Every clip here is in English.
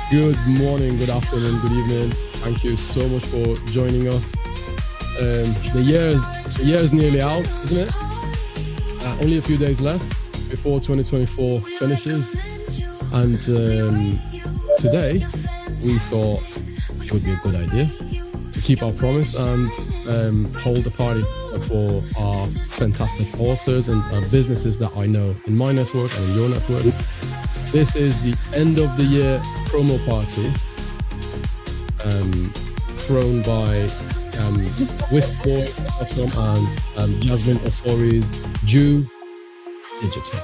Good morning, good afternoon, good evening. Thank you so much for joining us. The year is nearly out, isn't it? Only a few days left before 2024 finishes. And today, we thought it would be a good idea to keep our promise and hold a party for our fantastic authors and businesses that I know in my network and in your network. This is the end of the year promo party thrown by WHISPERBOY.com and Jasmine Ofori's Jew Digital.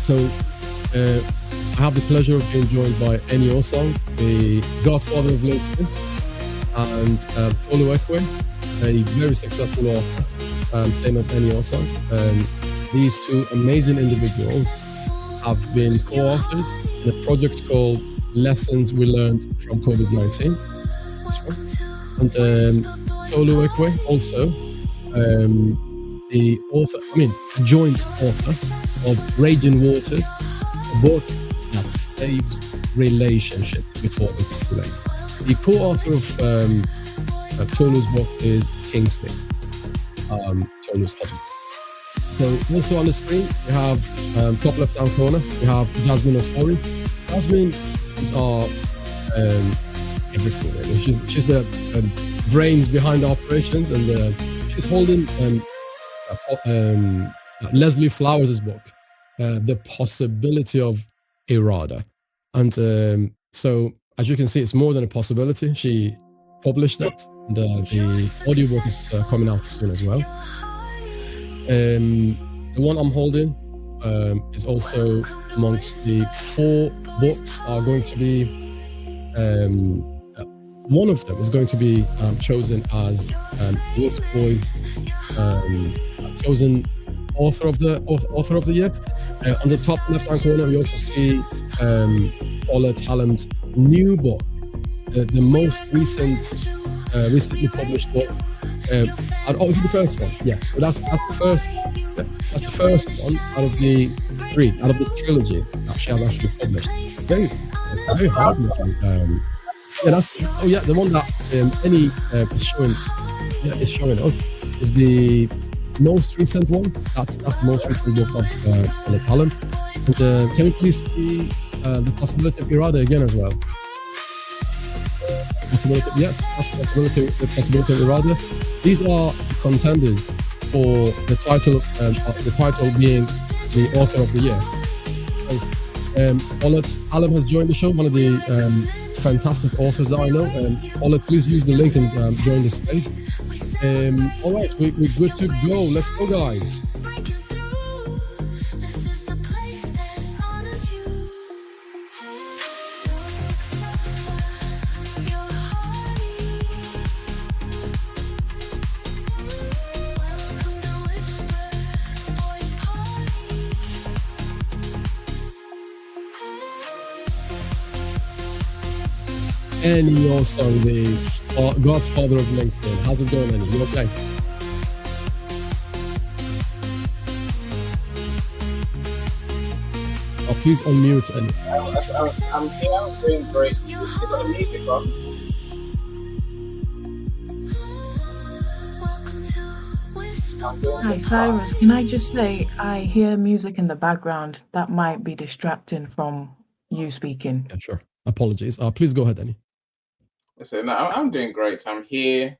So I have the pleasure of being joined by Eni Osong, the godfather of LinkedIn, and Tolu Ekwe, a very successful author, same as Eni Osong. These two amazing individuals have been co-authors in a project called Lessons We Learned from COVID-19. That's right. And Tolu Ekwe, also the author, a joint author of Raging Waters, a book that saves relationships before it's too late. The co-author of Tolu's book is Kingston, Tolu's husband. So also on the screen, we have top left-hand corner, we have Jasmine Ofori. Jasmine is our everything really. She's the brains behind the operations, and she's holding Leslie Flowers' book, The Possibility of Irada. And so, as you can see, it's more than a possibility. She published that, and the audiobook is coming out soon as well. The one I'm holding is also amongst the 4 books are going to be one of them is going to be chosen as WHISPERBOY's chosen author of the year. On the top left-hand corner, we also see Paula Tallam's new book, the most recently published book. Is it the first one? Yeah, but that's the first. That's the first one out of the 3, out of the trilogy that she has actually published. Very hard. The one that Eni is showing us is the most recent one. That's the most recent book of Paula Tallam. And can you please see the possibility of Irada again as well? Yes, that's the possibility of Irada. These are contenders for the title being the author of the year. So, Paula Tallam has joined the show, one of the fantastic authors that I know. Paula, please use the link and join the stage. All right, we're good to go. Let's go, guys. Eni Osong, the godfather of LinkedIn. How's it going, Eni? You okay? Oh, please unmute, Eni. I'm here, I'm doing great. You still got the music on? Hi, Cyrus. Can I just say, I hear music in the background that might be distracting from you speaking. Yeah, sure. Apologies. Please go ahead, Eni. Listen, no, I'm doing great. I'm here.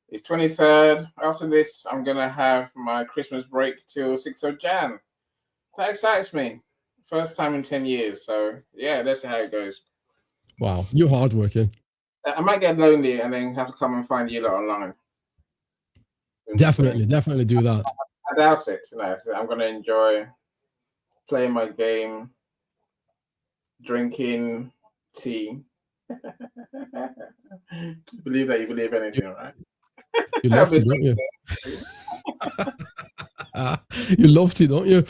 It's 23rd. After this, I'm going to have my Christmas break till 6th of Jan. That excites me. First time in 10 years. So, yeah, let's see how it goes. Wow, you're hardworking. I might get lonely and then have to come and find you lot online. Definitely do that. I doubt it. No, I'm going to enjoy playing my game, drinking tea. Believe that you believe anything, right? You love tea, don't you? You love tea, don't you?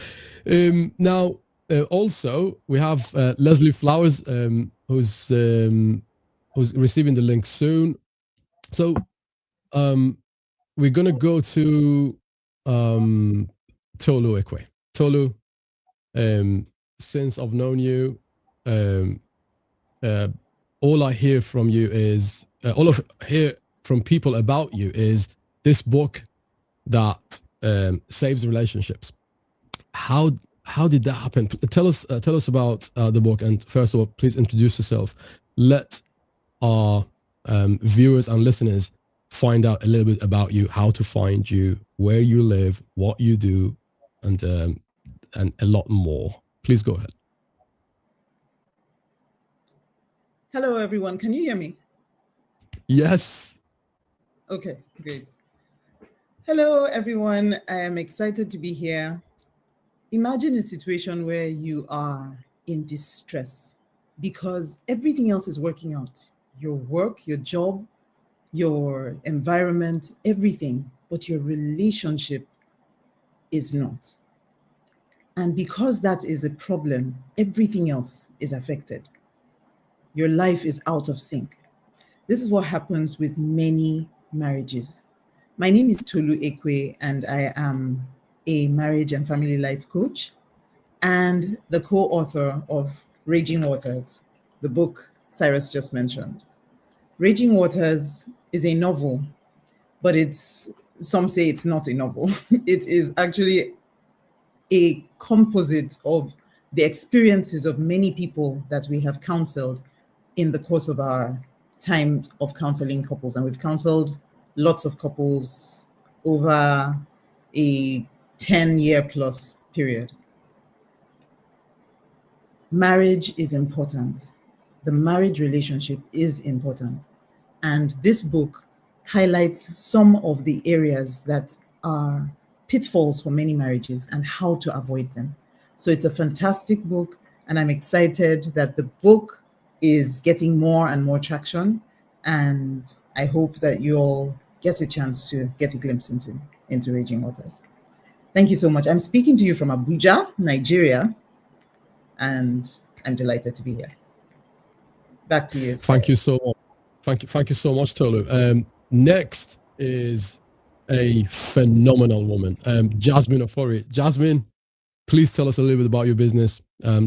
Now, also, we have Leslie Flowers, who's receiving the link soon. So, we're gonna go to Tolu Ekwe. Tolu, since I've known you, all I hear from you is hear from people about you is this book that saves relationships. How did that happen? Tell us about the book, and first of all, please introduce yourself. Let our viewers and listeners find out a little bit about you, how to find you, where you live, what you do, and a lot more. Please go ahead. Hello, everyone. Can you hear me? Yes. Okay, great. Hello, everyone. I am excited to be here. Imagine a situation where you are in distress because everything else is working out. Your work, your job, your environment, everything, but your relationship is not. And because that is a problem, everything else is affected. Your life is out of sync. This is what happens with many marriages. My name is Tolu Ekwe, and I am a marriage and family life coach and the co-author of Raging Waters, the book Cyrus just mentioned. Raging Waters is a novel, but some say it's not a novel. It is actually a composite of the experiences of many people that we have counseled in the course of our time of counseling couples. And we've counseled lots of couples over a 10-year plus period. Marriage is important. The marriage relationship is important. And this book highlights some of the areas that are pitfalls for many marriages and how to avoid them. So it's a fantastic book, and I'm excited that the book is getting more and more traction, and I hope that you all get a chance to get a glimpse into Raging Waters. Thank you so much. I'm speaking to you from Abuja, Nigeria, and I'm delighted to be here. Back to you. Thank you so much. Thank you so much, Tolu. Next is a phenomenal woman, Jasmine Ofori. Jasmine, please tell us a little bit about your business.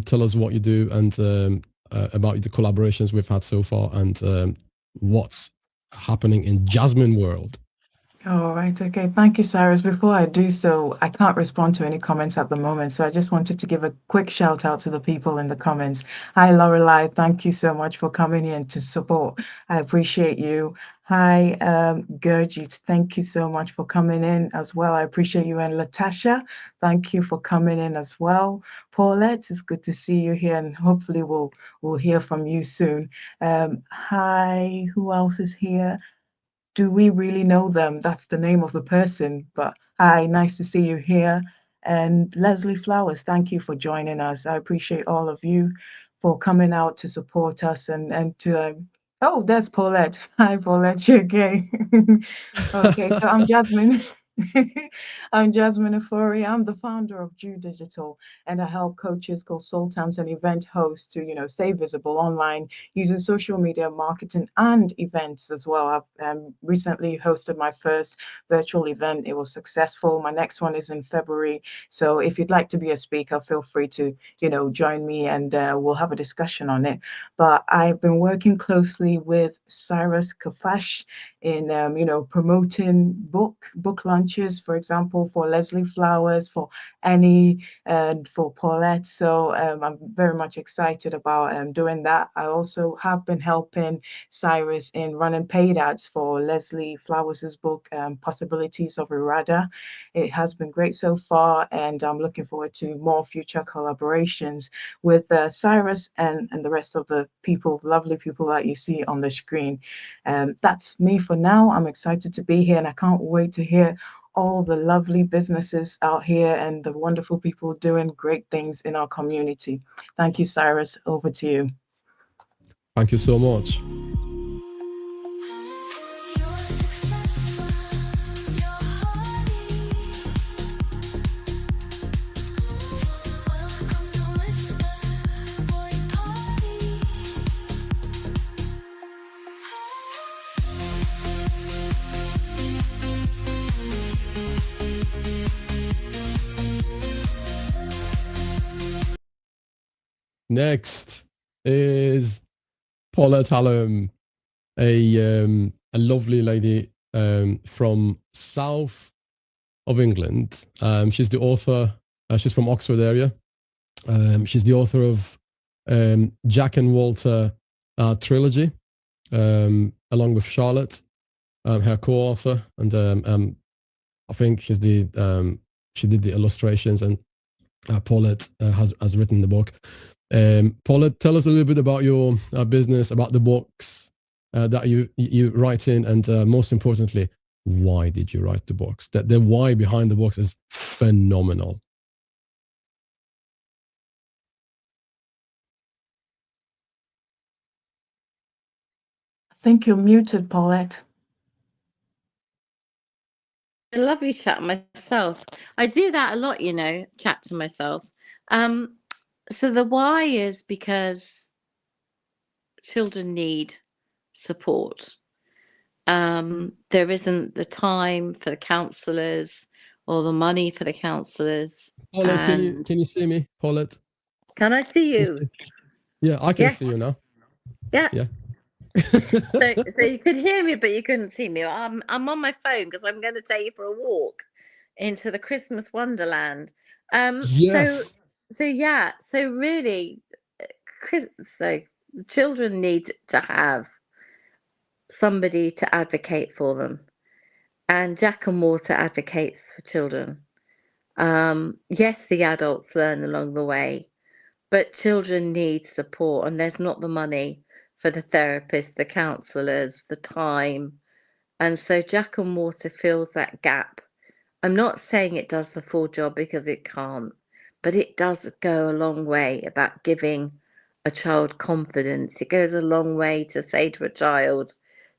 Tell us what you do, and about the collaborations we've had so far, and what's happening in Jasmine world. All right. Okay. Thank you, Cyrus. Before I do so, I can't respond to any comments at the moment. So I just wanted to give a quick shout out to the people in the comments. Hi, Lorelei. Thank you so much for coming in to support. I appreciate you. Hi, Gurjit. Thank you so much for coming in as well. I appreciate you. And Latasha, thank you for coming in as well. Paulette, it's good to see you here, and hopefully we'll hear from you soon. Hi, who else is here? Do we really know them? That's the name of the person. But hi, nice to see you here. And Leslie Flowers, thank you for joining us. I appreciate all of you for coming out to support us and to. Oh, there's Paulette. Hi, Paulette. You okay? Okay, so I'm Jasmine. I'm Jasmine Ofori. I'm the founder of Jew Digital, and I help coaches, consultants, and event hosts to, stay visible online using social media marketing and events as well. I've recently hosted my first virtual event. It was successful. My next one is in February. So if you'd like to be a speaker, feel free to, join me, and we'll have a discussion on it. But I've been working closely with Cyrus Kafash in, promoting book launches, for example, for Leslie Flowers, for Annie, and for Paulette. So I'm very much excited about doing that. I also have been helping Cyrus in running paid ads for Leslie Flowers' book, Possibilities of Irada. It has been great so far, and I'm looking forward to more future collaborations with Cyrus and the rest of the people, lovely people that you see on the screen. That's me for now. I'm excited to be here, and I can't wait to hear all the lovely businesses out here and the wonderful people doing great things in our community. Thank you, Cyrus. Over to you. Thank you so much. Next is Paulette Hallam, a lovely lady from south of England. She's the author. She's from Oxford area. She's the author of Jack and Walter trilogy, along with Charlotte, her co-author, and I think she did the illustrations, and Paulette has written the book. Paulette, tell us a little bit about your business, about the books that you write in, and most importantly, why did you write the books? That the why behind the books is phenomenal. I think you're muted, Paulette. I love you chat myself. I do that a lot, you know, chat to myself. So the why is because children need support. There isn't the time for the counsellors or the money for the counsellors. Paulette, can you see me, Paulette? Can I see you? Yeah, I can see you now. Yeah. Yeah. So you could hear me, but you couldn't see me. I'm on my phone because I'm going to take you for a walk into the Christmas Wonderland. Yes. So really, so children need to have somebody to advocate for them, and Jack and Walter advocates for children. Yes, the adults learn along the way, but children need support, and there's not the money for the therapists, the counsellors, the time. And so Jack and Water fills that gap. I'm not saying it does the full job because it can't, but it does go a long way about giving a child confidence. It goes a long way to say to a child,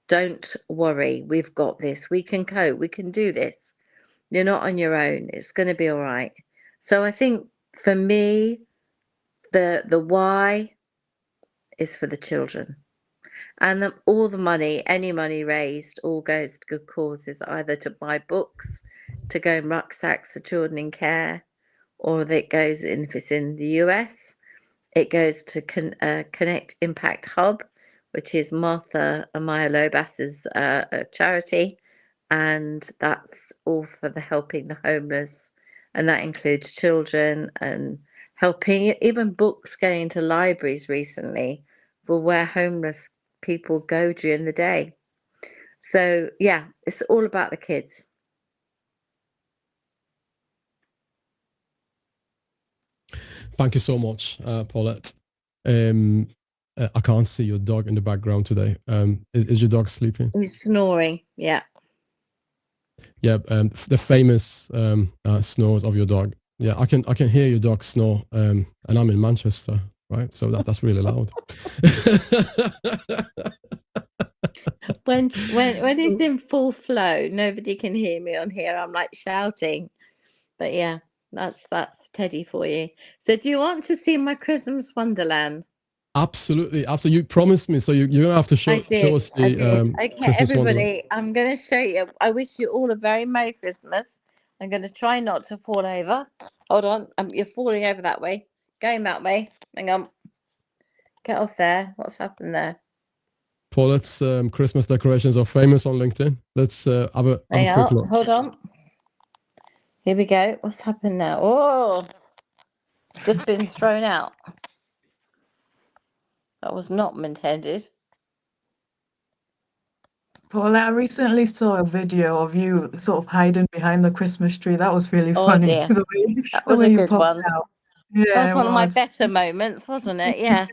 don't worry, we've got this, we can cope, we can do this. You're not on your own, it's going to be all right. So I think for me, the why is for the children, and all the money, any money raised, all goes to good causes, either to buy books, to go in rucksacks for children in care, or that goes in, if it's in the US, it goes to Connect Impact Hub, which is Martha Amaya Lobas's charity, and that's all for the helping the homeless, and that includes children and helping, even books going to libraries recently for where homeless people go during the day. So yeah, it's all about the kids. Thank you so much, Paulette. I can't see your dog in the background today. Is your dog sleeping? He's snoring. Yeah. Yeah. The famous snores of your dog. Yeah, I can hear your dog snore. And I'm in Manchester, right? So that's really loud. When it's in full flow, nobody can hear me on here. I'm like shouting. But yeah, that's Teddy for you. So do you want to see my Christmas Wonderland? Absolutely. After you promised me, so you're gonna have to show us the Okay, Christmas everybody, Wonderland. I'm going to show you. I wish you all a very Merry Christmas. I'm going to try not to fall over. Hold on, you're falling over that way. Going that way. Hang on. Get off there. What's happened there? Paulette's Christmas decorations are famous on LinkedIn. Let's have a quick look. Hold on. Here we go. What's happened now? Oh, just been thrown out. That was not intended. Paula, I recently saw a video of you sort of hiding behind the Christmas tree. That was really funny. Dear. That was a good one. Yeah, that was one of my better moments, wasn't it? Yeah.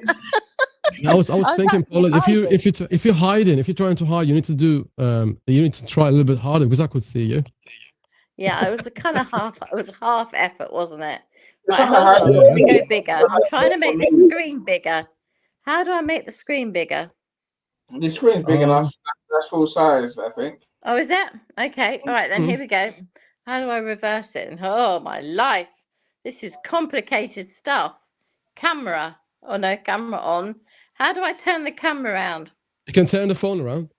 I was thinking, Paula, if you're hiding, if you're trying to hide, you need to do you need to try a little bit harder because I could see you. Yeah, it was a kind of half. It was half effort, wasn't it? Right, hold on. Let me go bigger. I'm trying to make the screen bigger. How do I make the screen bigger? The screen's big enough. That's full size, I think. Oh, is that? Okay. All right, then here we go. How do I reverse it? Oh, my life. This is complicated stuff. Camera. Oh, no, camera on. How do I turn the camera around? You can turn the phone around.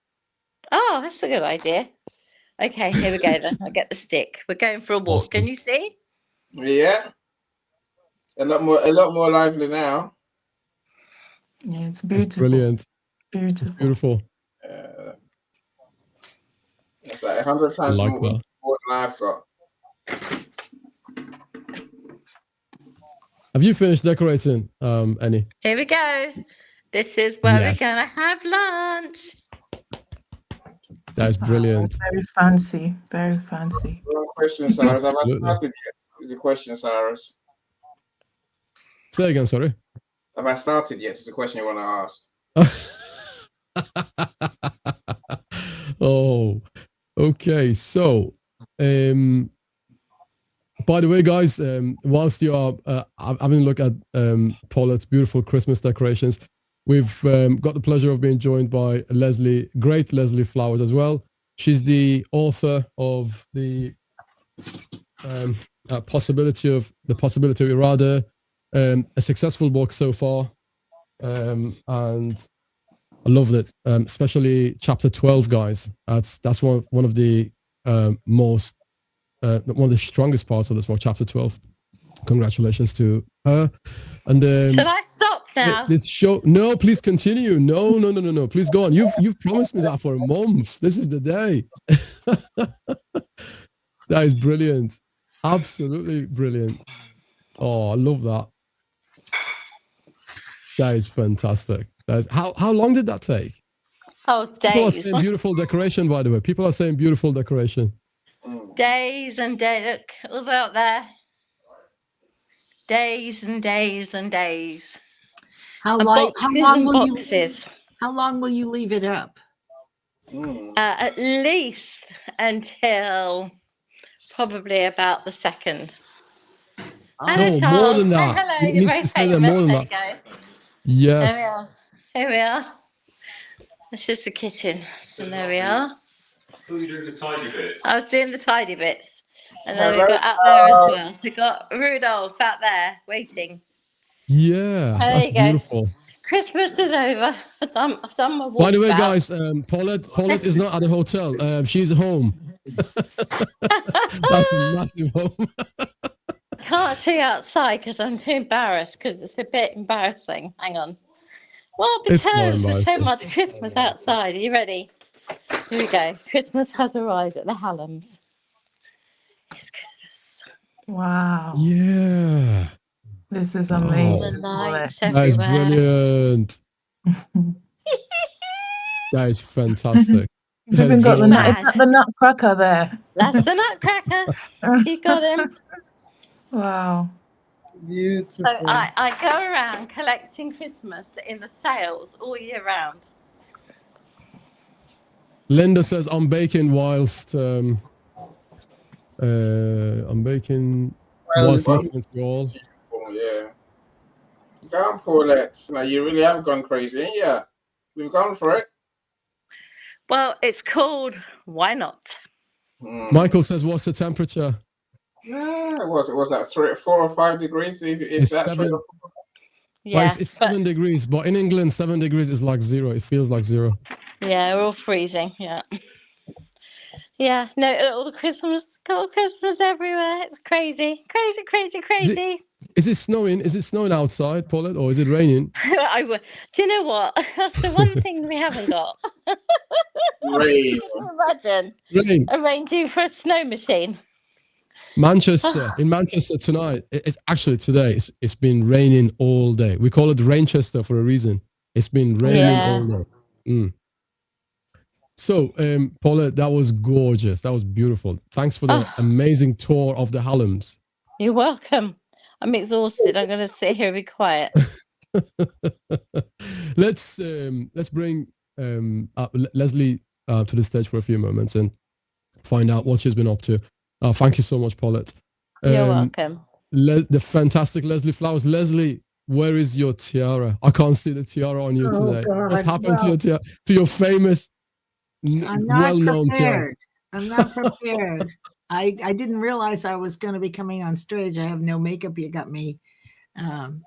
Oh, that's a good idea. Okay, here we go then. I'll get the stick. We're going for a walk. Awesome. Can you see? Yeah. A lot more lively now. Yeah, it's beautiful. It's brilliant. Beautiful. It's beautiful. It's like 100 I times like more that. than I've got. Have you finished decorating, Annie? Here we go. This is where Yes. we're going to have lunch. That is brilliant. Very fancy. Very fancy. Wrong question, Cyrus. Have I Absolutely. started yet? The question, Cyrus. Say again, sorry. Have I started yet? Is the question you want to ask. Oh, okay. So, by the way, guys, whilst you are having a look at Paulette's beautiful Christmas decorations, we've got the pleasure of being joined by Leslie, great Leslie Flowers as well. She's the author of the possibility of Irada, a successful book so far, and I loved it, especially chapter 12, guys. That's one of the most one of the strongest parts of this book, chapter 12. Congratulations to her. And Should I stop now? this show, no, please continue. No, please go on. You've promised me that for a month. This is the day. That is brilliant. Absolutely brilliant. Oh, I love that. That is fantastic. That is, how long did that take? Oh, People are days. saying beautiful decoration, by the way. People are saying beautiful decoration. Days and days. Look, all out there. Days and days and days. How And long? boxes How long and will you? boxes. How long will you leave it up? At least until probably about the 2nd. No, more than that. Hello, It you're needs very to stay there more than famous. that. There Yes. we go. Here we are. This is the kitchen. And there we are. Who are you doing the tidy bits? I was doing the tidy bits. And then we got out there as well. We got Rudolph out there waiting. Yeah, There that's you go. beautiful. Christmas is over. I've done my By the way, walkabout. guys, Paulette is not at the hotel. She's home. That's a massive home. I can't see outside because I'm too embarrassed because it's a bit embarrassing. Hang on. Well, It's not because there's so embarrassing. much Christmas outside. Are you ready? Here we go. Christmas has arrived at the Hallam's. It's Christmas. Wow. Yeah. This is Oh. The amazing. lights That is everywhere. brilliant. That is fantastic. You've even got the Mad. is that the nutcracker there? That's the Nutcracker. You got him. Wow. Beautiful. So I go around collecting Christmas in the sales all year round. Linda says, I'm baking whilst I'm baking whilst listening to you all. Oh, yeah. Go on, Paulette. Now, you really have gone crazy, ain't you? We've gone for it. Well, it's called Why Not? Michael says, what's the temperature? Yeah, it was that 4 or 5 degrees? If It's that's 7. what- Yeah, Well, it's 7 degrees, but in England, 7 degrees is like 0. It feels like 0. yeah, we're all freezing. Yeah. Yeah, no, all the Christmas everywhere. It's crazy. Crazy. Is it snowing? Is it snowing outside, Paulette, or is it raining? Do you know what? That's the one thing we haven't got. Rain. Imagine Rain. arranging for a snow machine. Manchester. In Manchester tonight, it's actually today. It's been raining all day. We call it Rainchester for a reason. It's been raining all day. So, Paulette, that was gorgeous. That was beautiful. Thanks for the amazing tour of the Hallam's. You're welcome. I'm exhausted. I'm going to sit here and be quiet. Let's bring Leslie to the stage for a few moments and find out what she's been up to. Thank you so much, Paulette. You're welcome. The fantastic Leslie Flowers. Leslie, where is your tiara? I can't see the tiara on you today. God, What's happened to your tiara? To your famous, I'm not well-known tiara? prepared. I'm not prepared. I didn't realize I was going to be coming on stage. I have no makeup. You got me.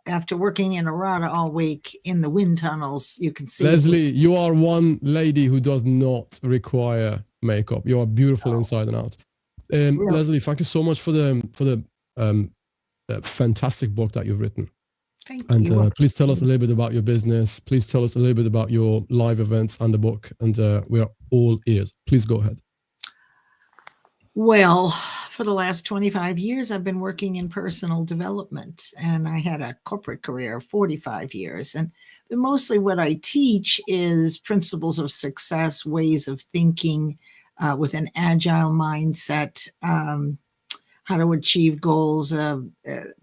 After working in Irada all week in the wind tunnels, you can see. Leslie, you are one lady who does not require makeup. You are beautiful inside and out. Really? Leslie, thank you so much for the fantastic book that you've written. Thank And you. please tell us a little bit about your business. Please tell us a little bit about your live events and the book. And we are all ears. Please go ahead. Well, for the last 25 years, I've been working in personal development, and I had a corporate career of 45 years. And mostly what I teach is principles of success, ways of thinking with an agile mindset, how to achieve goals.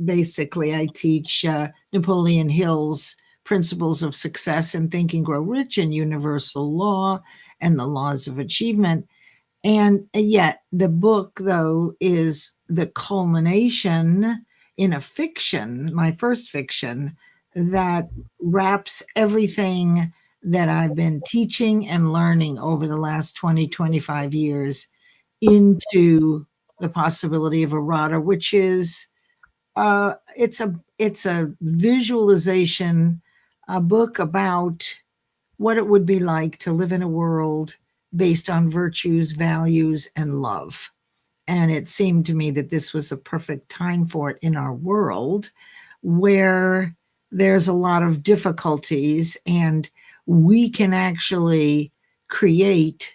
Basically, I teach Napoleon Hill's principles of success and Think and Grow Rich and universal law and the laws of achievement. And yet the book, though, is the culmination in a fiction, my first fiction, that wraps everything that I've been teaching and learning over the last 20, 25 years into the possibility of errata, which is, it's a visualization, a book about what it would be like to live in a world based on virtues, values, and love. And it seemed to me that this was a perfect time for it in our world where there's a lot of difficulties, and we can actually create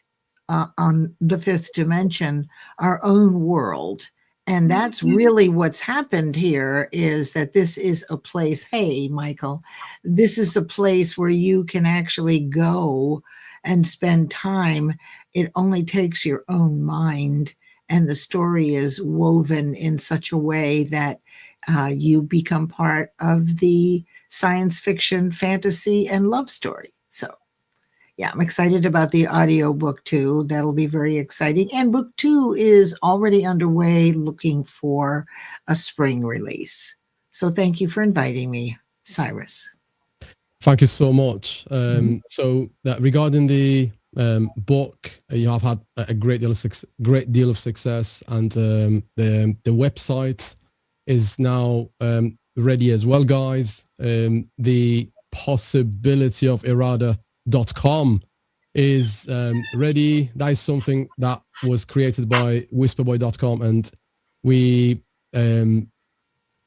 on the fifth dimension our own world. And that's really what's happened here, is that this is a place, hey, Michael, this is a place where you can actually go and spend time. It only takes your own mind, and the story is woven in such a way that you become part of the science fiction, fantasy, and love story. So yeah, I'm excited about the audio book too. That'll be very exciting. And book 2 is already underway, looking for a spring release. So thank you for inviting me, Cyrus. Thank you so much. So regarding the book, you have had a great deal of success, and the website is now ready as well, guys. The possibility of errata.com is ready. That is something that was created by WHISPERBOY.com, and we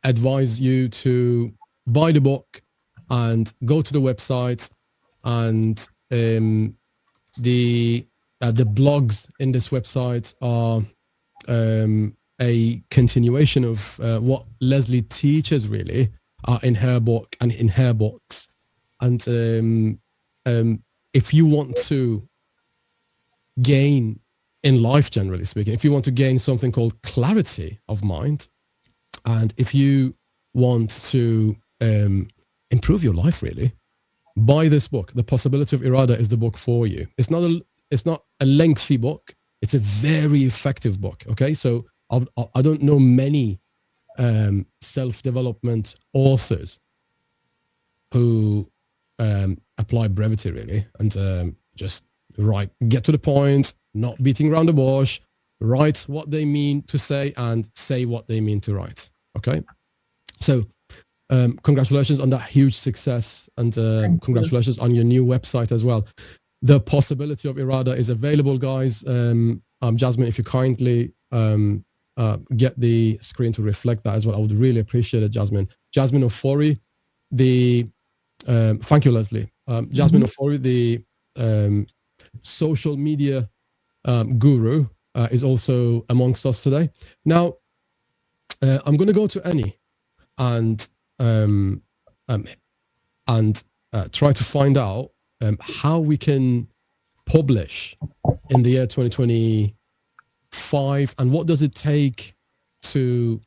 advise you to buy the book and go to the website, and the blogs in this website are a continuation of what Leslie teaches really in her book and in her books. And if you want to gain in life, generally speaking, if you want to gain something called clarity of mind, and if you want to improve your life, really, buy this book. The Possibility of Errata is the book for you. It's not a lengthy book. It's a very effective book. Okay, so I don't know many self-development authors who apply brevity, really, and just get to the point, not beating around the bush, write what they mean to say and say what they mean to write. Okay, so congratulations on that huge success, and congratulations on your new website as well. The Possibility of Errata is available, guys. Jasmine, if you kindly get the screen to reflect that as well, I would really appreciate it, Jasmine. Jasmine Ofori, thank you, Leslie. Jasmine Ofori, the social media guru, is also amongst us today. Now, I'm going to go to Annie and try to find out how we can publish in the year 2025, and what does it take to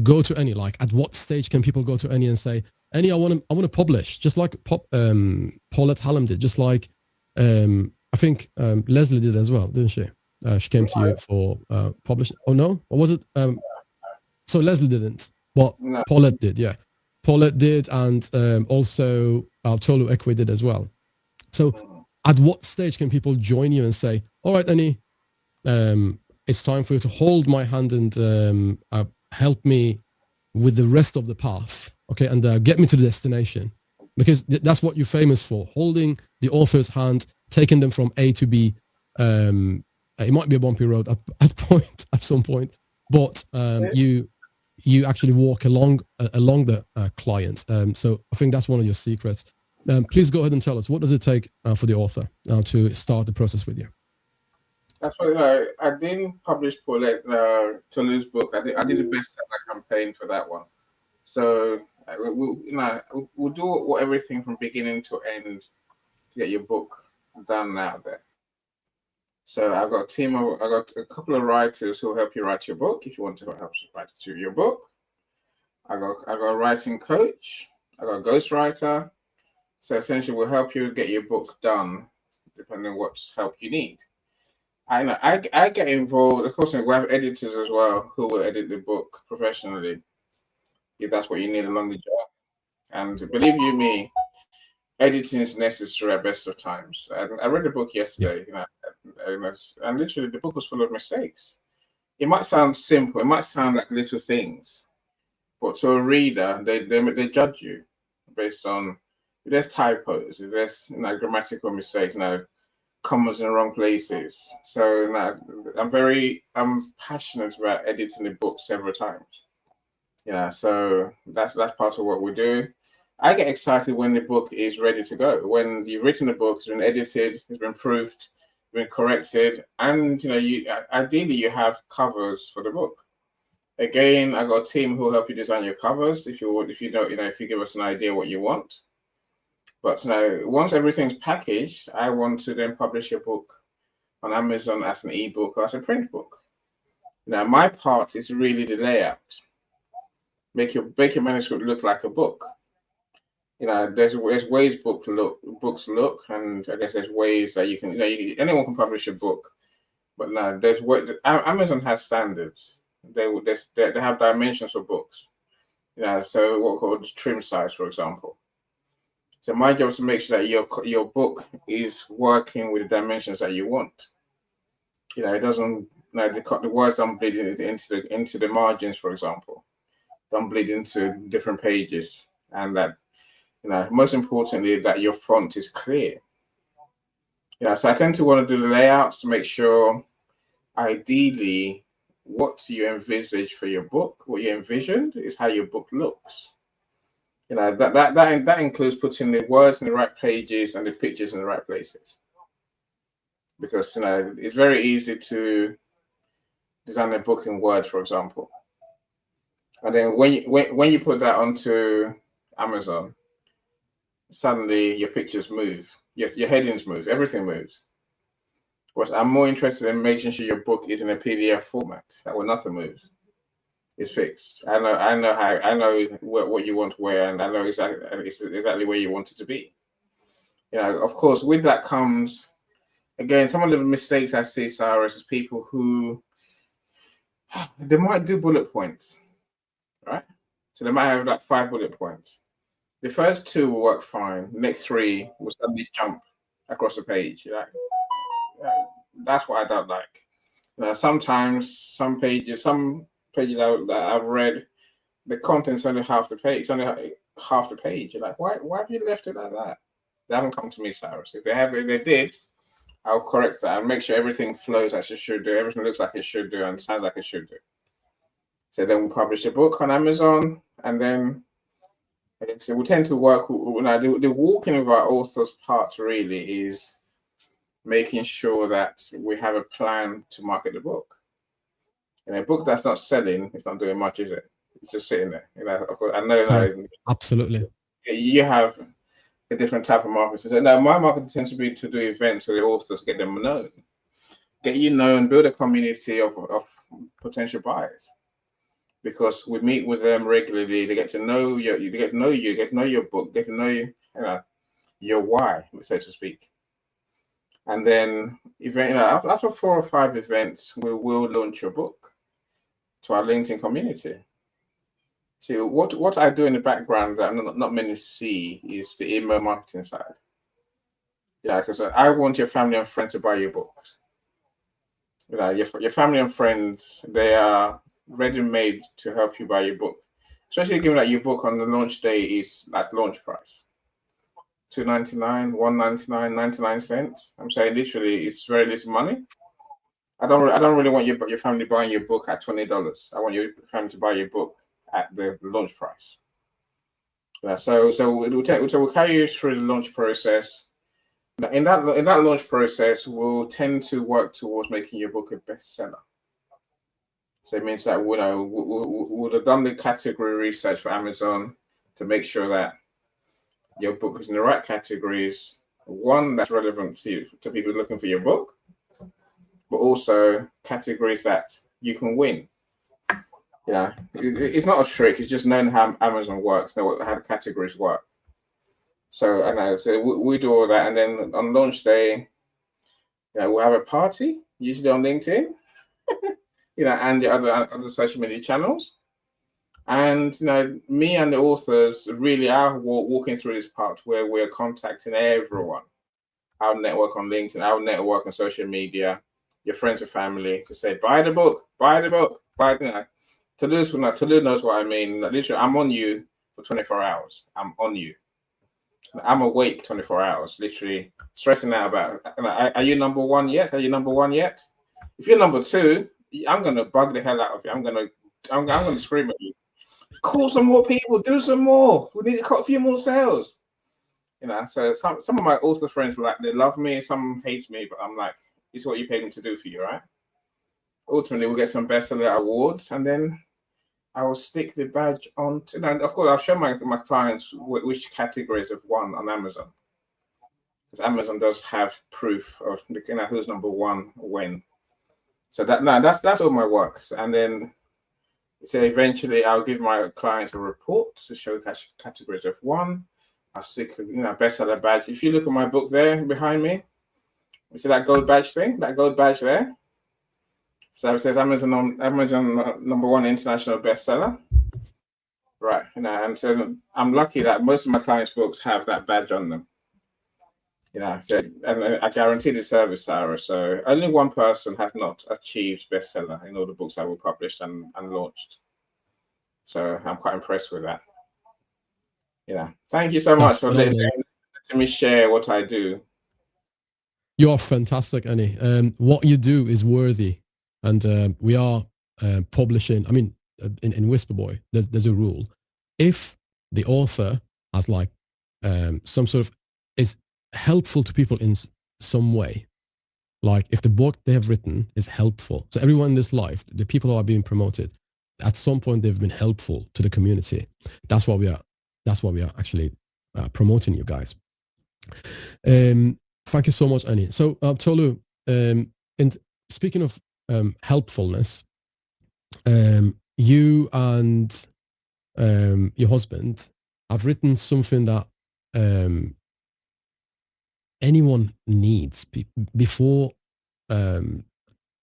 go to Annie? Like, at what stage can people go to Annie and say, Annie, I want to publish, just like Paulette Hallam did, just like I think Leslie did as well, didn't she? She came to you for publishing. Oh no, or was it? So Leslie didn't. Well, no. Paulette did, yeah. Paulette did, and also Tolu Ekwe did as well. So at what stage can people join you and say, all right, Annie, it's time for you to hold my hand and help me with the rest of the path, okay, and get me to the destination? Because that's what you're famous for, holding the author's hand, taking them from A to B. It might be a bumpy road at some point, but you you actually walk along the client. So I think that's one of your secrets. Please go ahead and tell us, what does it take for the author to start the process with you? That's why I didn't publish Paulette Tolu's book. I did a bestseller campaign for that one. So we'll do everything from beginning to end to get your book done out there. So I've got I got a couple of writers who will help you write your book if you want to help write your book. I got a writing coach. I got a ghostwriter. So essentially, we'll help you get your book done, depending on what help you need. I get involved. Of course, we have editors as well who will edit the book professionally, if that's what you need along the job. And believe you me, editing is necessary at best of times. I read the book yesterday, and literally the book was full of mistakes. It might sound simple, it might sound like little things, but to a reader, they judge you based on if there's typos, if there's grammatical mistakes, commas in the wrong places. So I'm passionate about editing the book several times. So that's part of what we do. I get excited when the book is ready to go. When you've written the book, it's been edited, it's been proofed, been corrected, and ideally you have covers for the book. Again, I got a team who will help you design your covers if you give us an idea what you want. But once everything's packaged, I want to then publish your book on Amazon as an ebook or as a print book. Now, my part is really the layout. Make your manuscript look like a book. There's ways books look, and I guess there's ways that you can, anyone can publish a book, but now there's Amazon has standards. They have dimensions for books. So what called trim size, for example. So my job is to make sure that your book is working with the dimensions that you want. It doesn't. The words don't bleed into the margins, for example. Don't bleed into different pages, and that. Most importantly, that your font is clear. So I tend to want to do the layouts to make sure, ideally, what you envisage for your book, what you envisioned, is how your book looks. That includes putting the words in the right pages and the pictures in the right places. Because it's very easy to design a book in Word, for example, and then when you put that onto Amazon, suddenly your pictures move, your headings move, everything moves. But I'm more interested in making sure your book is in a PDF format, that when nothing moves, it's fixed. I know what you want where, and I know exactly where you want it to be. Of course, with that comes, again, some of the mistakes I see, Cyrus, is people who they might do bullet points, right? So they might have like 5 bullet points. The first 2 will work fine. The next 3 will suddenly jump across the page. That's what I don't like. Sometimes some pages that I've read, the content's only half the page. It's only half the page. You're like, why have you left it like that? They haven't come to me, Cyrus. If they did, I'll correct that and make sure everything flows as it should do. Everything looks like it should do and sounds like it should do. So then we'll publish a book on Amazon, and then. So we tend to work. The walking of our author's part really is making sure that we have a plan to market the book. A book that's not selling, it's not doing much, is it? It's just sitting there. Of course, I know. Absolutely. You have a different type of marketing. So now my marketing tends to be to do events for the authors, get them known, build a community of potential buyers. Because we meet with them regularly, they get to know you, get to know your book, get to know your why, so to speak. And then, after 4 or 5 events, we will launch your book to our LinkedIn community. See, what I do in the background that not many see is the email marketing side. Because I want your family and friends to buy your books. Your family and friends, they are ready-made to help you buy your book, especially given that your book on the launch day is at launch price, $2.99, $1.99, 99 cents. I'm saying literally, it's very little money. I don't really want your family buying your book at $20. I want your family to buy your book at the launch price. So we'll carry you through the launch process. In that launch process, we'll tend to work towards making your book a bestseller. So it means that we'll have done the category research for Amazon to make sure that your book is in the right categories. One, that's relevant to people looking for your book, but also categories that you can win. It's not a trick. It's just knowing how Amazon works, how the categories work. So we do all that, and then on launch day, we'll have a party, usually on LinkedIn, and the other social media channels. And me and the authors really are walking through this part where we're contacting everyone, our network on LinkedIn, our network on social media, your friends and family, to say, buy the book, buy the book, buy the. Tolu knows what I mean. Literally, I'm on you for 24 hours. I'm on you. I'm awake 24 hours, literally stressing out about, are you number one yet? Are you number one yet? If you're number two, I'm gonna bug the hell out of you. I'm gonna scream at you. Call some more people, do some more. We need to cut a few more sales. So some of my author friends, they love me, some hate me, but I'm like, it's what you paid me to do for you, right? Ultimately, we'll get some bestseller awards, and then I will stick the badge on to that. Of course, I'll show my clients which categories have won on Amazon, because Amazon does have proof of who's number one when. So that's all my works, and then eventually I'll give my clients a report to show categories of won. I'll stick bestseller badge. If you look at my book there behind me, you see that gold badge thing, that gold badge there. So it says Amazon number one international bestseller, right? And so I'm lucky that most of my clients' books have that badge on them. So and I guarantee the service, Sarah. So only one person has not achieved bestseller in all the books that were published and launched. So I'm quite impressed with that. Thank you so much for letting me share what I do. You are fantastic, Annie. What you do is worthy. And we are publishing, I mean, in WHISPERBOY, there's a rule. If the author has some sort of, is helpful to people in some way, like if the book they have written is helpful. So everyone in this life, the people who are being promoted, at some point they've been helpful to the community. That's why we are actually promoting you guys. Thank you so much, Annie. So Tolu, and speaking of helpfulness, you and your husband have written something that anyone needs before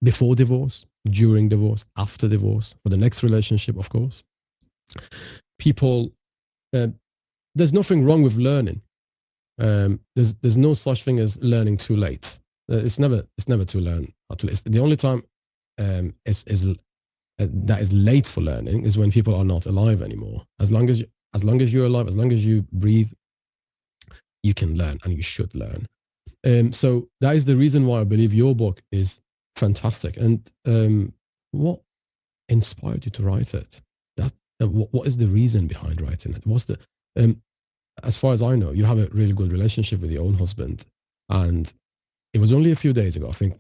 divorce, during divorce, after divorce, for the next relationship, of course. People, there's nothing wrong with learning. There's no such thing as learning too late. It's never too learn. The only time that is late for learning is when people are not alive anymore. As long as you're alive, as long as you breathe, you can learn, and you should learn. So that is the reason why I believe your book is fantastic. And what inspired you to write it? What is the reason behind writing it? What's the as far as I know, you have a really good relationship with your own husband, and it was only a few days ago, I think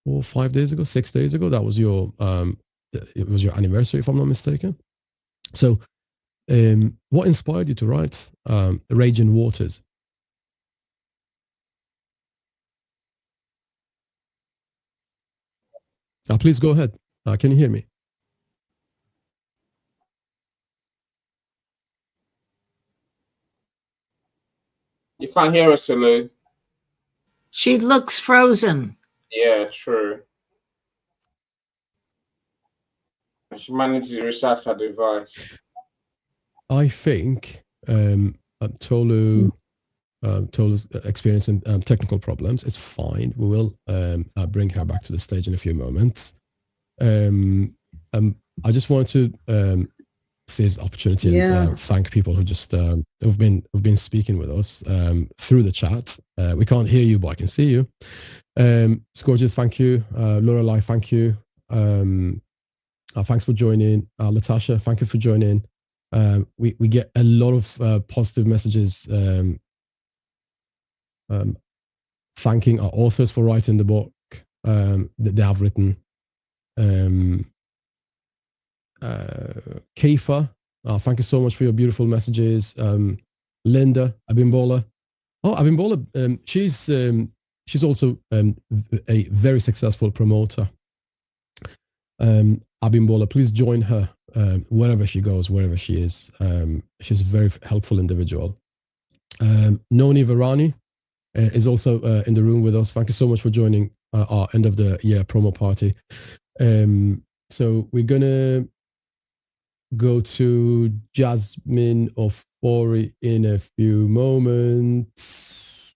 4 or 5 days ago, 6 days ago, that was your it was your anniversary, if I'm not mistaken. So what inspired you to write Raging Waters? Please go ahead. Can you hear me? You can't hear us, Tolu. She looks frozen. Yeah, true. She managed to restart her device. I think Tolu's experiencing technical problems. It's fine. We will bring her back to the stage in a few moments. I just wanted to seize the opportunity and thank people who just who've been speaking with us through the chat. We can't hear you, but I can see you. Scourges, thank you. Lorelei, thank you. thanks for joining. Latasha, thank you for joining. We get a lot of positive messages thanking our authors for writing the book that they have written. Keifa, thank you so much for your beautiful messages. Linda Abimbola. Oh, Abimbola, she's also a very successful promoter. Abimbola, please join her wherever she goes, wherever she is. She's a very helpful individual. Noni Varani is also in the room with us. Thank you so much for joining our end of the year promo party. So we're gonna go to Jasmine Ofori in a few moments.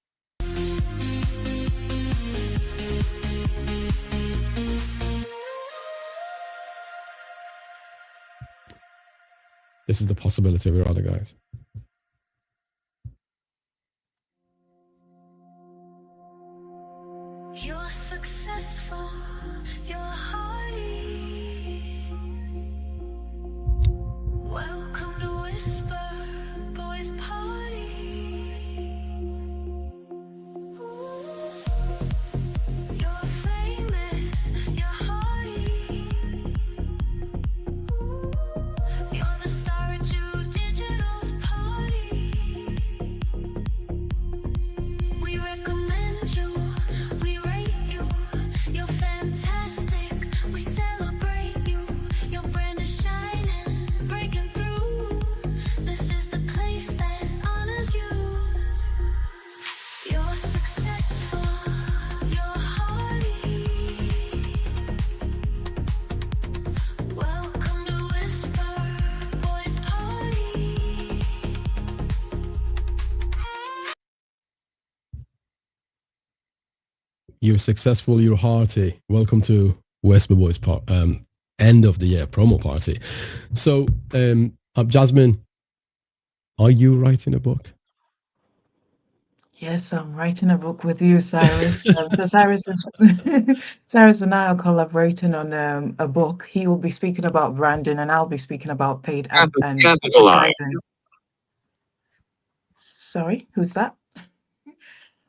This is the possibility of your other guys. You're successful, you're hardy. Welcome to Whisper Boys Party. You're famous, you're hardy. You're the star of 2024’s party. We recommend you. We rate you, you're fantastic. We celebrate you. Your brand is shining, breaking through. This is the place that honors you. You're successful, you're hardy. Welcome to Whisper Boys Party. You're successful, you're hearty. Welcome to Whisper Boys end of the year promo party. So, Jasmine, are you writing a book? Yes, I'm writing a book with you, Cyrus. So Cyrus is Cyrus and I are collaborating on a book. He will be speaking about branding, and I'll be speaking about paid and advertising. Sorry, who's that?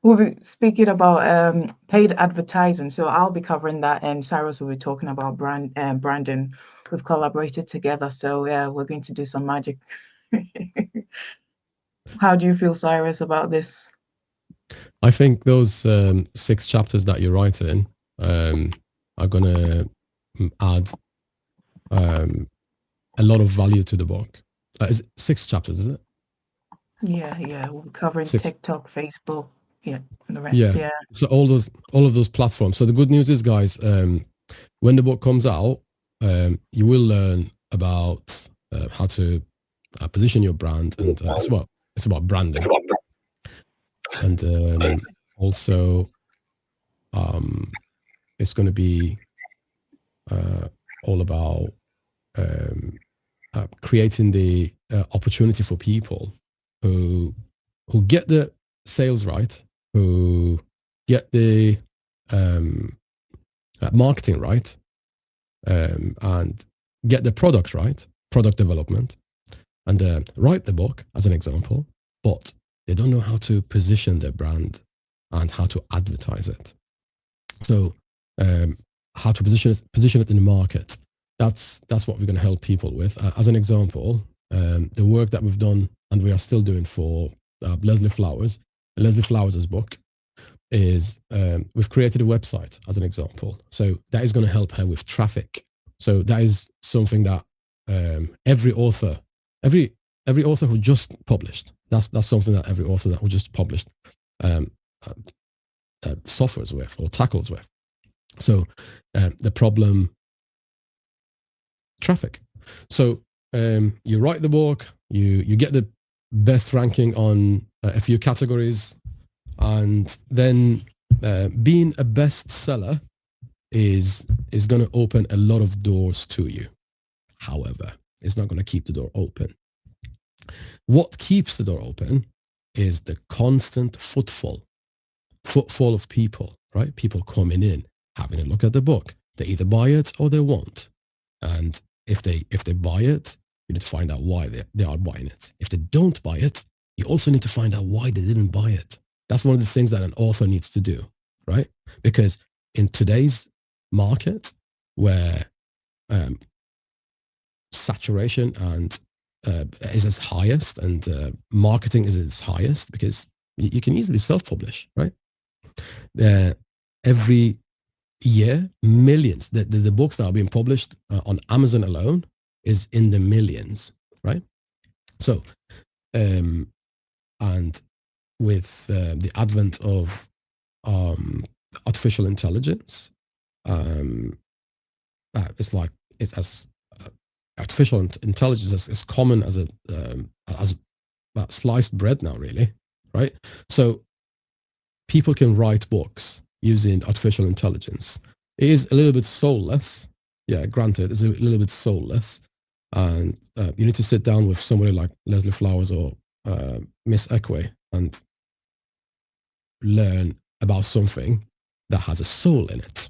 We'll be speaking about paid advertising. So I'll be covering that, and Cyrus will be talking about branding. We've collaborated together, so yeah, we're going to do some magic. How do you feel, Cyrus, about this? I think those 6 chapters that you're writing are going to add a lot of value to the book. Is it 6 chapters, is it? Yeah, we'll be covering 6. TikTok, Facebook, and the rest. Yeah. So all of those platforms. So the good news is, guys, when the book comes out, you will learn about how to position your brand, and it's about branding, and also it's going to be all about creating the opportunity for people who get the sales right, who get the marketing right, and get the product right, product development, and write the book as an example, but they don't know how to position their brand and how to advertise it. So how to position it in the market. That's what we're going to help people with. As an example, the work that we've done and we are still doing for Leslie Flowers' book is we've created a website as an example. So that is going to help her with traffic. So that is something that every author who just published, that's something that every author who just published suffers with or tackles with. So the problem, traffic. So you write the book, you get the best ranking on a few categories, and then being a bestseller is going to open a lot of doors to you. However, it's not going to keep the door open. What keeps the door open is the constant footfall of people, right? People coming in, having a look at the book. They either buy it or they won't. And if they buy it, you need to find out why they are buying it. If they don't buy it, you also need to find out why they didn't buy it. That's one of the things that an author needs to do, right? Because in today's market, where saturation and is its highest, and marketing is its highest, because you can easily self-publish, right? Every year, millions. The books that are being published on Amazon alone is in the millions, right? So, and with the advent of artificial intelligence, it's like it's as artificial intelligence is as common as sliced bread now, really, right? So people can write books using artificial intelligence. It is a little bit soulless. Yeah, granted, it's a little bit soulless. And you need to sit down with somebody like Leslie Flowers or Miss Ekwe and learn about something that has a soul in it.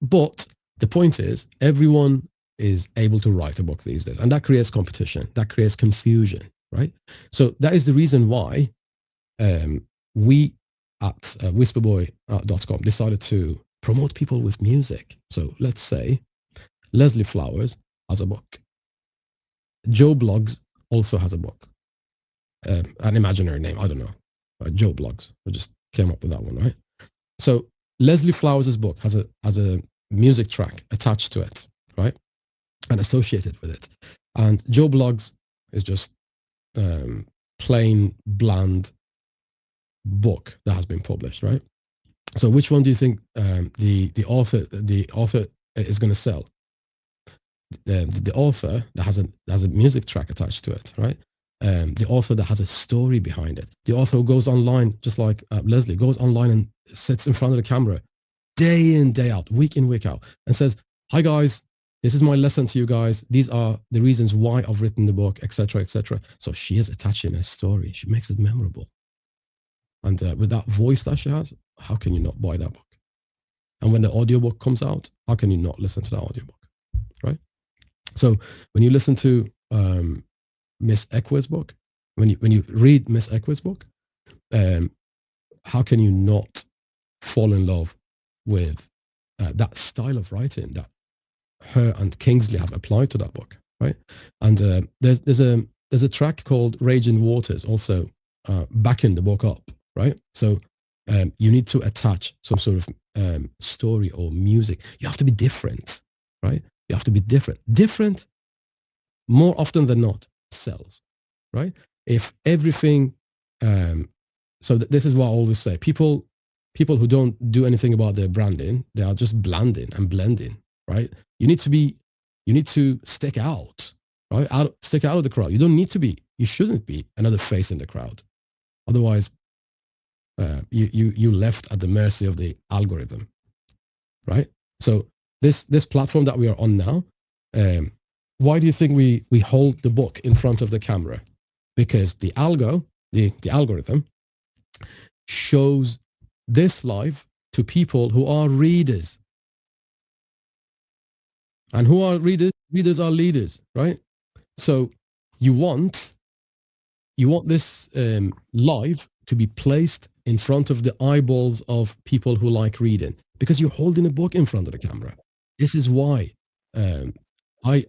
But the point is, everyone is able to write a book these days, and that creates competition, that creates confusion, right? So that is the reason why we at WHISPERBOY.com decided to promote people with music. So let's say Leslie Flowers has a book. Joe Blogs also has a book. An imaginary name, I don't know. Joe Blogs. We just came up with that one, right? So Leslie Flowers' book has a music track attached to it, right? And associated with it. And Joe Blogs is just plain bland book that has been published, right? So which one do you think the author is going to sell? The author that has a music track attached to it, right? The author that has a story behind it. The author who goes online, just like Leslie, goes online and sits in front of the camera day in, day out, week in, week out, and says, "Hi guys, this is my lesson to you guys. These are the reasons why I've written the book, etc., etc." So she is attaching a story. She makes it memorable. And with that voice that she has, how can you not buy that book? And when the audiobook comes out, how can you not listen to that audiobook, right? So when you listen to Miss Ekwe's book, when you read Miss Ekwe's book, how can you not fall in love with that style of writing that her and Kingsley have applied to that book, right? And there's a track called Raging Waters also backing the book up, right? So you need to attach some sort of story or music. You have to be different, right? You have to be different. Different, more often than not, sells, right? If everything, so this is what I always say. People who don't do anything about their branding, they are just blanding and blending, right? You need to stick out, right? Stick out of the crowd. You shouldn't be another face in the crowd. Otherwise, you left at the mercy of the algorithm, right? So this platform that we are on now, why do you think we hold the book in front of the camera? Because the algorithm shows this live to people who are readers. And who are readers? Readers are leaders, right? So you want this live to be placed in front of the eyeballs of people who like reading, because you're holding a book in front of the camera. This is why I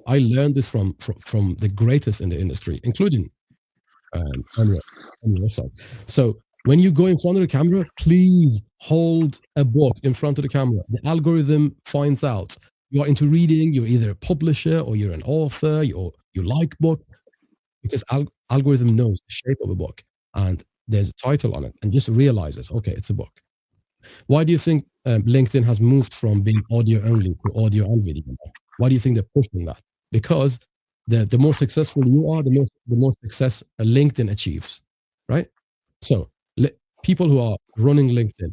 learned this from the greatest in the industry, including yourself. So when you go in front of the camera, please hold a book in front of the camera. The algorithm finds out you are into reading, you're either a publisher or you're an author, you like books, because algorithm knows the shape of a book and there's a title on it and just realizes, okay, it's a book. Why do you think LinkedIn has moved from being audio only to audio and video? Why do you think they're pushing that? Because the more successful you are, the more success LinkedIn achieves, right? So people who are running LinkedIn,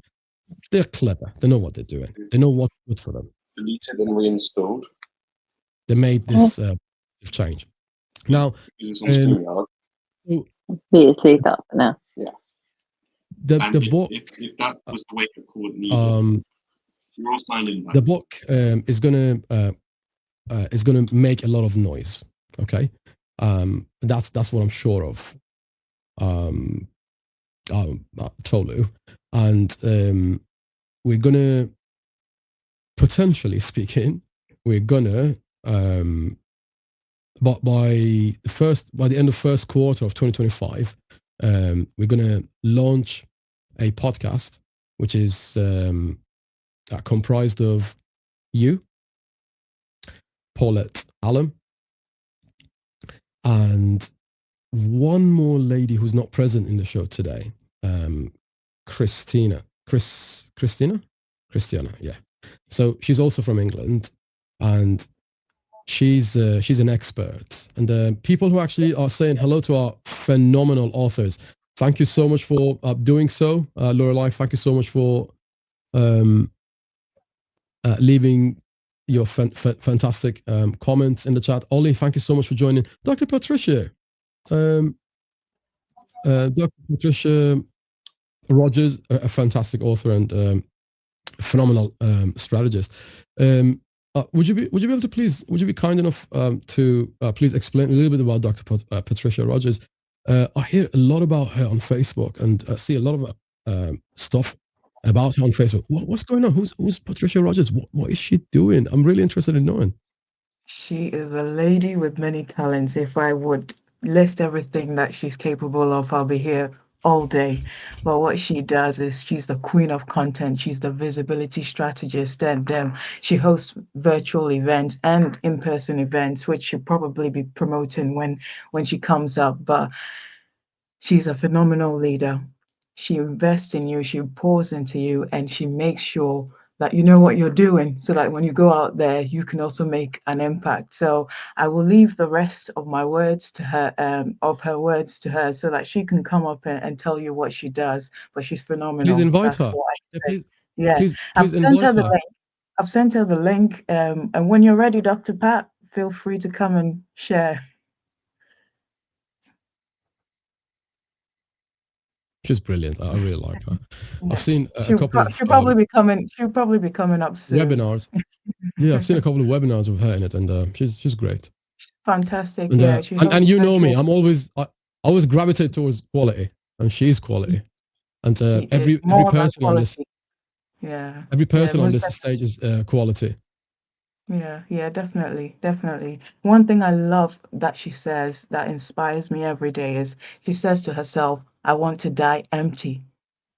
they're clever. They know what they're doing. They know what's good for them. Deleted and reinstalled. They made this change. Now, You leave that for now. Yeah. The book. If that was the wake up call needed, we're all signed in. The book is going to is going to make a lot of noise. Okay, that's what I'm sure of. Tolu, and we're gonna, potentially speaking, we're gonna but by the end of first quarter of 2025, we're gonna launch a podcast which is comprised of you, Paulette Allen, and one more lady who's not present in the show today, Christiana, yeah. So she's also from England, and she's an expert. And people who actually are saying hello to our phenomenal authors. Thank you so much for doing so, Lorelei. Thank you so much for leaving your fantastic comments in the chat. Ollie, thank you so much for joining. Dr. Patricia, Dr. Patricia Rogers, a fantastic author and phenomenal strategist. Would you be able to would you be kind enough to please explain a little bit about Dr. Patricia Rogers? I hear a lot about her on Facebook and see a lot of stuff about her on Facebook. What's going on? Who's Patricia Rogers? What is she doing? I'm really interested in knowing. She is a lady with many talents. If I would list everything that she's capable of, I'll be here all day. But what she does is she's the queen of content. She's the visibility strategist, and she hosts virtual events and in-person events, which she'll probably be promoting when she comes up. But she's a phenomenal leader. She invests in you, she pours into you, and she makes sure that you know what you're doing so that when you go out there, you can also make an impact. So I will leave the rest of my words to her, words to her, so that she can come up and tell you what she does. But she's phenomenal. Please invite That's her. what I Yeah, say. please, Yeah, please I've sent invite her the her. link. I've sent her the link. And when you're ready, Dr. Pat, feel free to come and share. She's brilliant. I really like her. Yeah. I've seen a She'll couple of probably be coming. She'll probably be coming up soon. webinars. Yeah, I've seen a couple of webinars with her in it, and she's great. Fantastic. And, Yeah, she and you know me, virtual- I'm I always gravitate towards quality, and she is quality. And She is every more than person on this, quality. Yeah. every person on most this stage is quality. Yeah, definitely, definitely. One thing I love that she says that inspires me every day is she says to herself, I want to die empty.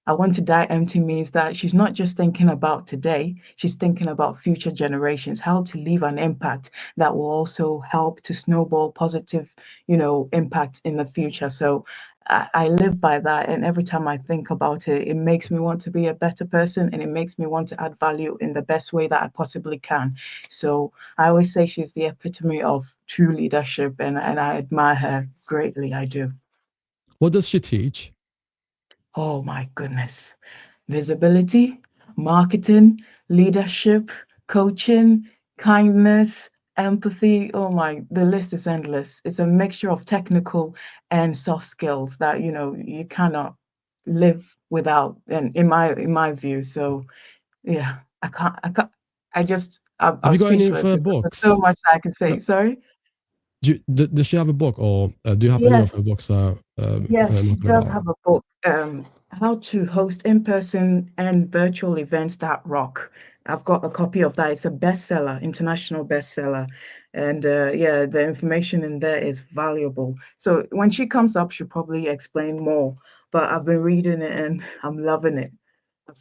I want to die empty means that she's not just thinking about today, she's thinking about future generations, how to leave an impact that will also help to snowball positive, impact in the future. So I live by that. And every time I think about it, it makes me want to be a better person, and it makes me want to add value in the best way that I possibly can. So I always say she's the epitome of true leadership, and I admire her greatly. I do. What does she teach? Oh my goodness. Visibility, marketing, leadership, coaching, kindness, empathy. Oh my, the list is endless. It's a mixture of technical and soft skills that, you cannot live without, and in my view. So yeah, Have I'm you got any of speechless her because there's so books? much I can say. Sorry? Does she have a book, or do you have any of her Yes. books Yes, she knocking does about? have a book, How to Host In-Person and Virtual Events That Rock. I've got a copy of that. It's a bestseller, international bestseller. And yeah, the information in there is valuable. So when she comes up, she'll probably explain more. But I've been reading it and I'm loving it.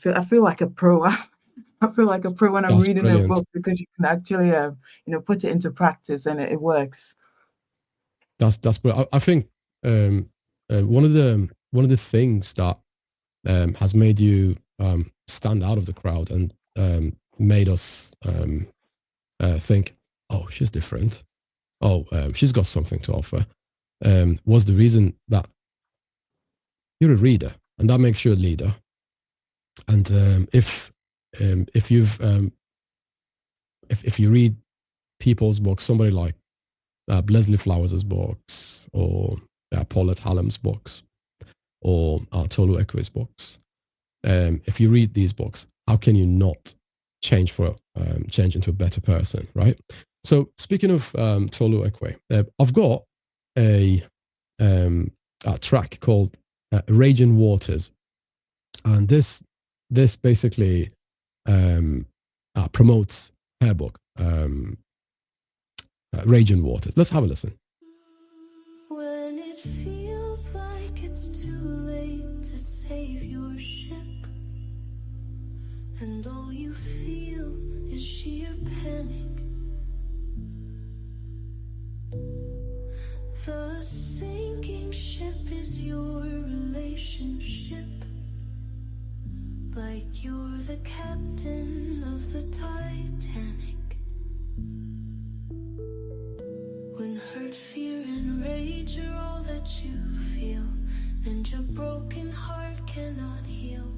I feel like a pro. I feel like a pro when I'm That's reading a brilliant. book, because you can actually, put it into practice, and it works. That's brilliant. I think one of the things that has made you stand out of the crowd and made us think, oh, she's different. Oh, she's got something to offer. Was the reason that you're a reader, and that makes you a leader. And if you read people's books, somebody like Leslie Flowers' books, or Paulette Hallam's books, or Tolu Ekwe's books, if you read these books, how can you not change into a better person, right? So speaking of Tolu Ekwe, I've got a track called Raging Waters, and this basically promotes her book, Raging Waters. Let's have a listen. When it feels like it's too late to save your ship, and all you feel is sheer panic, the sinking ship is your relationship, like you're the captain of the Titanic. When hurt, fear, and rage are all that you feel, and your broken heart cannot heal,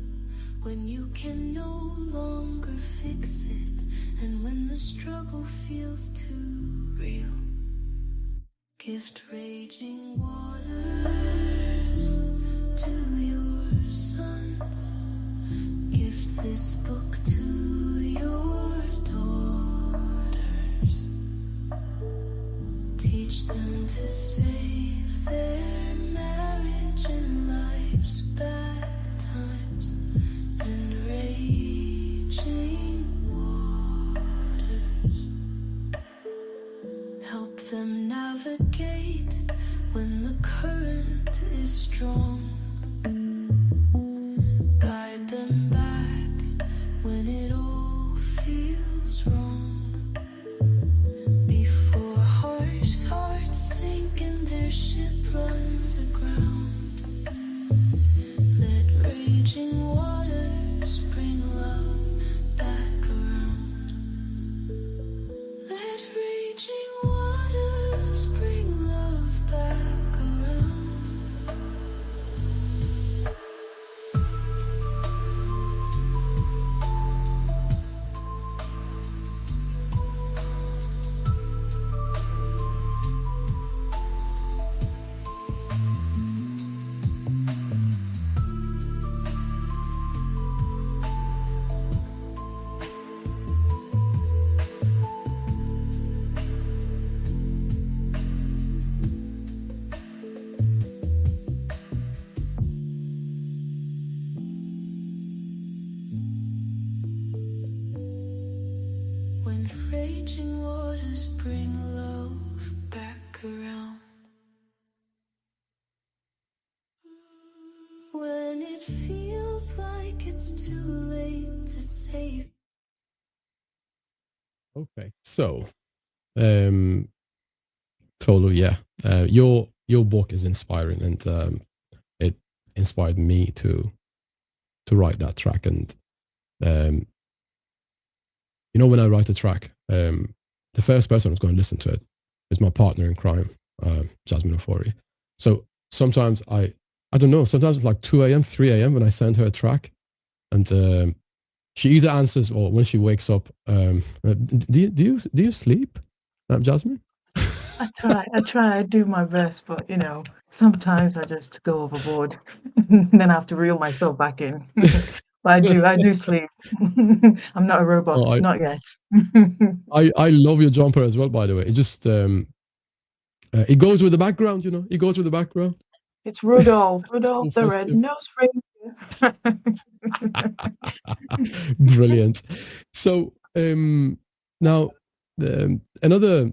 when you can no longer fix it, and when the struggle feels too real, gift raging waters to your sons, gift this book to your daughters, teach them to save their marriage and life's bad times and raging waters. Help them navigate when the current is strong. Guide them back when it all feels wrong. Before hearts sink and their ship runs aground, let raging waters bring love back around. Let raging waters bring love back around. When raging waters bring love back around. When it feels like it's too late to save. Okay, so Tolu, yeah, your book is inspiring, and it inspired me to write that track. And you know, when I write a track, the first person who's going to listen to it is my partner in crime, Jasmine Ofori. So sometimes I don't know, sometimes it's like 2 a.m., 3 a.m. when I send her a track, and she either answers, or when she wakes up, do you sleep, Jasmine? I try, I do my best, but you know, sometimes I just go overboard and then I have to reel myself back in. But I do sleep. I'm not a robot, Oh, not yet. I love your jumper as well, by the way. It just it goes with the background, you know. It goes with the background. It's Rudolph So the red-nosed reindeer. Brilliant. So now another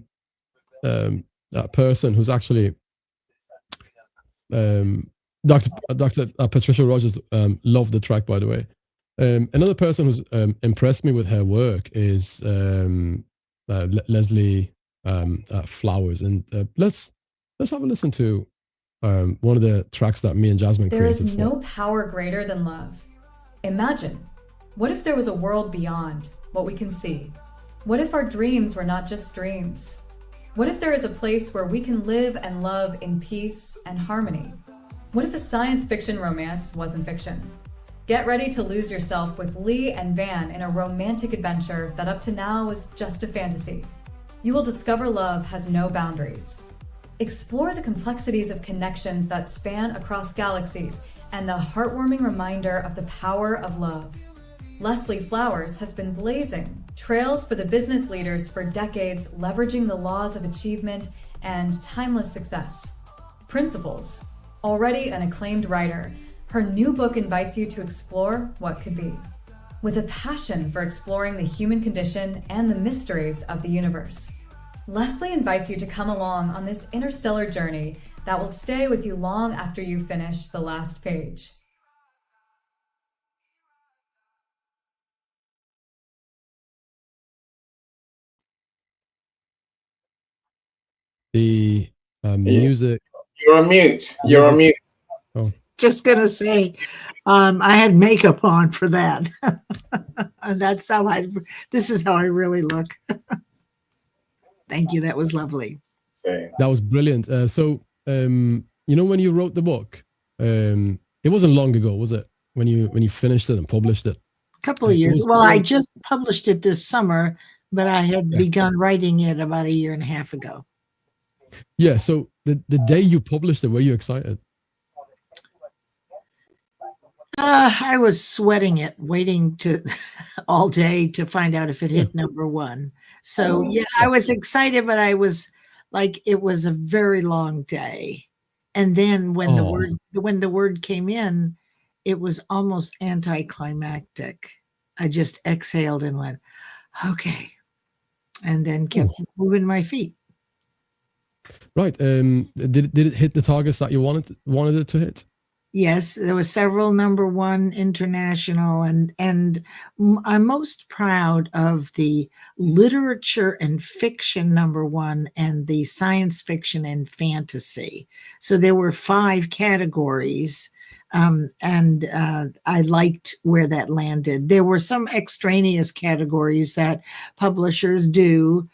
person who's actually Dr. Patricia Rogers loved the track, by the way. Another person who's impressed me with her work is Leslie Flowers, and let's have a listen to one of the tracks that me and Jasmine There created. is no power greater than love. Imagine, what if there was a world beyond what we can see? What if our dreams were not just dreams? What if there is a place where we can live and love in peace and harmony? What if a science fiction romance wasn't fiction? Get ready to lose yourself with Lee and Van in a romantic adventure that up to now was just a fantasy. You will discover love has no boundaries. Explore the complexities of connections that span across galaxies and the heartwarming reminder of the power of love. Leslie Flowers has been blazing Trails for the business leaders for decades leveraging the laws of achievement and timeless success. Principles. Already an acclaimed writer, her new book invites you to explore what could be. With a passion for exploring the human condition and the mysteries of the universe. Leslie invites you to come along on this interstellar journey that will stay with you long after you finish the last page. The music. You're on mute. You're on mute. Oh, Just gonna say, I had makeup on for that, and that's how this is how I really look. Thank you. That was lovely. that was brilliant. When you wrote the book, it wasn't long ago, was it? When you finished it and published it? A couple of years. Well, I just published it this summer, but I had begun writing it about 1.5 years ago. Yeah. So the day you published it, were you excited? I was sweating it, waiting all day to find out if it hit number one. So yeah, I was excited, but I was like, it was a very long day. And then when the word came in, it was almost anticlimactic. I just exhaled and went, okay, and then kept moving my feet. Right. Did it hit the targets that you wanted it to hit? Yes, there were several number one international, and I'm most proud of the literature and fiction number one and the science fiction and fantasy. So there were 5 categories, and I liked where that landed. There were some extraneous categories that publishers do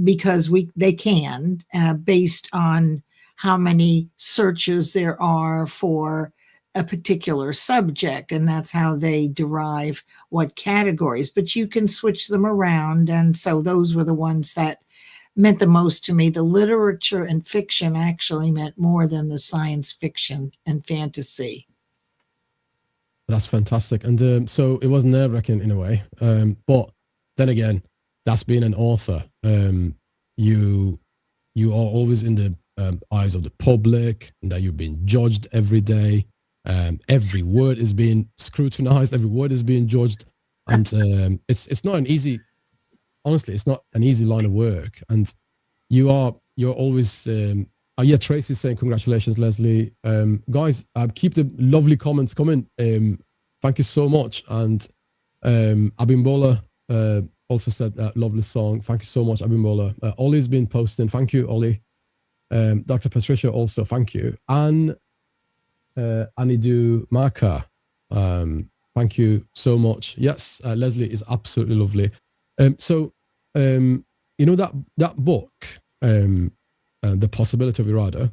because they can based on how many searches there are for a particular subject, and that's how they derive what categories, but you can switch them around. And so those were the ones that meant the most to me. The literature and fiction actually meant more than the science fiction and fantasy. That's fantastic. And so it was nerve-wracking in a way, but then again, that's being an author. You are always in the eyes of the public, and that you're being judged every day. Every word is being scrutinized, every word is being judged, and it's not an easy, honestly, it's not an easy line of work. And you're always Tracy's saying congratulations, Leslie. Guys, keep the lovely comments coming. Thank you so much. And Abimbola also said lovely song. Thank you so much, Abimbola. Ollie's been posting. Thank you, Ollie. Dr. Patricia also, thank you. And Anidu Maka, thank you so much. Yes, Leslie is absolutely lovely. That book, The Possibility of Irada,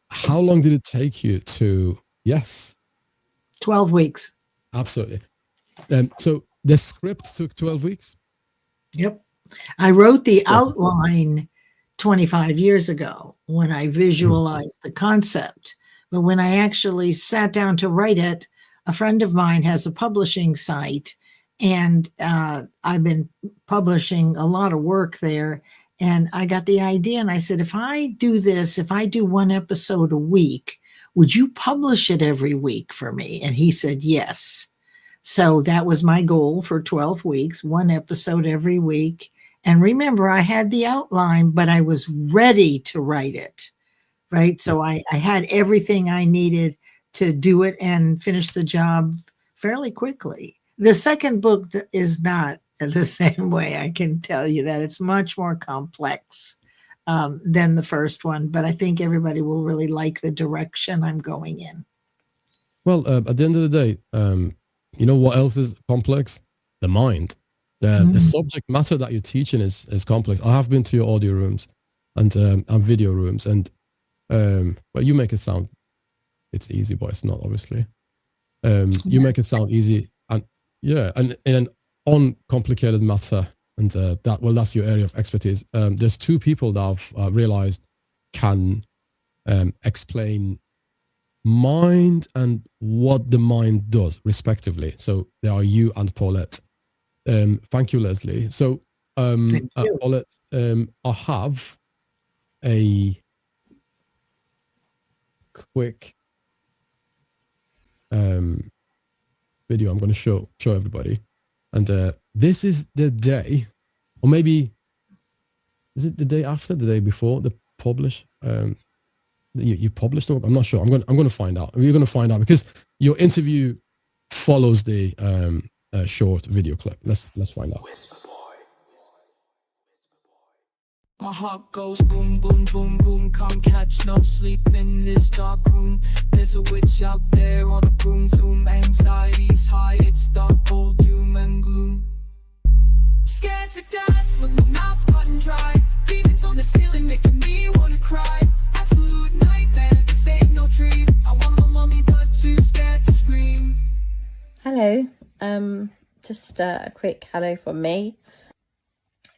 how long did it take you to? Yes, 12 weeks. Absolutely. So the script took 12 weeks. Yep. I wrote the outline 25 years ago when I visualized the concept. But when I actually sat down to write it, a friend of mine has a publishing site, and I've been publishing a lot of work there. And I got the idea, and I said, if I do 1 episode a week, would you publish it every week for me? And he said, yes. So that was my goal for 12 weeks, 1 episode every week. And remember, I had the outline, but I was ready to write it, right? So I had everything I needed to do it and finish the job fairly quickly. The second book is not the same way. I can tell you that. It's much more complex than the first one, but I think everybody will really like the direction I'm going in. Well, at the end of the day, you know what else is complex? The mind. The subject matter that you're teaching is complex. I have been to your audio rooms and video rooms, and you make it sound it's easy, but it's not, obviously. You make it sound easy, and and in an uncomplicated matter, and that's your area of expertise. There's 2 people that I've realized can explain mind and what the mind does, respectively. So there are you and Paulette. thank you, Leslie. So, Thank you. Paulette, I have a quick video I'm going to show everybody, and this is the day, or maybe is it the day after, the day before the publish? You published the book? I'm not sure. I'm going to find out. We're going to find out because your interview follows the short video clip. Let's find out. My heart goes boom, boom, boom, boom. Can't catch no sleep in this dark room. There's a witch out there on a broom. Zoom, anxiety's high. It's dark, cold, doom and gloom. Scared to death with my mouth button dry. Demons on the ceiling making me wanna cry. Absolute nightmare, this ain't no dream. I want my mommy but too scared to scream. Hello, just a quick hello from me.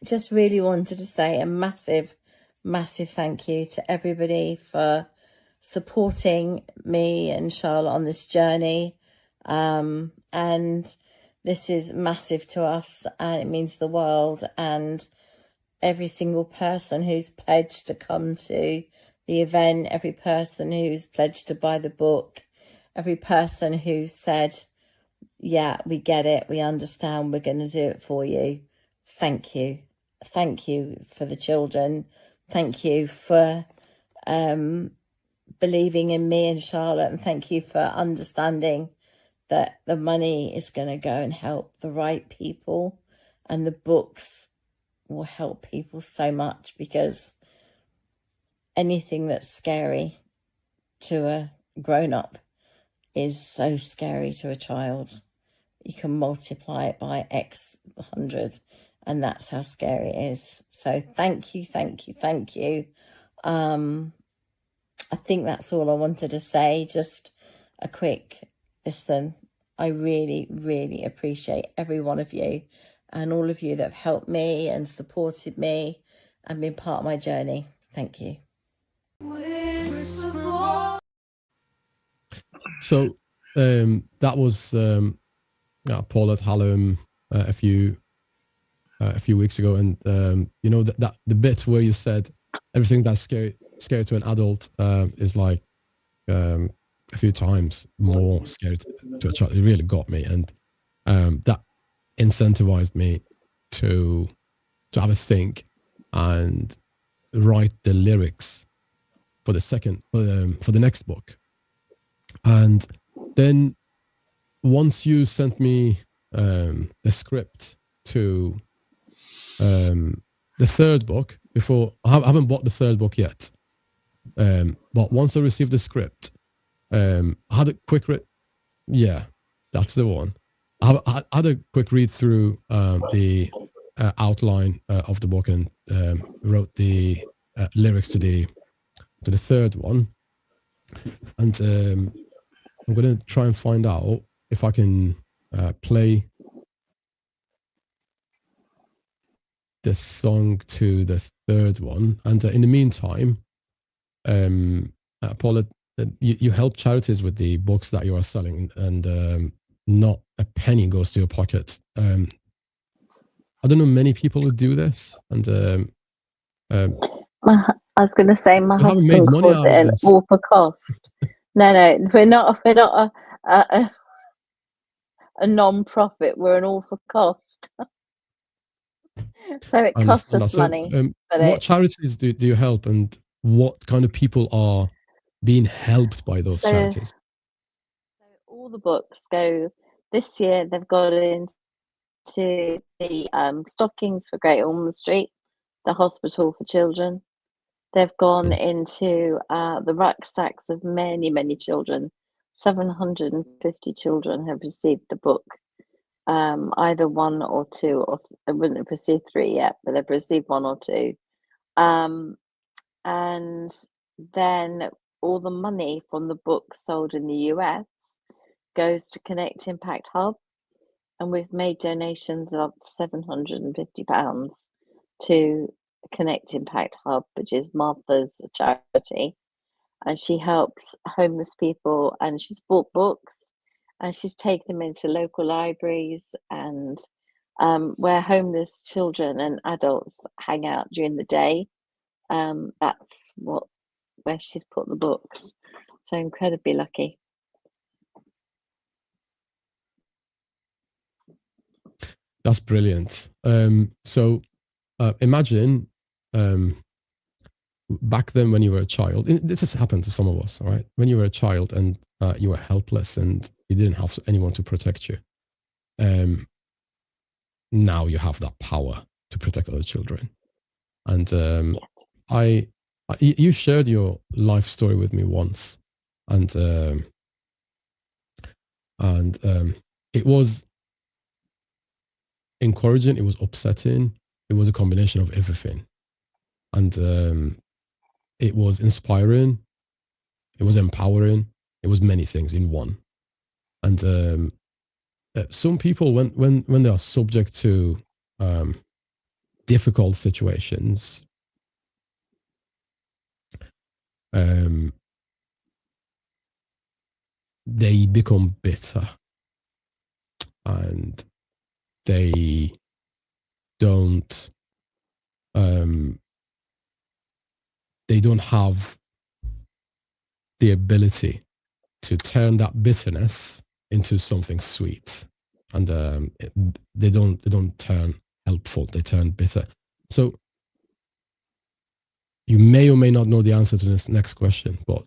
Just really wanted to say a massive thank you to everybody for supporting me and Charlotte on this journey. And this is massive to us, and it means the world. And every single person who's pledged to come to the event, every person who's pledged to buy the book, every person who said, yeah, we get it, we understand, we're going to do it for you. Thank you. Thank you for the children. Thank you for believing in me and Charlotte, and thank you for understanding that the money is going to go and help the right people, and the books will help people so much, because anything that's scary to a grown-up is so scary to a child. You can multiply it by X 100, and that's how scary it is. So thank you. I think that's all I wanted to say. Just a quick listen. I really appreciate every one of you, and all of you that have helped me and supported me and been part of my journey. Thank you. So that was Paulette Hallam a few weeks ago, and you know that the bit where you said everything that's scary to an adult is like a few times more scary to a child. It really got me, and that incentivized me to have a think and write the lyrics for the next book. And then once you sent me the script to the third book, before I haven't bought the third book yet, but once I received the script, I had a quick yeah, that's the one. I had a quick read through the outline of the book, and wrote the lyrics to the third one. And I'm going to try and find out if I can play the song to the third one. And in the meantime, Paula, you help charities with the books that you are selling, and not a penny goes to your pocket. I don't know many people who do this, and I was going to say my you haven't made husband money calls out it of an this. all for cost. No, we're not a non-profit. We're an all for cost. So it I costs understand us that. So, money. But what charities do you help, and what kind of people are being helped by those charities? So all the books go. This year they've got into the stockings for Great Ormond Street, the hospital for children. They've gone into the rucksacks of many children. 750 children have received the book, either one or two, or I wouldn't have received three yet, but they've received one or two. And then all the money from the books sold in the US goes to Connect Impact Hub, and we've made donations of up to £750 to Connect Impact Hub, which is Martha's charity, and she helps homeless people, and she's bought books and she's taken them into local libraries and where homeless children and adults hang out during the day. That's where she's put the books. So incredibly lucky. That's brilliant. So imagine back then when you were a child, this has happened to some of us, all right? When you were a child and you were helpless and you didn't have anyone to protect you. Now you have that power to protect other children. And Yes. you shared your life story with me once, and it was encouraging, it was upsetting, it was a combination of everything. And it was inspiring, it was empowering, it was many things in one. And some people, when they are subject to difficult situations, they become bitter, and they don't have the ability to turn that bitterness into something sweet, and they don't turn helpful, they turn bitter. So you may or may not know the answer to this next question, but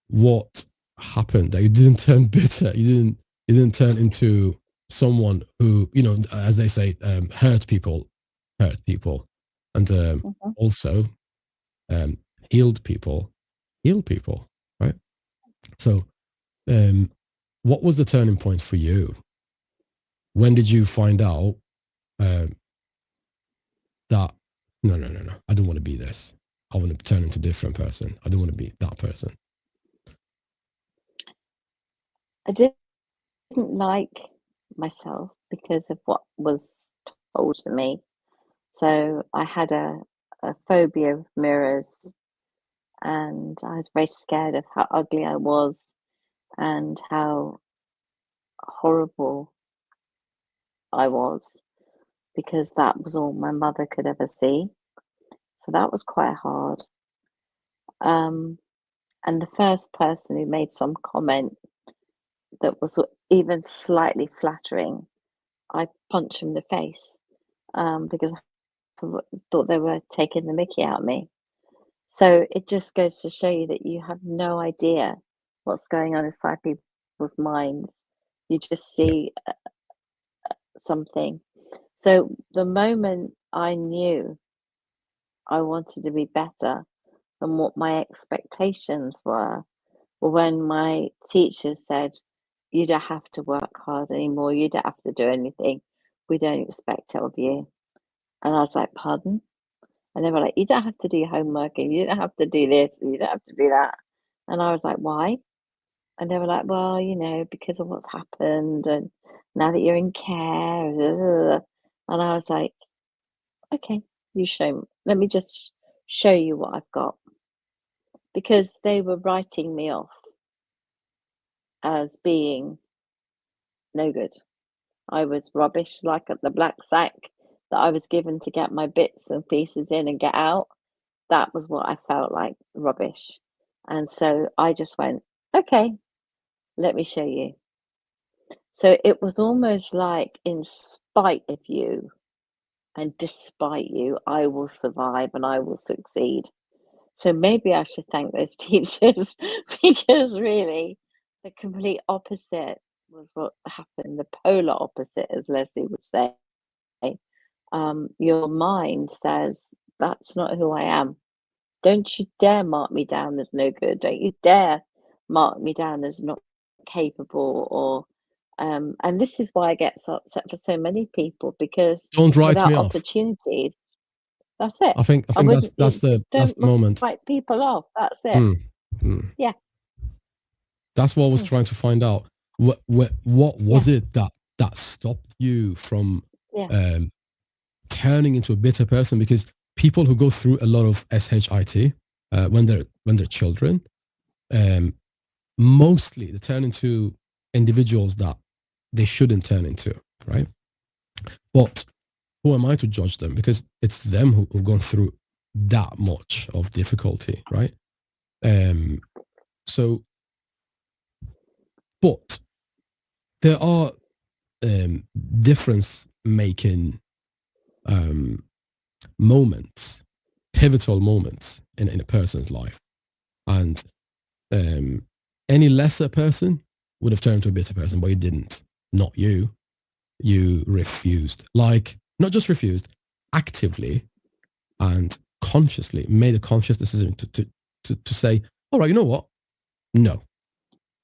what happened that you didn't turn bitter? You didn't turn into someone who, as they say, hurt people, and also healed people, heal people, right? So what was the turning point for you? When did you find out that no, I don't want to be this, I want to turn into a different person, I don't want to be that person? I didn't like myself because of what was told to me. So I had a phobia of mirrors, and I was very scared of how ugly I was and how horrible I was, because that was all my mother could ever see. So that was quite hard. And the first person who made some comment that was even slightly flattering, I punched him in the face, because I thought they were taking the mickey out of me. So it just goes to show you that you have no idea what's going on inside people's minds. You just see something. So the moment I knew I wanted to be better than what my expectations were when my teacher said, "You don't have to work hard anymore, you don't have to do anything, we don't expect it of you." And I was like, "Pardon?" And they were like, "You don't have to do your homework, and you don't have to do this, and you don't have to do that." And I was like, "Why?" And they were like, "Well, because of what's happened, and now that you're in care." And I was like, "Okay, you show me. Let me just show you what I've got." Because they were writing me off as being no good. I was rubbish, like at the black sack that I was given to get my bits and pieces in and get out. That was what I felt like, rubbish. And so I just went, "Okay, let me show you." So it was almost like, in spite of you and despite you, I will survive and I will succeed. So maybe I should thank those teachers, because really the complete opposite was what happened, the polar opposite, as Leslie would say. Your mind says, "That's not who I am. Don't you dare mark me down as no good. Don't you dare mark me down as not capable," or and this is why I get so upset for so many people, because Don't write without me off. opportunities, that's it. I think wouldn't, that's the just don't moment. write people off. That's it. Yeah. That's what I was trying to find out. What was it that stopped you from Yeah. turning into a bitter person? Because people who go through a lot of SHIT when they're children, mostly they turn into individuals that they shouldn't turn into, right? But who am I to judge them? Because it's them who've gone through that much of difficulty, right? So, but there are difference making moments, pivotal moments in a person's life. And any lesser person would have turned to a bitter person, but you didn't. Not you. You refused. Like, not just refused, actively and consciously made a conscious decision to say, all right, you know what? No.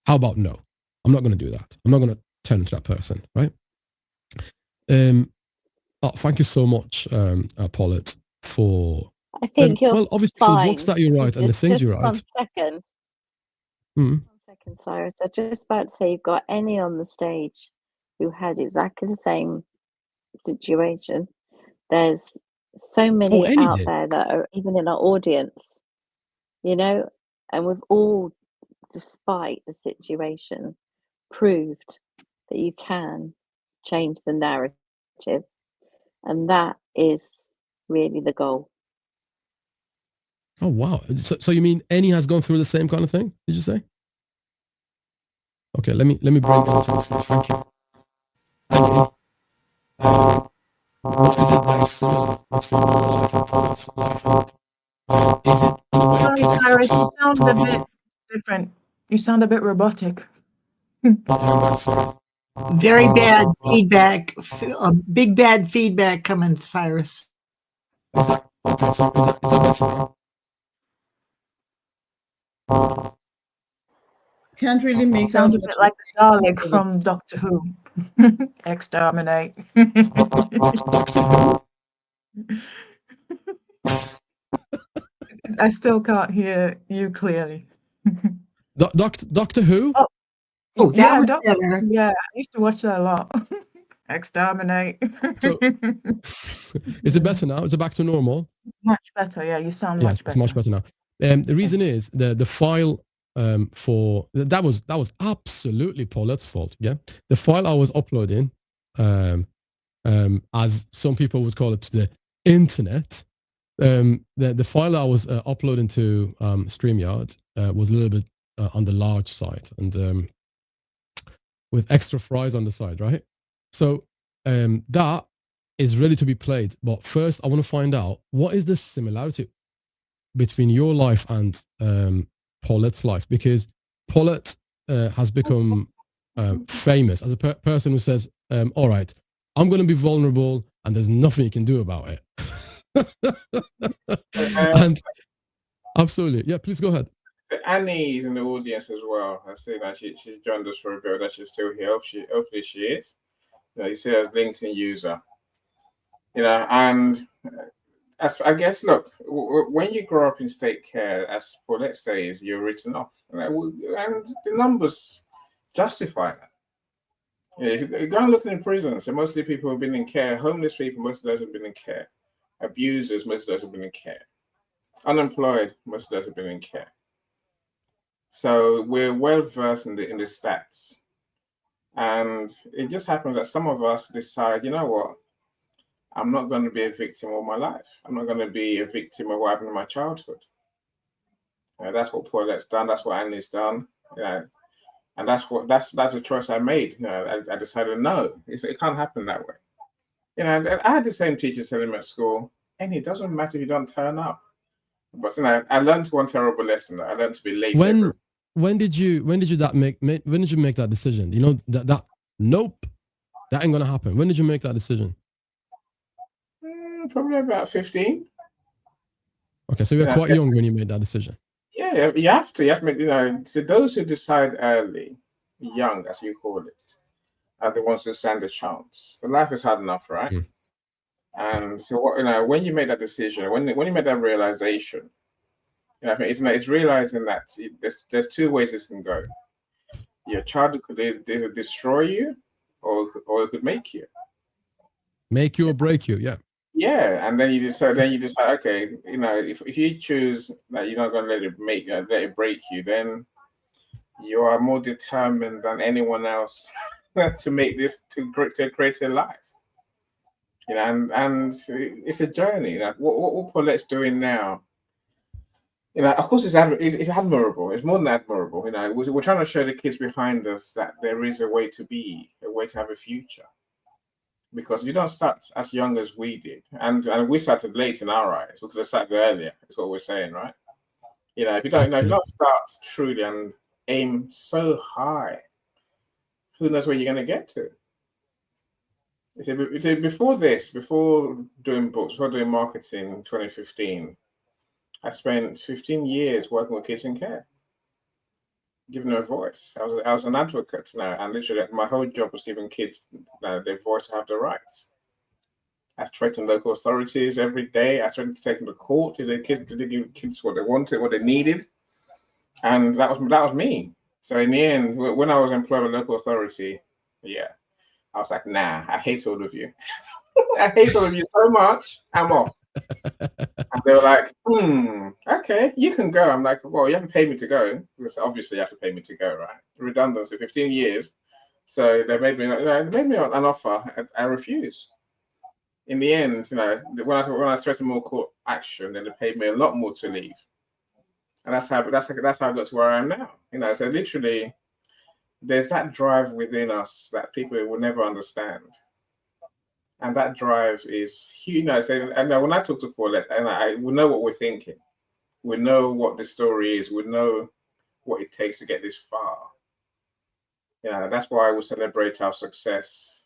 How about no? I'm not going to do that. I'm not going to turn into that person, right? Thank you so much, Paulette, for I think you're well, obviously for the books fine. that you write and the things you Just write. 1 second. Mm. 1 second, Cyrus. I was just about to say, you've got any on the stage who had exactly the same situation. There's so Oh, many any out did. there that are even in our audience, you know, and we've all, despite the situation, proved that you can change the narrative, and that is really the goal. Oh wow! So you mean Annie has gone through the same kind of thing? Did you say? Okay, let me bring Annie to the stage. Thank you. Annie, what is it that is similar between your life and Paulette's life? And is it in a way Sorry, connected Cyrus, you to sound a bit any? different. You sound a bit robotic. I'm very sorry. Very bad feedback. Big bad feedback coming, Cyrus. Is that okay? So is that better now? Can't really make out Sounds a what bit you're like the Dalek saying. from Doctor Who. Exterminate. Doctor Who. I still can't hear you clearly. Doctor Who? Oh, Oh, that yeah, was Doctor Who. better. Yeah, I used to watch that a lot. Exterminate. So is it better now? Is it back to normal? Much better. Yeah, you sound Yes, much it's better. much better now. The reason is the file for that was absolutely Paulette's fault. Yeah, the file I was uploading, as some people would call it, to the internet. The file I was uploading to StreamYard was a little bit on the large side and with extra fries on the side, right? So that is ready to be played. But first, I want to find out what is the similarity between your life and Paulette's life, because Paulette has become famous as a person who says, all right, I'm going to be vulnerable and there's nothing you can do about it. And absolutely. Yeah, please go ahead. Annie is in the audience as well. I see that she's joined us for a bit, that she's still here. Hopefully she is. You see her as LinkedIn user. And as I guess, look, when you grow up in state care, as Paulette says, you're written off, and the numbers justify that. If you go and look in prisons, so mostly people have been in care. Homeless people, most of those have been in care. Abusers, most of those have been in care. Unemployed, most of those have been in care. So we're well versed in the stats, and it just happens that some of us decide, you know what, I'm not going to be a victim all my life. I'm not going to be a victim of what happened in my childhood. That's what Paulette's done. That's what Annie's done. And that's a choice I made. I decided no, it can't happen that way. I had the same teachers telling me at school, and it doesn't matter if you don't turn up. But I learned one terrible lesson. I learned to be late. When did you make that decision? You know that nope, that ain't gonna happen. When did you make that decision? Probably about 15. Okay, so you were quite young when you made that decision. Yeah, you have to make, so those who decide early, young as you call it, are the ones who stand a chance. The life is hard enough, right? Mm. And so when you make that decision, when you make that realization, it's realizing that there's two ways this can go. Your child could either destroy you, or it could make you. Make you or break you, yeah. Yeah, and then you decide. Okay, if you choose that you're not going to let it break you, then you are more determined than anyone else to make this to create a life. You know, and it's a journey. Like what Paulette's doing now, you know, of course, it's admirable. It's more than admirable. You know, we're trying to show the kids behind us that there is a way to be, a way to have a future. Because you don't start as young as we did, and we started late in our eyes. We could have started earlier. That's what we're saying, right? You know, if you don't start truly and aim so high, who knows where you're going to get to? You see, before doing books, before doing marketing in 2015, I spent 15 years working with kids in care, giving them a voice. I was an advocate now, and literally my whole job was giving kids their voice to have their rights. I threatened local authorities every day. I threatened to take them to court if they give kids what they wanted, what they needed, and that was me. So in the end, when I was employed by a local authority, yeah, I was like, nah, I hate all of you. I hate all of you so much. I'm off. And they were like, okay, you can go. I'm like, well, you haven't paid me to go. Because obviously you have to pay me to go, right? Redundancy, 15 years. So they made me an offer. I refused. In the end, you know, when I threatened more court action, then they paid me a lot more to leave. And that's how I got to where I am now. You know, so literally there's that drive within us that people will never understand. And that drive is huge. You know, so, and when I talk to Paulette, and we know what we're thinking. We know what the story is. We know what it takes to get this far. You know, that's why we celebrate our success,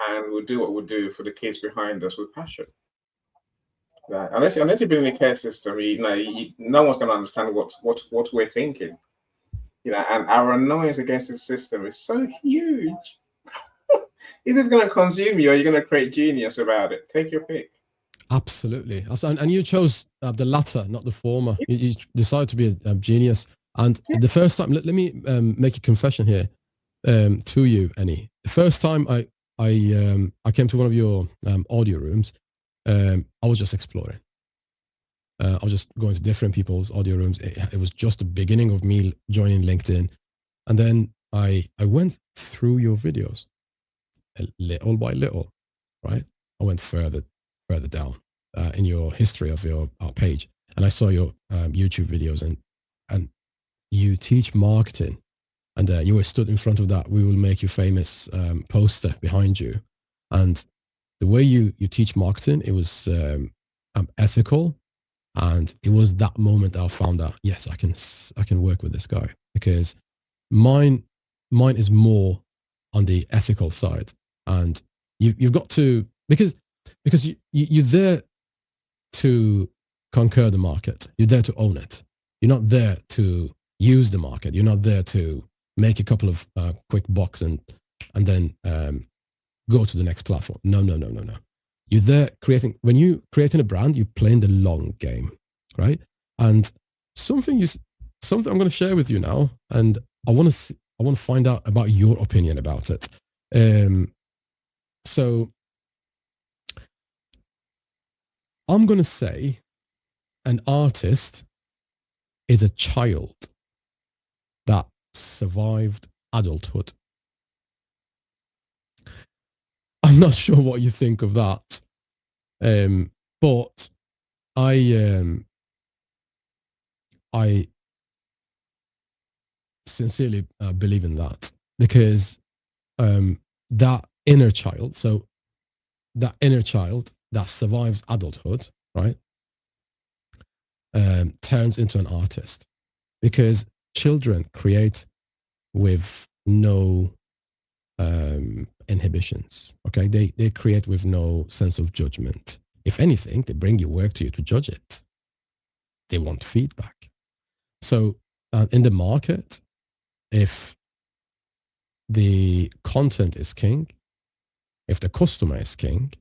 and we'll do what we do for the kids behind us with passion. Unless you've been in the care system, no one's going to understand what we're thinking. You know, and our annoyance against the system is so huge. Either going to consume you or you're going to create genius about it. Take your pick. Absolutely. And you chose the latter, not the former. You decided to be a genius. And the first time, let me make a confession here to you, Annie. The first time I came to one of your audio rooms, I was just exploring. I was just going to different people's audio rooms. It was just the beginning of me joining LinkedIn. And then I went through your videos little by little, right? I went further down in your history of your page. And I saw your YouTube videos and you teach marketing. And you were stood in front of that "We Will Make You Famous" poster behind you. And the way you teach marketing, it was ethical. And it was that moment I found out, yes, I can work with this guy, because mine is more on the ethical side. And you've got to, because you're there to conquer the market. You're there to own it. You're not there to use the market. You're not there to make a couple of quick bucks and then go to the next platform. No. You're there when you're creating a brand, you're playing the long game, right? And something I'm going to share with you now, and I want to find out about your opinion about it. So I'm going to say an artist is a child that survived adulthood. I'm not sure what you think of that, but I sincerely believe in that, because that inner child, that survives adulthood, right, turns into an artist, because children create with no inhibitions. Okay, they create with no sense of judgment. If anything, they bring your work to you to judge it. They want feedback. So in the market, if the content is king, if the customer is king,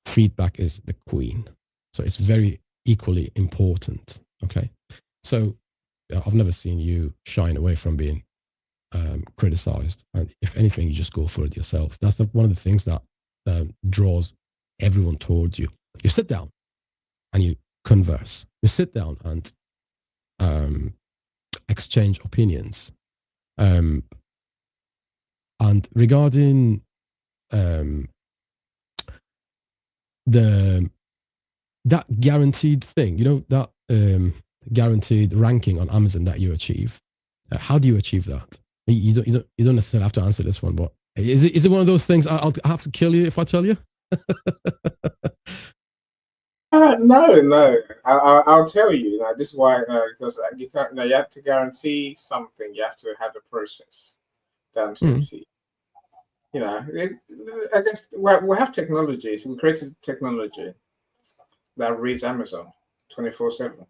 feedback is the queen. So it's very equally important. Okay, so I've never seen you shine away from being criticized, and if anything, you just go for it yourself. That's one of the things that draws everyone towards you. You sit down and you converse. You sit down and exchange opinions. And regarding that guaranteed thing, you know, that guaranteed ranking on Amazon that you achieve. How do you achieve that? You don't necessarily have to answer this one, but is it one of those things I'll have to kill you if I tell you? No. I'll tell you. This is why, because you can't. You have to guarantee something. You have to have the process down to a T. I guess we have technology. So we created technology that reads Amazon 24/7,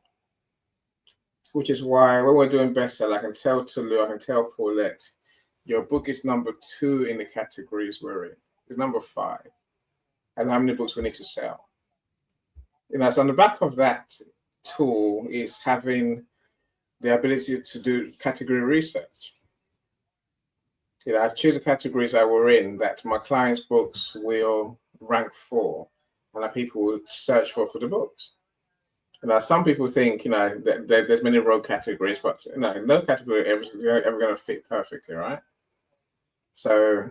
which is why when we're doing bestseller, I can tell Tulu, I can tell Paulette, your book is number 2 in the categories we're in. It's number 5, and how many books we need to sell. So on the back of that tool is having the ability to do category research. I choose the categories that we're in that my clients' books will rank for, and that people will search for the books. Some people think, that there's many rogue categories, but no category is ever going to fit perfectly, right? So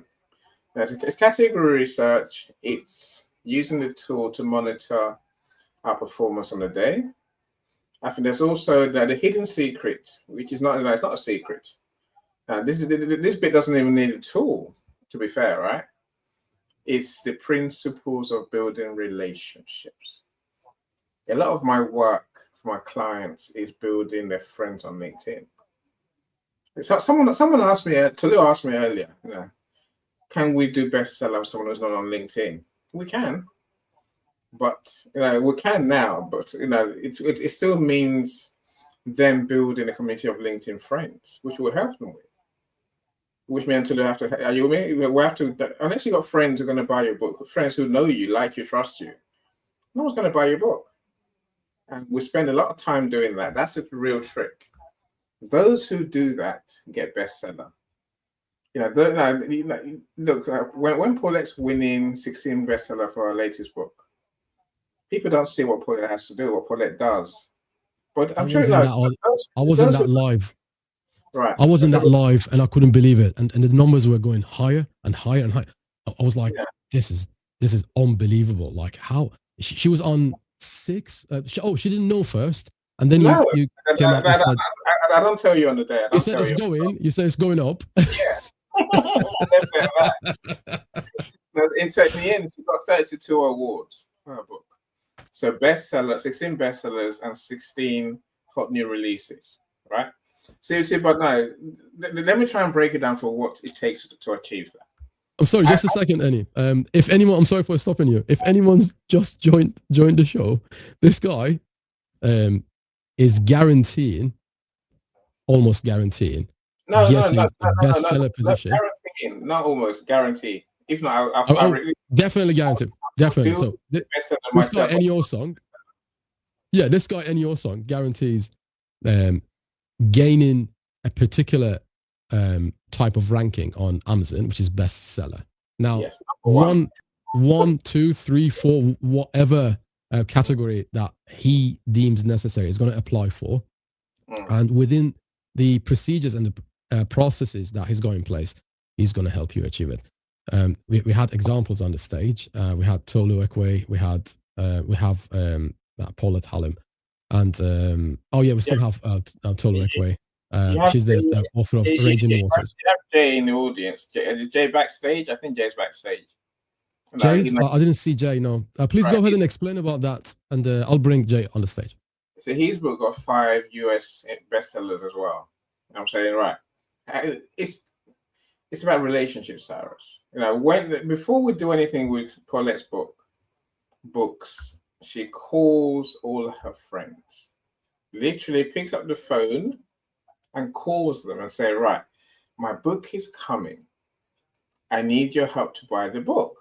it's category research. It's using the tool to monitor our performance on the day. I think there's also the hidden secret, which is not, it's not a secret. This bit doesn't even need a tool, to be fair, right? It's the principles of building relationships. A lot of my work for my clients is building their friends on LinkedIn. Someone asked me, Tolu asked me earlier, can we do bestseller with someone who's not on LinkedIn? We can, but we can now. But it still means them building a community of LinkedIn friends, which will help them with. Which means Tolu have to. Are you with me? We have to. Unless you got friends who are going to buy your book, friends who know you, like you, trust you, no one's going to buy your book. And we spend a lot of time doing that. That's a real trick. Those who do that get bestseller. Look, when Paulette's winning 16 bestseller for her latest book, people don't see what Paulette has to do, what Paulette does. But I'm sure I wasn't that live. Right. I wasn't that live, and I couldn't believe it. And the numbers were going higher and higher and higher. I was like, this is unbelievable. Like how she was on 6. She didn't know first, and then you came out and said, I don't tell you on the day. You said it's going. You said it's going up. Yeah. In the end, she got 32 awards for her book. So bestseller, 16 bestsellers, and 16 hot new releases. Right. See, but now let me try and break it down for what it takes to achieve that. I'm sorry, just a second, Annie. If anyone, I'm sorry for stopping you. If anyone's just joined the show, this guy is almost guaranteeing, getting a bestseller position. Guaranteeing, not almost, guarantee. If not, I really definitely guarantee. Definitely. So this guy and your song, this guy and your song guarantees gaining a particular type of ranking on Amazon, which is bestseller. Now, yes, one, 2, 3, 4, whatever category that he deems necessary is going to apply for, and within the procedures and the processes that he's got in place, he's going to help you achieve it. We had examples on the stage. We had Tolu Ekwe. We have Paulette Hallam, and we still have Tolu Ekwe. She's the author of Raging Waters. You have Jay in the audience. Is Jay backstage? I think Jay's backstage. I didn't see Jay. No. Please go ahead and explain about that, and I'll bring Jay on the stage. So his book got 5 US bestsellers as well. I'm saying, right. It's about relationships, Cyrus. Before we do anything with Paulette's books, she calls all her friends. Literally picks up the phone and calls them and say, right, my book is coming. I need your help to buy the book.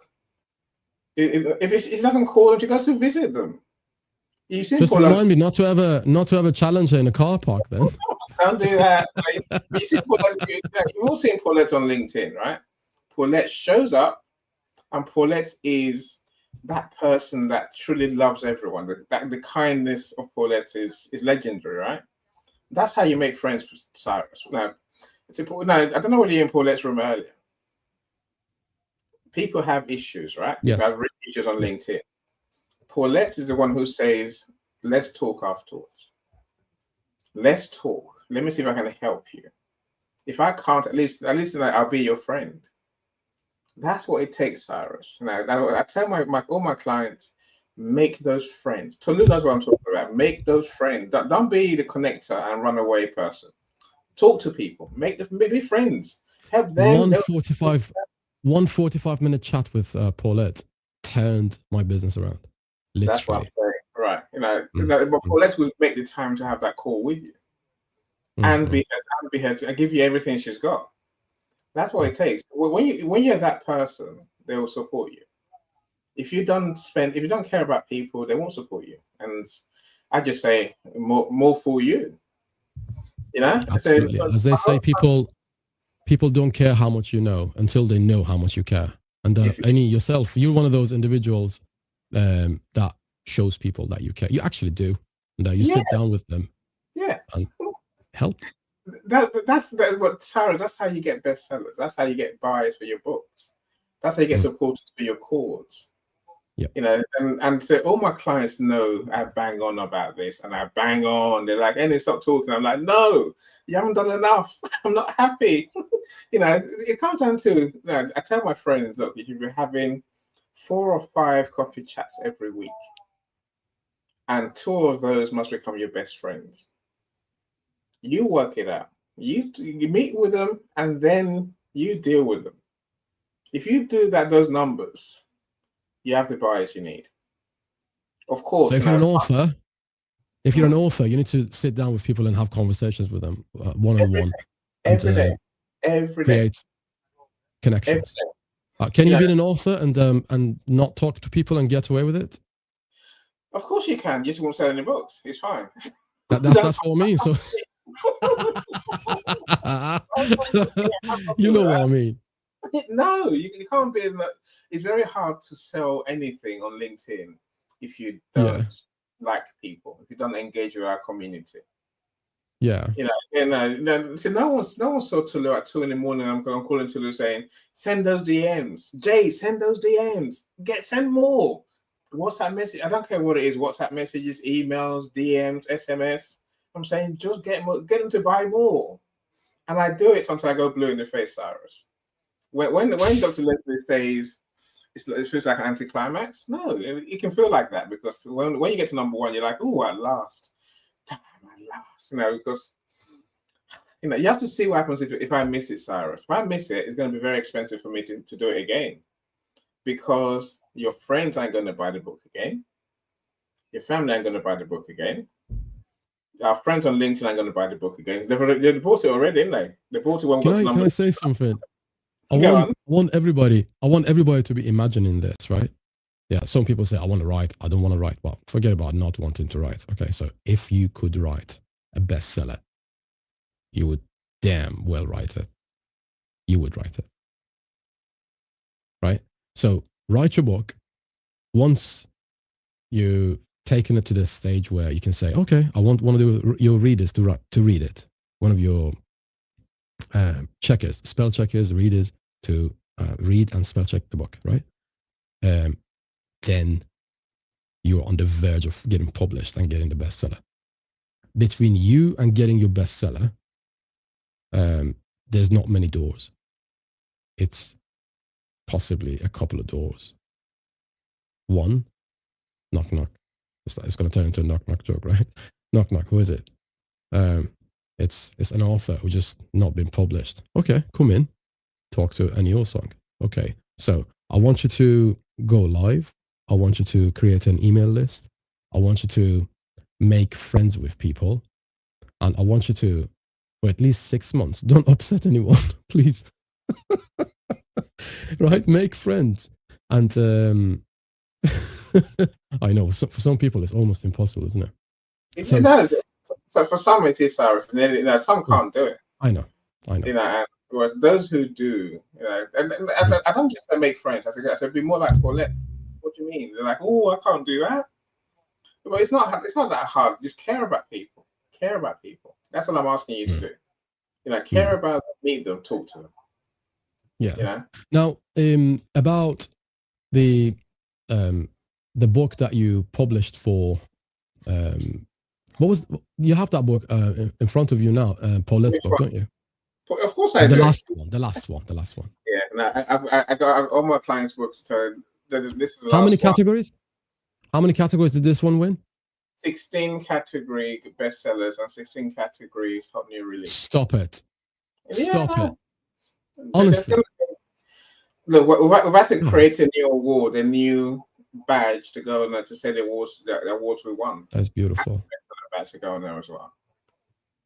If it doesn't call them, she goes to visit them. You see, just remind me not to have a challenger in a car park then. Don't do that. You see you've all seen Paulette on LinkedIn, right? Paulette shows up, and Paulette is that person that truly loves everyone. The kindness of Paulette is legendary, right? That's how you make friends with Cyrus. Now, I don't know whether you're in Paulette's room earlier. People have issues, right? Yes. People have issues on LinkedIn. Paulette is the one who says, let's talk afterwards. Let's talk. Let me see if I can help you. If I can't, at least I'll be your friend. That's what it takes, Cyrus. Now, I tell all my clients, make those friends. Tolu knows what I'm talking about. Make those friends. Don't be the connector and runaway person. Talk to people. Be friends. Help them. 145-minute chat with Paulette turned my business around. Literally. That's what I'm saying. Right. But Paulette will make the time to have that call with you. And be here to give you everything she's got. That's what it takes. When you're that person, they will support you. If you don't care about people, they won't support you. And I just say more for you. Absolutely. As they say, people don't care how much you know until they know how much you care. And yourself, you're one of those individuals that shows people that you care. You actually do. And that you sit down with them. Yeah. And help. That's what Sarah. That's how you get bestsellers. That's how you get buyers for your books. That's how you get supporters for your cause. Yeah. And so all my clients know I bang on about this, and I bang on. They're like, "Hey, stop talking." I'm like, "No, you haven't done enough. I'm not happy." It comes down to. I tell my friends, look, you should be having 4 or 5 coffee chats every week, and 2 of those must become your best friends. You work it out. You meet with them, and then you deal with them. If you do those numbers, you have the buyers you need. Of course. So if you're an author, you need to sit down with people and have conversations with them one-on-one. Every day. Create connections. Can you be an author and not talk to people and get away with it? Of course you can. You just won't sell any books. It's fine. That's what I mean. So you know what I mean. No, you can't be. It's very hard to sell anything on LinkedIn if you don't like people, if you don't engage with our community. Yeah. So no one saw Tulu at 2 a.m. I'm calling Tulu saying, send those DMs. Jay, send those DMs. Send more. WhatsApp message. I don't care what it is. WhatsApp messages, emails, DMs, SMS. I'm saying just get them to buy more. And I do it until I go blue in the face, Cyrus. When Dr. Leslie says it feels like an anticlimax, no, it can feel like that because when you get to number 1, you're like, oh, at last. Damn, at last. Because you have to see what happens if I miss it, Cyrus. If I miss it, it's going to be very expensive for me to do it again. Because your friends aren't going to buy the book again. Your family ain't going to buy the book again. Our friends on LinkedIn aren't going to buy the book again. They bought it already, didn't they? They bought it when we got to number. Can I say something? I want everybody to be imagining this, right? Yeah, some people say, I want to write. I don't want to write. Well, forget about not wanting to write. Okay, so if you could write a bestseller, you would damn well write it. You would write it. Right? So write your book. Once you've taken it to this stage where you can say, okay, I want one of your readers to read it. One of your checkers, spell checkers, readers to read and spell check the book, right? Then you're on the verge of getting published and getting the bestseller. Between you and getting your bestseller, there's not many doors. It's possibly a couple of doors. 1, knock, knock. It's going to turn into a knock, knock joke, right? Knock, knock. Who is it? It's an author who just not been published. Okay, come in, talk to a new song. Okay, so I want you to go live. I want you to create an email list. I want you to make friends with people. And I want you to, for at least 6 months, don't upset anyone, please. Right? Make friends. And I know, for some people, it's almost impossible, isn't it? So for some, it is, Cyrus. Some can't do it. I know. Whereas those who do, and I don't just say make friends. I said be more like Paulette. What do you mean? They're like, oh, I can't do that. But it's not that hard. Just care about people. Care about people. That's what I'm asking you to do. Care about them, meet them, talk to them. Yeah. Now, about the the book that you published for what was you have that book in front of you now, Paulette's book, don't you? Of course I The do. last one. Yeah, no, I got all my clients' books. So this is the How many last one. categories? How many categories did this one win? 16 category bestsellers and 16 categories top new release. Stop it. Stop it. There's Honestly. Look, we've had to create a new award, a new badge to go on to say the awards we won. That's beautiful. Badge to go on there as well.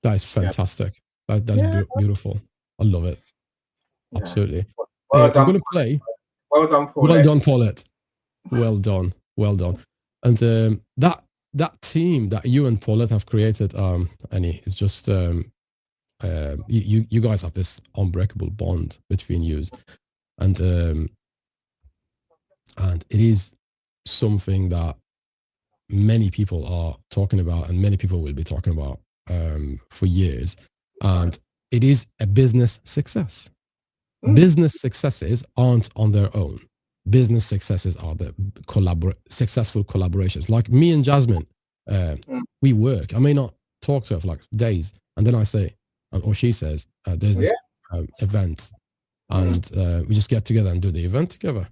That is fantastic. That's beautiful. I love it. Absolutely. Well I'm done, going to play. Well done, Paulette. Well done, Paulette. Well done. Well done. And that team that you and Paulette have created, Annie, is just you guys have this unbreakable bond between you, and it is something that many people are talking about, and many people will be talking about for years, and it is a business success. Business successes aren't on their own. Business successes are the successful collaborations. Like me and Jasmine, we work. I may not talk to her for like days, and then I say, or she says, there's this event, and we just get together and do the event together.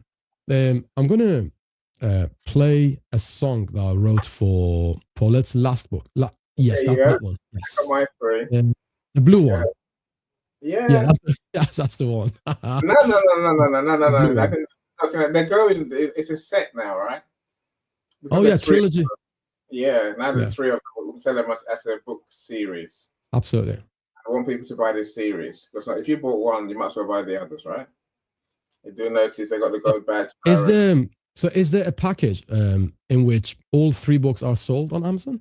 I'm gonna play a song that I wrote for Paulette's last book. Yes, that one. Yes. The blue one. Yeah, that's the one. No. They're going. It's a set now, right? Because trilogy. Yeah, now there's three of them. We can sell them as a book series. Absolutely. I want people to buy this series because if you bought one, you might as well buy the others, right? You do notice they got the gold badge. Is there a package in which all 3 books are sold on Amazon?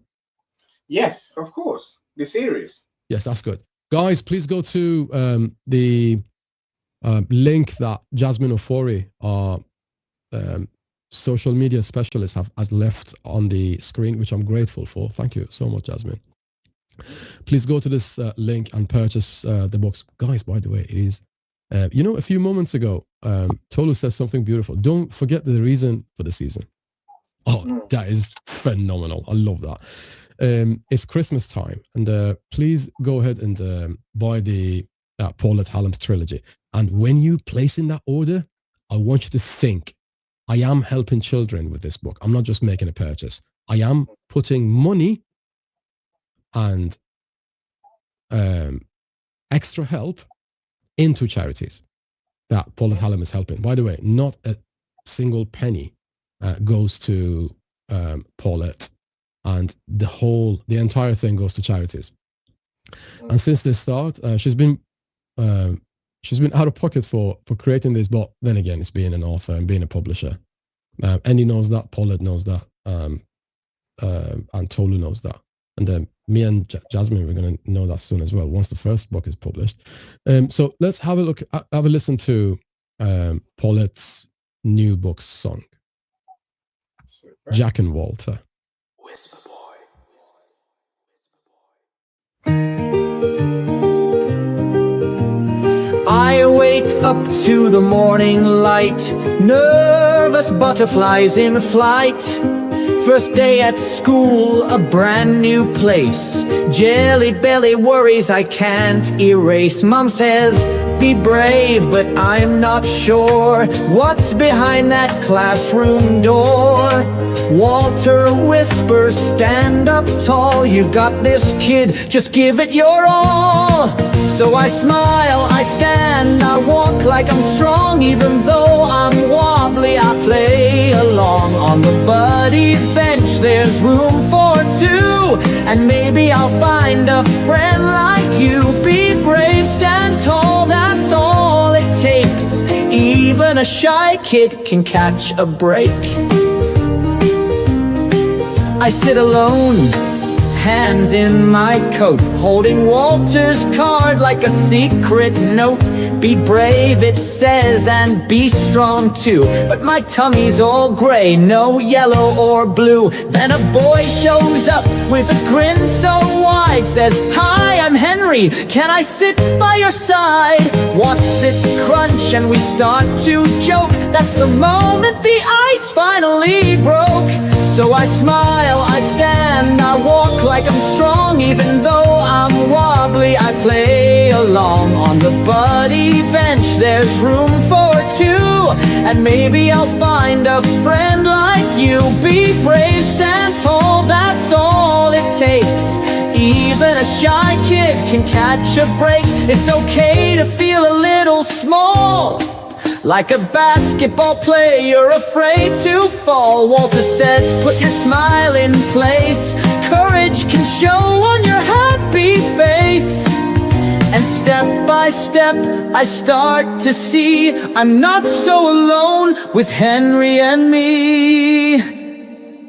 Yes, of course. The series. Yes, that's good. Guys, please go to the link that Jasmine Ofori, our social media specialist, has left on the screen, which I'm grateful for. Thank you so much, Jasmine. Please go to this link and purchase the books. Guys, by the way, it is, a few moments ago, Tolu says something beautiful. Don't forget the reason for the season. Oh, that is phenomenal. I love that. It's Christmas time, and please go ahead and buy the Paulette Hallam's trilogy. And when you place in that order, I want you to think, I am helping children with this book. I'm not just making a purchase. I am putting money and extra help into charities that Paulette Hallam is helping. By the way, not a single penny goes to Paulette, and the entire thing goes to charities. And since the start, she's been out of pocket for creating this, but then again, it's being an author and being a publisher. Andy knows that, Paulette knows that, and Tolu knows that. And then me and Jasmine, we're going to know that soon as well, once the first book is published. So let's have a listen to Paulette's new book song, Jack and Walter. Whisper Boy. I wake up to the morning light, nervous butterflies in flight. First day at school, a brand new place. Jelly belly worries I can't erase. Mom says, be brave, but I'm not sure what's behind that classroom door. Walter whispers, stand up tall. You've got this, kid, just give it your all. So I smile, I stand, I walk like I'm strong. Even though I'm wobbly, I play along. On the buddy's bench, there's room for 2, and maybe I'll find a friend like you. Be brave, stand tall, that's all it takes. Even a shy kid can catch a break. I sit alone, hands in my coat, holding Walter's card like a secret note. Be brave, it says, and be strong too. But my tummy's all gray, no yellow or blue. Then a boy shows up with a grin so wide, says, hi, I'm Henry, can I sit by your side? Watch it crunch and we start to joke. That's the moment the ice heart's finally broke. So I smile, I stand, I walk like I'm strong. Even though I'm wobbly, I play along. On the buddy bench, there's room for two, and maybe I'll find a friend like you. Be brave, stand tall, that's all it takes. Even a shy kid can catch a break. It's okay to feel a little small, like a basketball player afraid to fall. Walter said, put your smile in place. Courage can show on your happy face. And step by step, I start to see I'm not so alone with Henry and me.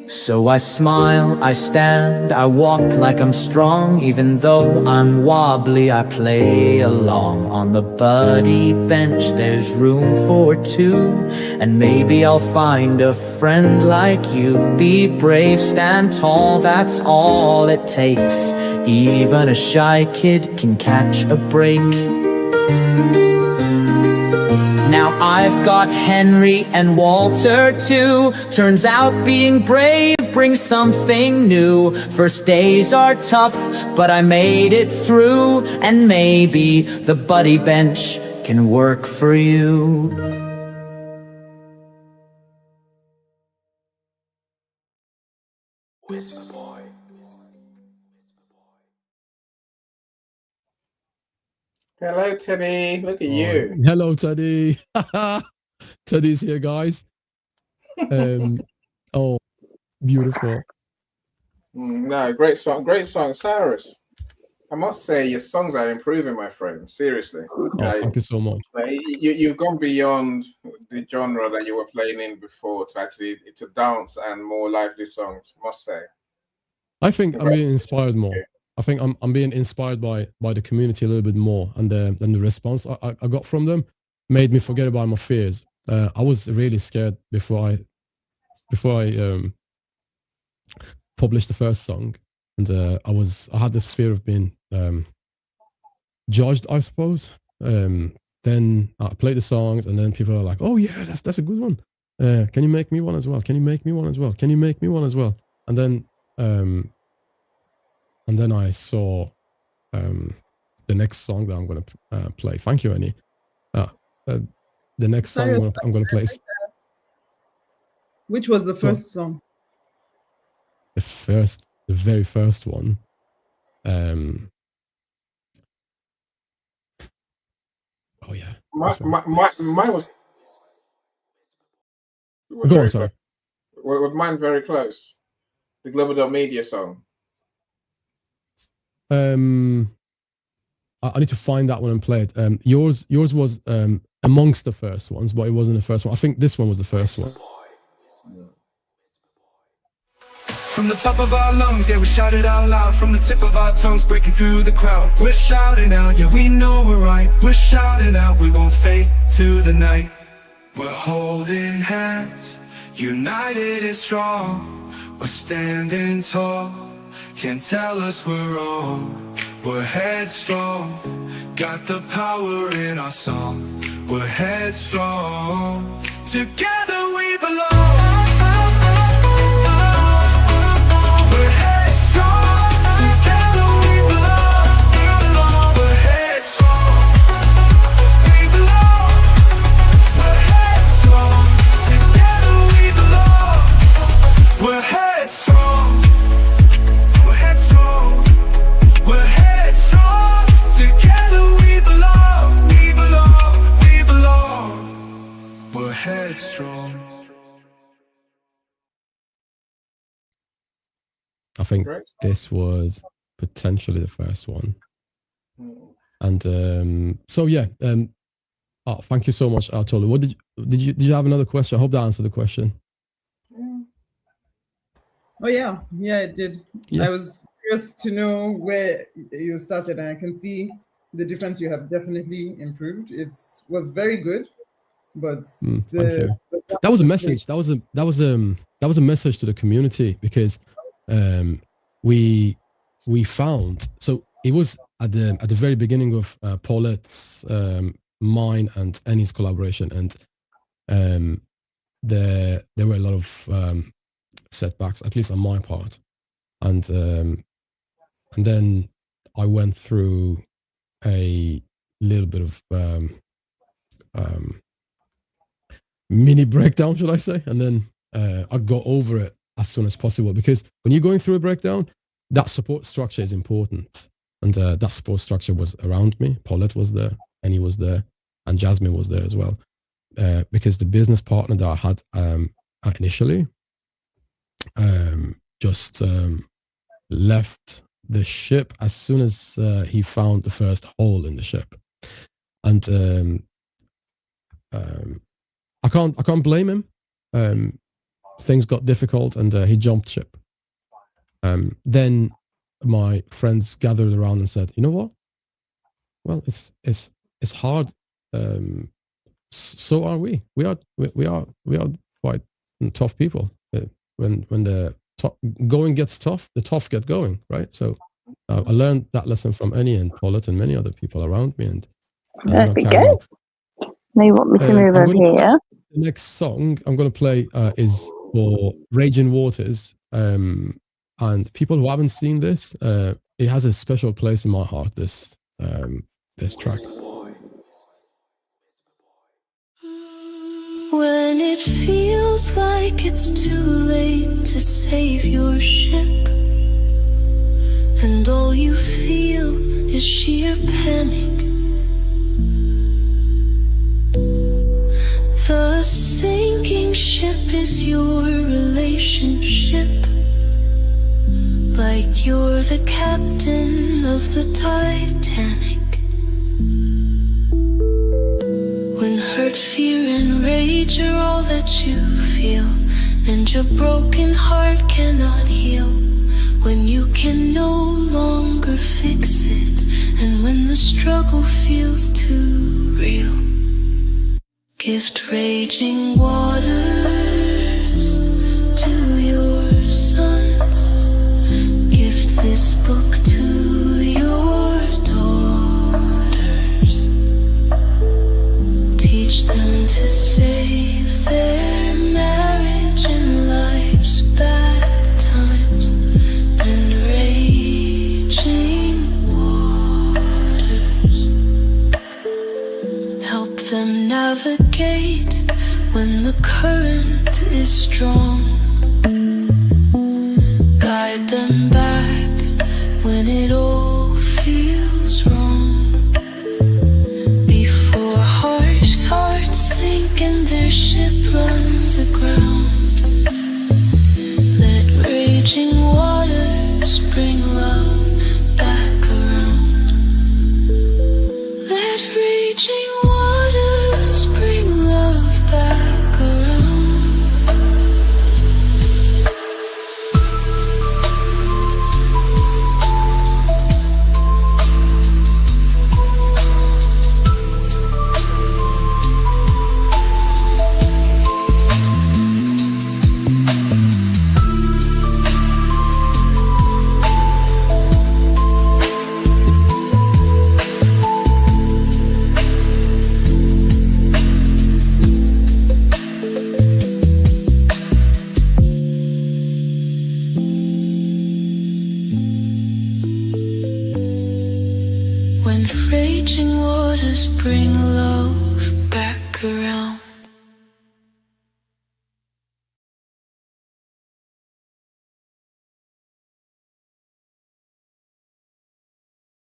So I smile, I stand, I walk like I'm strong. Even though I'm wobbly, I play along. On the buddy bench, there's room for two, and maybe I'll find a friend like you. Be brave, stand tall, that's all it takes. Even a shy kid can catch a break. Now I've got Henry and Walter too. Turns out being brave brings something new. First days are tough, but I made it through. And maybe the buddy bench can work for you. Whisperboy. Hello, Teddy. Look at you. Hello, Teddy. Teddy's here, guys. Oh, beautiful. No, great song, Cyrus. I must say, your songs are improving, my friend. Seriously. Oh, thank you so much. You've gone beyond the genre that you were playing in before to actually to dance and more lively songs. Must say. I think I'm being inspired more. I think I'm being inspired by the community a little bit more, and the response I got from them made me forget about my fears. I was really scared before I published the first song, and I had this fear of being judged, I suppose. Then I played the songs, and then people are like, "Oh yeah, that's a good one. Can you make me one as well? Can you make me one as well? Can you make me one as well?" And then I saw the next song that I'm going to play. Thank you, Annie. The next song I'm going to play is... Which was the first song? The very first one. Oh yeah. Mine was. Go on, sorry. Was mine very close? The Global.media song. I need to find that one and play it. Yours was amongst the first ones, but it wasn't the first one. I think this one was the first one. From the top of our lungs, yeah, we shout it out loud. From the tip of our tongues, breaking through the crowd. We're shouting out, yeah, we know we're right. We're shouting out, we won't fade to the night. We're holding hands, united and strong. We're standing tall, can't tell us we're wrong. We're headstrong, got the power in our song. We're headstrong, together we belong. We're headstrong, together we belong. We're headstrong, we belong. We're headstrong, together we belong. We're headstrong, we're headstrong. We're headstrong, together we belong, we belong, we belong. We're headstrong. I think this was potentially the first one. And so yeah, oh, thank you so much, Tolu. What did you have another question? I hope that answered the question. Oh yeah, it did. Yeah. I was curious to know where you started, and I can see the difference. You have definitely improved. It was very good, but Thank you. That was a message. That was a message to the community, because we found, so it was at the very beginning of Paulette's, mine and Annie's collaboration, and there were a lot of setbacks, at least on my part, and then I went through a little bit of mini breakdown, should I say, and then I got over it as soon as possible, because when you're going through a breakdown, that support structure is important, and that support structure was around me. Paulette was there, Annie was there, and Jasmine was there as well, because the business partner that I had initially just left the ship as soon as he found the first hole in the ship, and I can't blame him. Things got difficult, and he jumped ship. Then my friends gathered around and said, "You know what? Well, it's hard. So are we. We are quite tough people. When the going gets tough, the tough get going, right? So I learned that lesson from Annie and Paulette and many other people around me, and There we go. Now you want me to move over here? The next song I'm going to play is for Raging Waters, and people who haven't seen this, it has a special place in my heart. This track. When it feels like it's too late to save your ship, and all you feel is sheer panic, the sinking ship is your relationship, like you're the captain of the Titanic. When hurt, fear, and rage are all that you feel, and your broken heart cannot heal, when you can no longer fix it, and when the struggle feels too real, gift raging waters to your sons, gift this book to your daughters, teach them to save their marriage and life's bad times and raging waters. Help them navigate when the current is strong. Guide them back when it all feels wrong. Before harsh hearts sink and their ship runs aground, let raging waters bring love back around. Let raging waters bring love back around. When raging waters bring love back around.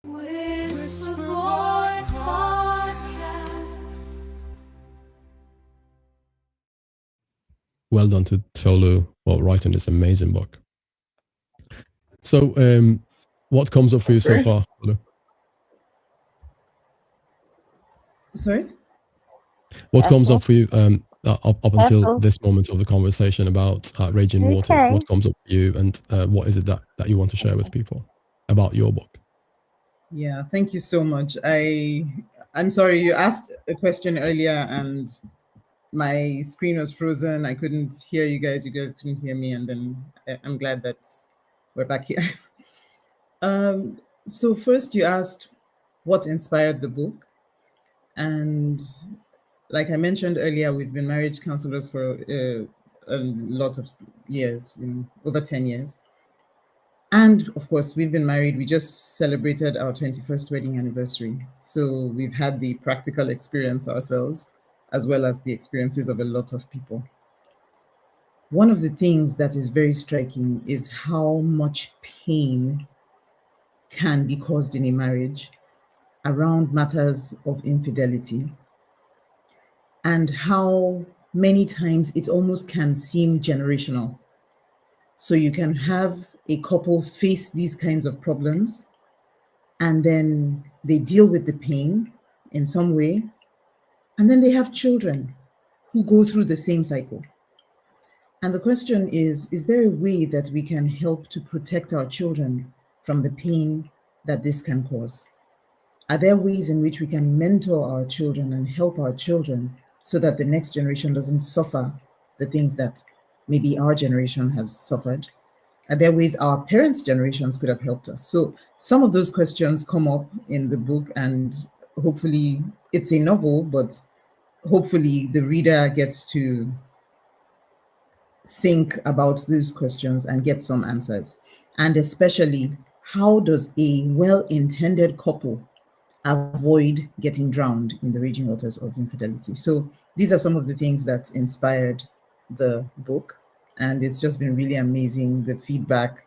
WHISPERBOY podcast. Well done to Tolu for writing this amazing book. So, what comes up for you so far, Tolu? Sorry? What comes up for you up until this moment of the conversation about Raging Waters? What comes up for you, and what is it that you want to share with people about your book? Yeah, thank you so much. I'm sorry, you asked a question earlier and my screen was frozen. I couldn't hear you guys couldn't hear me, and then I'm glad that we're back here. So first you asked what inspired the book, and like I mentioned earlier, we've been marriage counselors for a lot of years, over 10 years. And of course, we've been married. We just celebrated our 21st wedding anniversary. So we've had the practical experience ourselves, as well as the experiences of a lot of people. One of the things that is very striking is how much pain can be caused in a marriage around matters of infidelity, and how many times it almost can seem generational. So you can have a couple face these kinds of problems, and then they deal with the pain in some way, and then they have children who go through the same cycle. And the question is there a way that we can help to protect our children from the pain that this can cause? Are there ways in which we can mentor our children and help our children so that the next generation doesn't suffer the things that maybe our generation has suffered? Are there ways our parents' generations could have helped us? So some of those questions come up in the book, and hopefully it's a novel, but hopefully the reader gets to think about those questions and get some answers. And especially, how does a well-intended couple avoid getting drowned in the raging waters of infidelity? So these are some of the things that inspired the book, and it's just been really amazing, the feedback,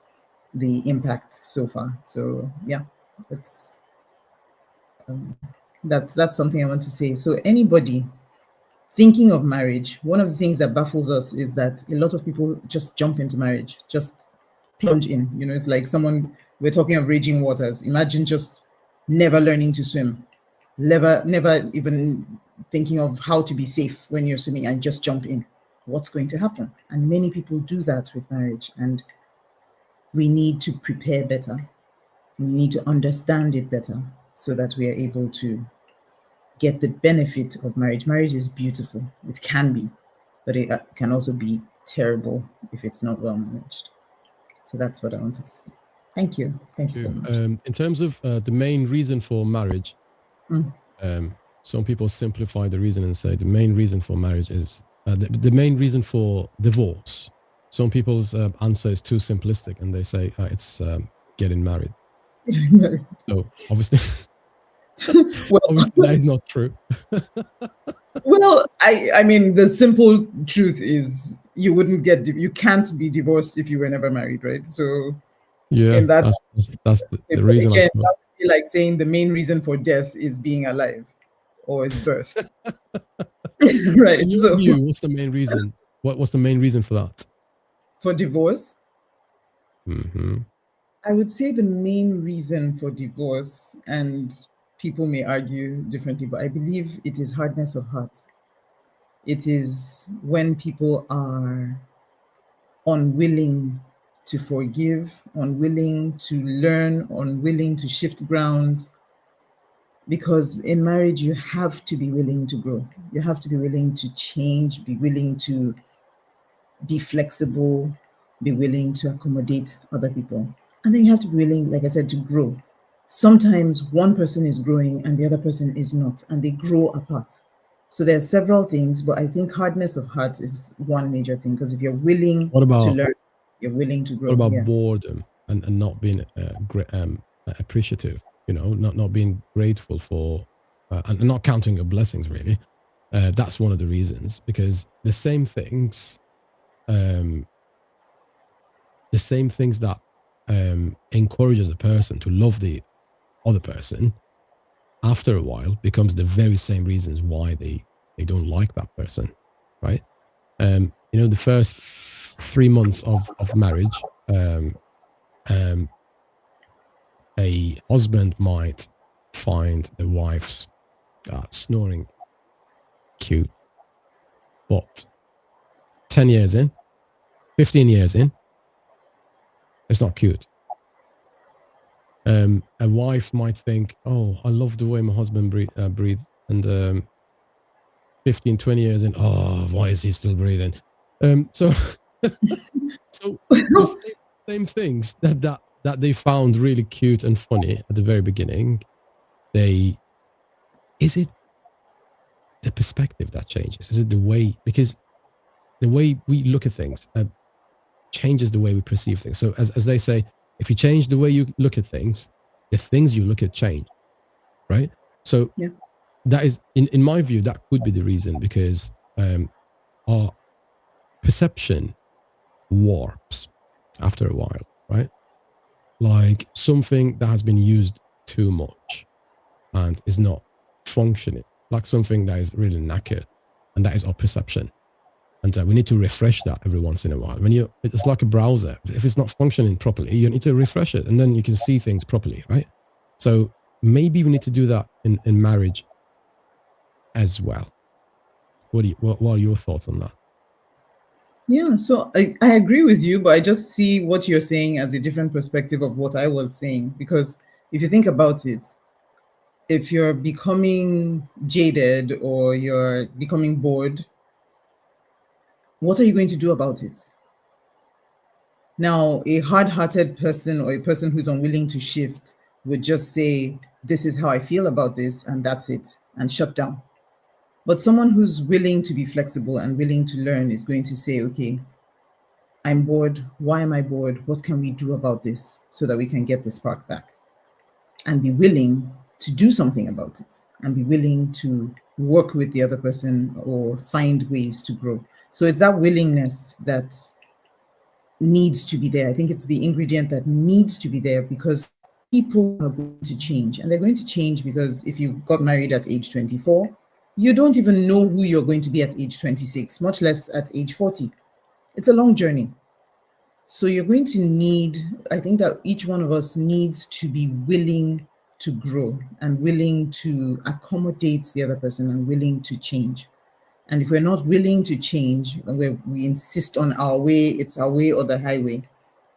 the impact so far. So yeah, that's something I want to say. So anybody thinking of marriage, one of the things that baffles us is that a lot of people just jump into marriage, just plunge in. It's like someone, we're talking of raging waters. Imagine just never learning to swim, never even thinking of how to be safe when you're swimming, and just jump in. What's going to happen? And many people do that with marriage, and we need to prepare better. We need to understand it better so that we are able to get the benefit of marriage. Marriage is beautiful. It can be, but it can also be terrible if it's not well managed. So that's what I wanted to say. Thank you. Thank you so much. In terms of the main reason for marriage, some people simplify the reason and say the main reason for marriage is the main reason for divorce. Some people's answer is too simplistic, and they say it's getting married. So obviously, obviously that is not true. Well, I mean, the simple truth is you can't be divorced if you were never married, right? So yeah, that's the reason. Again, that would be like saying the main reason for death is being alive or is birth. Right. In your view, what's the main reason? What's the main reason for that? For divorce? Mm-hmm. I would say the main reason for divorce, and people may argue differently, but I believe it is hardness of heart. It is when people are unwilling to forgive, unwilling to learn, unwilling to shift grounds. Because in marriage, you have to be willing to grow. You have to be willing to change, be willing to be flexible, be willing to accommodate other people. And then you have to be willing, like I said, to grow. Sometimes one person is growing and the other person is not, and they grow apart. So there are several things, but I think hardness of heart is one major thing, because if you're willing to learn, you're willing to grow. What about boredom and not being appreciative? Not being grateful for and not counting your blessings, really. That's one of the reasons, because the same things that encourages a person to love the other person, after a while becomes the very same reasons why they don't like that person, right? The first 3 months of marriage, a husband might find the wife's snoring cute, but 10 years in, 15 years in, it's not cute. A wife might think, oh, I love the way my husband breathe, and 15, 20 years in, oh, why is he still breathing? So the same things that they found really cute and funny at the very beginning, is it the perspective that changes? Is it the way, because the way we look at things changes the way we perceive things. So as they say, if you change the way you look at things, the things you look at change, right? So that is, in my view, that could be the reason, because our perception warps after a while, right? Like something that has been used too much and is not functioning, like something that is really knackered, and that is our perception. And we need to refresh that every once in a while. It's like a browser. If it's not functioning properly, you need to refresh it, and then you can see things properly, right? So maybe we need to do that in marriage as well. What are your thoughts on that? Yeah, so I agree with you, but I just see what you're saying as a different perspective of what I was saying. Because if you think about it, if you're becoming jaded or you're becoming bored, what are you going to do about it? Now, a hard-hearted person or a person who's unwilling to shift would just say, this is how I feel about this, and that's it, and shut down. But someone who's willing to be flexible and willing to learn is going to say, okay, I'm bored. Why am I bored? What can we do about this so that we can get the spark back? And be willing to do something about it, and be willing to work with the other person or find ways to grow. So it's that willingness that needs to be there. I think it's the ingredient that needs to be there, because people are going to change, and they're going to change because if you got married at age 24, you don't even know who you're going to be at age 26, much less at age 40. It's a long journey. So you're going to need, I think that each one of us needs to be willing to grow and willing to accommodate the other person and willing to change. And if we're not willing to change, and we insist on our way, it's our way or the highway,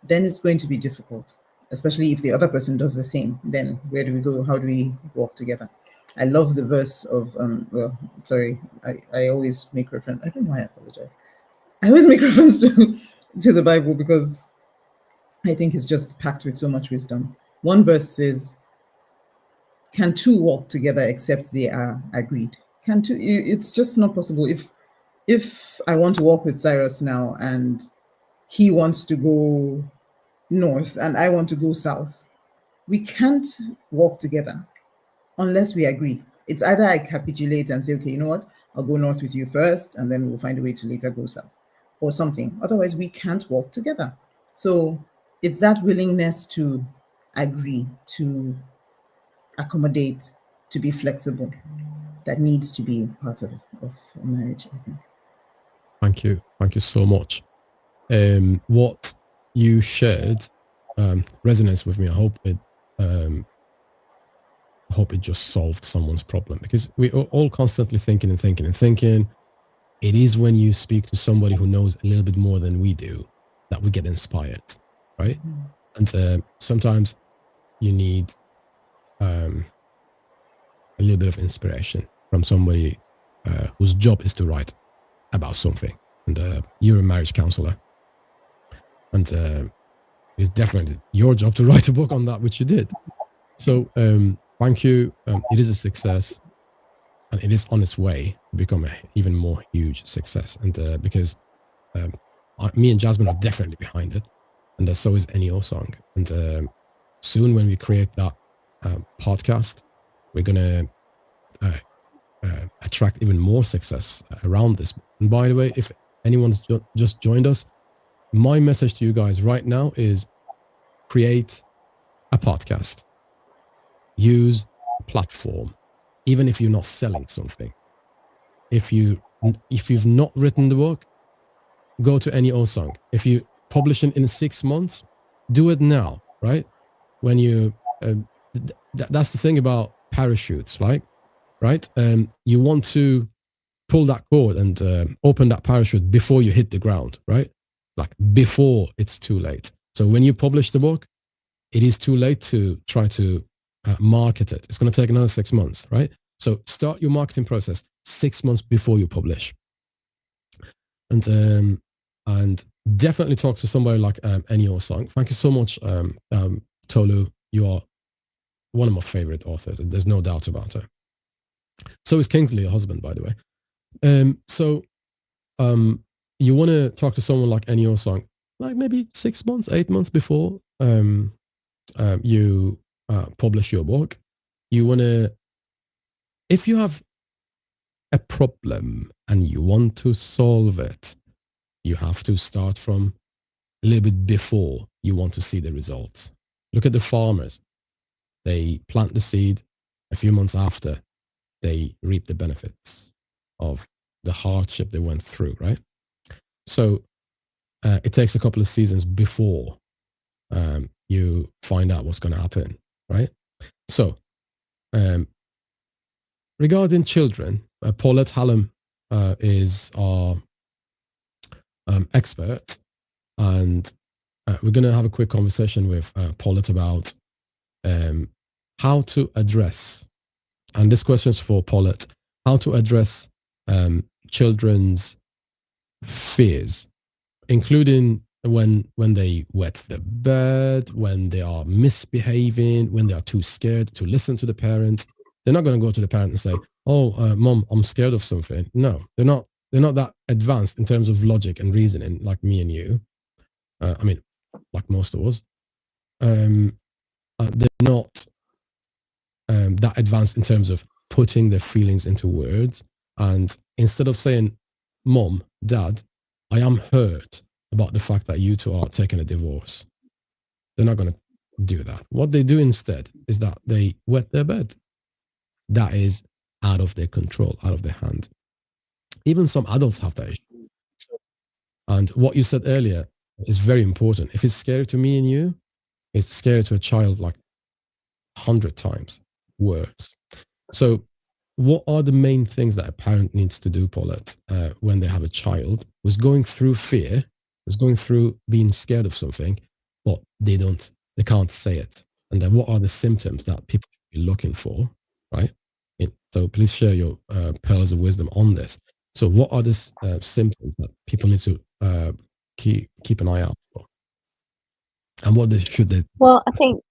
then it's going to be difficult, especially if the other person does the same. Then where do we go? How do we walk together? I love the verse of, I always make reference, I don't know why I apologize. I always make reference to the Bible because I think it's just packed with so much wisdom. One verse says, can two walk together except they are agreed? Can two? It's just not possible. If I want to walk with Cyrus now and he wants to go north and I want to go south, we can't walk together unless we agree. It's either I capitulate and say, okay, you know what? I'll go north with you first, and then we'll find a way to later go south or something. Otherwise, we can't walk together. So it's that willingness to agree, to accommodate, to be flexible that needs to be part of marriage, I think. Thank you. Thank you so much. What you shared resonates with me. I hope it just solved someone's problem, because we are all constantly thinking. It is when you speak to somebody who knows a little bit more than we do that we get inspired, right? And sometimes you need a little bit of inspiration from somebody whose job is to write about something. And you're a marriage counselor, and it's definitely your job to write a book on that, which you did. So thank you. It is a success, and it is on its way to become an even more huge success. And because me and Jasmine are definitely behind it, and so is NEO Song. And soon, when we create that podcast, we're gonna attract even more success around this. And by the way, if anyone's just joined us, my message to you guys right now is create a podcast. Use a platform, even if you're not selling something. If you've not written the book, go to NEO Song. If you publish it in 6 months, do it now, right? When you that's the thing about parachutes, right? You want to pull that cord and open that parachute before you hit the ground, right? Like before it's too late. So when you publish the book, it is too late to try to market it. It's going to take another 6 months, right? So start your marketing process 6 months before you publish. And definitely talk to somebody like NEO Song. Thank you so much, Tolu. You are one of my favorite authors, and there's no doubt about it. So is Kingsley, your husband, by the way. So you want to talk to someone like Eni Osang, like maybe 6 months, 8 months before you publish your book. You want to, if you have a problem and you want to solve it, you have to start from a little bit before you want to see the results. Look at the farmers. They plant the seed. A few months after, they reap the benefits of the hardship they went through, right? So it takes a couple of seasons before you find out what's going to happen, right? So regarding children, Paulette Hallam is our expert, and we're going to have a quick conversation with Paulette about how to address, and this question is for Paulette, how to address children's fears, including when they wet the bed, when they are misbehaving, when they are too scared to listen to the parent. They're not going to go to the parent and say, "Oh, mom, I'm scared of something." No, they're not. They're not that advanced in terms of logic and reasoning, like me and you. I mean, like most of us. They're not that advanced in terms of putting their feelings into words. And instead of saying, "Mom, Dad, I am hurt about the fact that you two are taking a divorce," they're not going to do that. What they do instead is that they wet their bed. That is out of their control, out of their hand. Even some adults have that issue. And what you said earlier is very important. If it's scary to me and you, it's scary to a child like 100 times worse. So what are the main things that a parent needs to do, Paulette, when they have a child who's going through fear, who's going through being scared of something, but they can't say it? And then what are the symptoms that people should be looking for, right? So please share your pearls of wisdom on this. So what are the symptoms that people need to keep an eye out for? And what should they? Well, I think,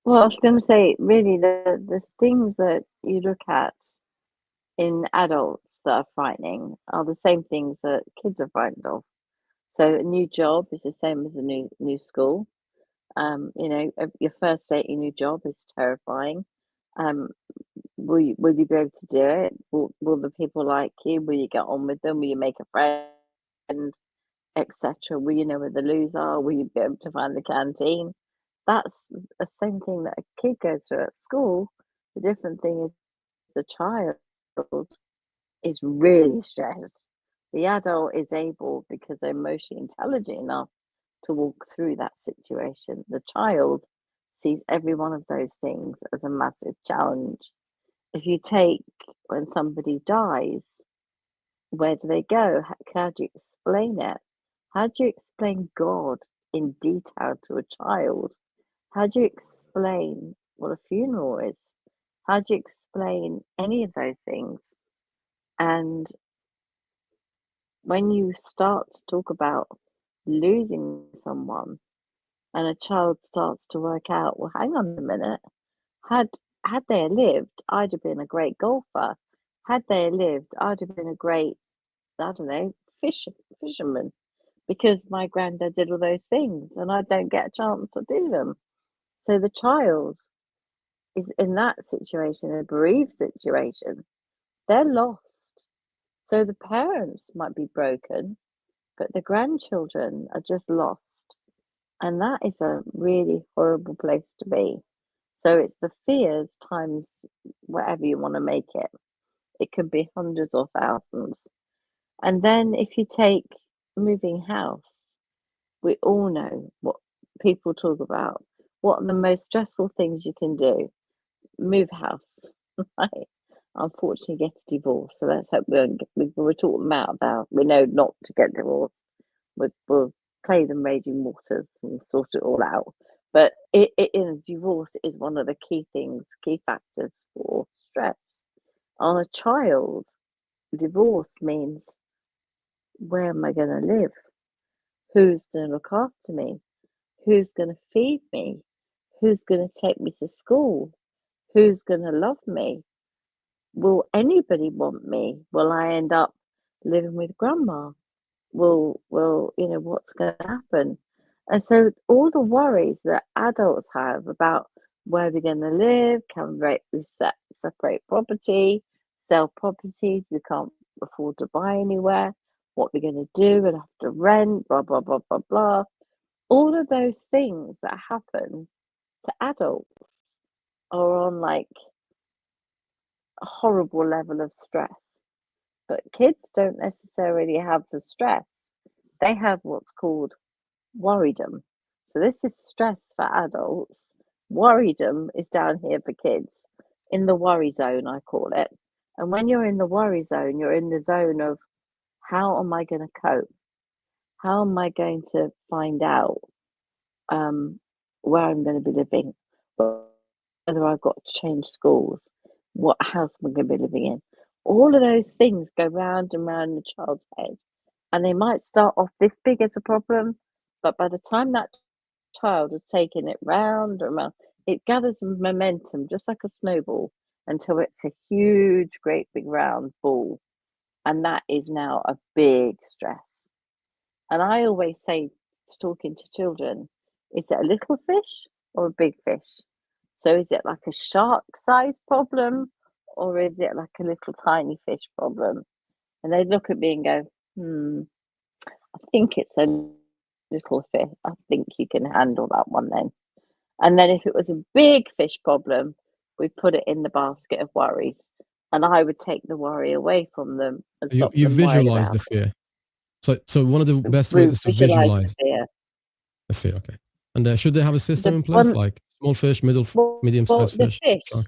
well, I was going to say, really, the things that you look at in adults that are frightening are the same things that kids are frightened of. So a new job is the same as a new school. Your first day at your new job is terrifying. Will you be able to do it? Will the people like you? Will you get on with them? Will you make a friend, etc.? Will you know where the loos are? Will you be able to find the canteen? That's the same thing that a kid goes through at school. The different thing is the child is really stressed. The adult is able, because they're emotionally intelligent enough, to walk through that situation. The child sees every one of those things as a massive challenge. If you take when somebody dies, where do they go? How do you explain it? How do you explain God in detail to a child? How do you explain what a funeral is? How do you explain any of those things? And when you start to talk about losing someone, and a child starts to work out, well, hang on a minute, had they lived, I'd have been a great golfer. Had they lived, I'd have been a great, I don't know, fisherman, because my granddad did all those things and I don't get a chance to do them. So the child is in that situation, a bereaved situation. They're lost. So the parents might be broken, but the grandchildren are just lost. And that is a really horrible place to be. So it's the fears times whatever you want to make it. It could be hundreds or thousands. And then if you take moving house, we all know what people talk about. What are the most stressful things you can do? Move house, right? Unfortunately, get a divorce. So let's hope we're talking about we know not to get divorced. We'll play them raging waters and sort it all out. But in divorce is one of the key factors for stress. On a child, divorce means, where am I going to live? Who's going to look after me? Who's going to feed me? Who's going to take me to school? Who's going to love me? will anybody want me? Will I end up living with grandma? Will what's going to happen? And so all the worries that adults have about where we're going to live, we separate property, sell properties, we can't afford to buy anywhere, what we're going to do, we'll have to rent, blah, blah, blah, blah, blah. All of those things that happen to adults are on like a horrible level of stress. But kids don't necessarily have the stress. They have what's called worrydom. So this is stress for adults. Worrydom is down here for kids, in the worry zone, I call it. And when you're in the worry zone, you're in the zone of how am I going to cope? How am I going to find out where I'm going to be living? Whether I've got to change schools? What house am I going to be living in? All of those things go round and round the child's head. And they might start off this big as a problem, but by the time that child has taken it round and round, it gathers momentum just like a snowball until it's a huge, great big round ball. And that is now a big stress. And I always say, talking to children, is it a little fish or a big fish? So is it like a shark-sized problem, or is it like a little tiny fish problem? And they look at me and go, I think it's a little fish. I think you can handle that one then. And then if it was a big fish problem, we put it in the basket of worries. And I would take the worry away from them and stop You them worrying visualize the about it. fear. So one of the best ways is to visualize the fear. Okay. And should they have a system The in place, one, like small fish, medium-sized well, the fish, fish, shark?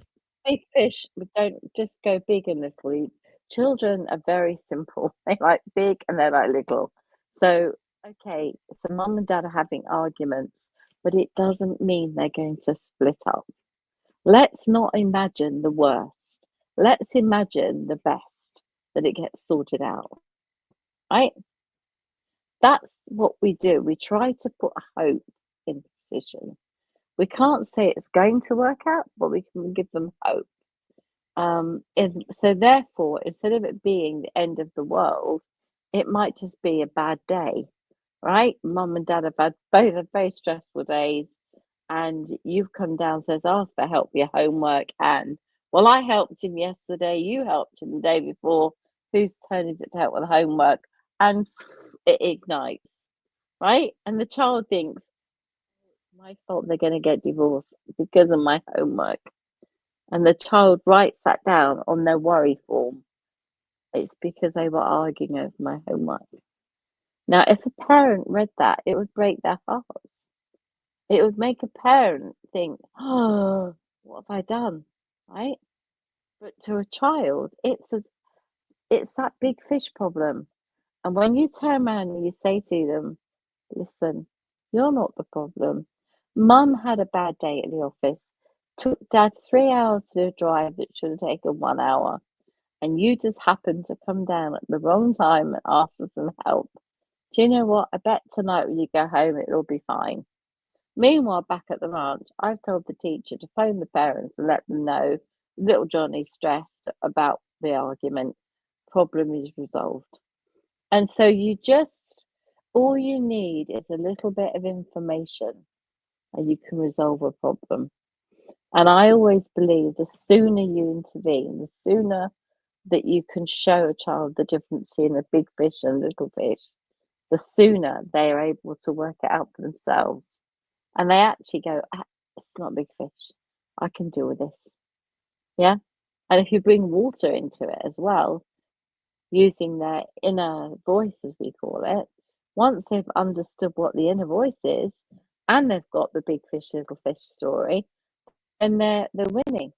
big fish, we don't just go big and little. Children are very simple. They like big and they like little. So, okay, so mum and dad are having arguments, but it doesn't mean they're going to split up. Let's not imagine the worst. Let's imagine the best, that it gets sorted out, right? That's what we do. We try to put hope in position. We can't say it's going to work out, but we can give them hope. So therefore, instead of it being the end of the world, it might just be a bad day, right? Mum and dad have had both have very stressful days, and you've come downstairs, asked for help with your homework, and well, I helped him yesterday, you helped him the day before. Whose turn is it to help with homework? And it ignites, right? And the child thinks, it's my fault they're going to get divorced because of my homework. And the child writes that down on their worry form. It's because they were arguing over my homework. Now, if a parent read that, it would break their hearts. It would make a parent think, oh, what have I done? Right? But to a child, it's that big fish problem. And when you turn around and you say to them, listen, you're not the problem. Mum had a bad day at the office. Took dad 3 hours to do a drive that should have taken 1 hour. And you just happened to come down at the wrong time and ask for some help. Do you know what? I bet tonight when you go home, it'll be fine. Meanwhile, back at the ranch, I've told the teacher to phone the parents and let them know little Johnny's stressed about the argument. Problem is resolved. And so all you need is a little bit of information and you can resolve a problem. And I always believe the sooner you intervene, the sooner that you can show a child the difference between a big fish and a little fish, the sooner they are able to work it out for themselves. And they actually go, it's not a big fish. I can deal with this. Yeah. And if you bring water into it as well, using their inner voice, as we call it, once they've understood what the inner voice is and they've got the big fish, little fish story, and they're winning.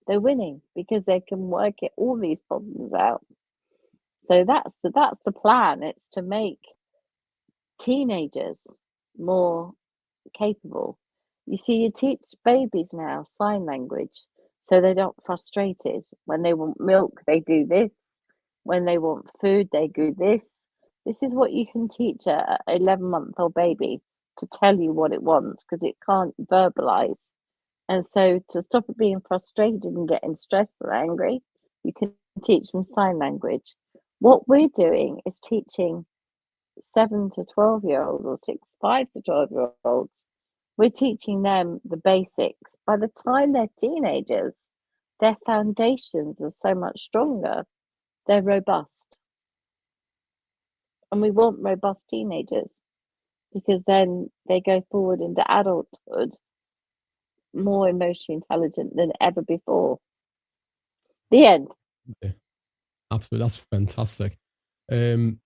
They're winning because they can work all these problems out. So that's the plan. It's to make teenagers more capable. You see, you teach babies now sign language so they're not frustrated. When they want milk, they do this. When they want food, they do this. This is what you can teach a 11-month-old baby, to tell you what it wants, because it can't verbalize. And so to stop it being frustrated and getting stressed and angry, You can teach them sign language. What we're doing is teaching 7 to 12-year-olds or 5 to 12-year-olds. We're teaching them the basics. By the time they're teenagers, their foundations are so much stronger. They're robust. And we want robust teenagers because then they go forward into adulthood more emotionally intelligent than ever before. The end. Okay. Absolutely, that's fantastic. For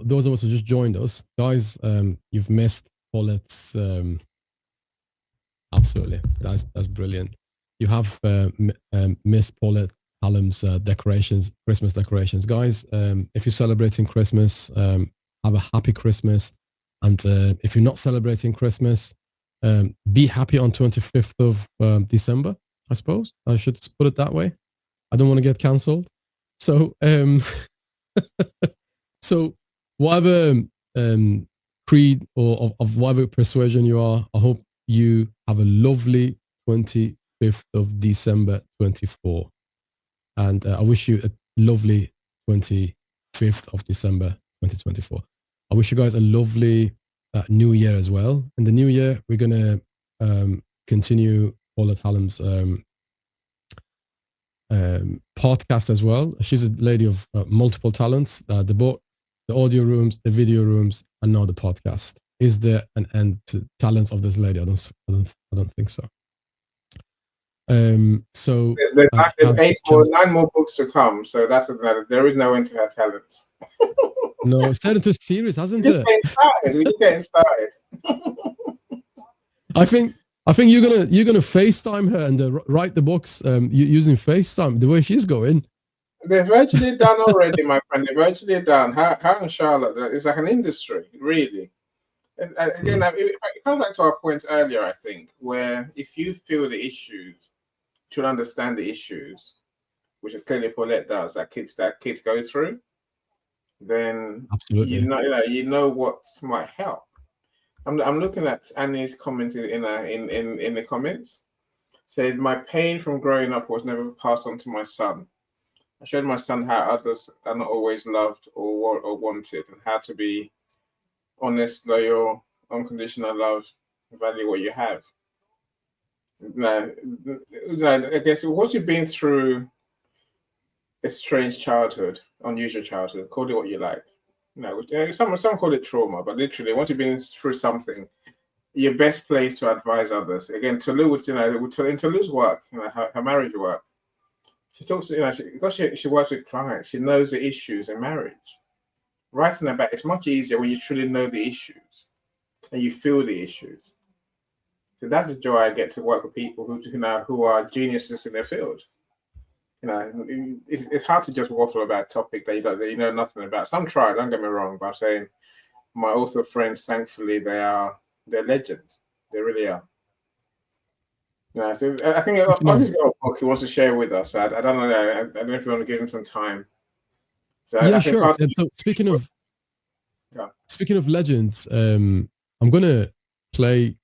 those of us who just joined us, guys, you've missed Paulette's. Absolutely, that's brilliant. You have missed Paulette Hallam's decorations, Christmas decorations, guys. If you're celebrating Christmas, have a happy Christmas, and if you're not celebrating Christmas, be happy on 25th of December. I suppose I should put it that way. I don't want to get cancelled. So, so whatever creed or of whatever persuasion you are, I hope you have a lovely 25th of December 24. And I wish you a lovely 25th of December 2024. I wish you guys a lovely new year as well. In the new year, we're going to continue Paulette Hallam's podcast as well. She's a lady of multiple talents. The book, the audio rooms, the video rooms, and now the podcast. Is there an end to talents of this lady? I don't think so. So there's 9 more books to come. So that's another. There is no end to her talents. No, it's turned into a series, hasn't it? We're just getting started. I think you're gonna FaceTime her and write the books using FaceTime. The way she's going. They're virtually done already, my friend. They're virtually done. How in Charlotte, it's like an industry, really. And again, it comes back to our point earlier, I think, where if you feel the issues, to understand the issues, which clearly Paulette does, that kids go through, then absolutely, you know what might help. I'm looking at Annie's comment in the comments. Said, my pain from growing up was never passed on to my son. I showed my son how others are not always loved or wanted, and how to be honest, loyal, unconditional love, value what you have. Now, I guess once you've been through a strange childhood, unusual childhood, call it what you like. Some call it trauma, but literally, once you've been through something, your best place to advise others. Again, Toulouse, in Toulouse's work, her marriage work, she talks, because she works with clients, she knows the issues in marriage. Writing about it's much easier when you truly know the issues and you feel the issues. So that's the joy I get to work with people who are geniuses in their field. It's hard to just waffle about a topic that you know nothing about. Some try, don't get me wrong, but I'm saying my author friends, thankfully, they're legends. They really are. So I think obviously got a book he wants to share with us. I don't know. I don't know if you want to give him some time. So yeah, sure. So speaking of legends, I'm gonna play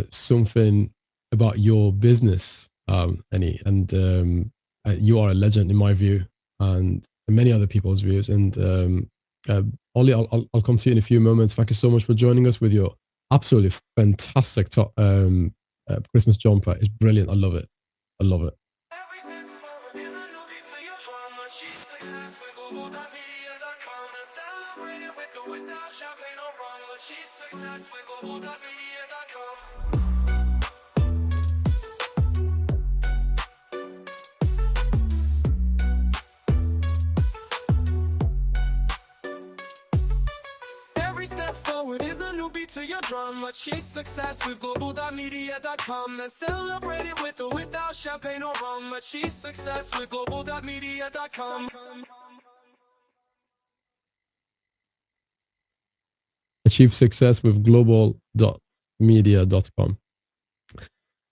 something about your business, Annie, and you are a legend in my view, and many other people's views. And Ollie, I'll come to you in a few moments. Thank you so much for joining us with your absolutely fantastic Christmas jumper. It's brilliant. I love it. I love it. Every step forward is a new beat to your drum. Achieve success with global.media.com. Then celebrate it with or without champagne or rum. Achieve success with global.media.com. Achieve success with global.media.com.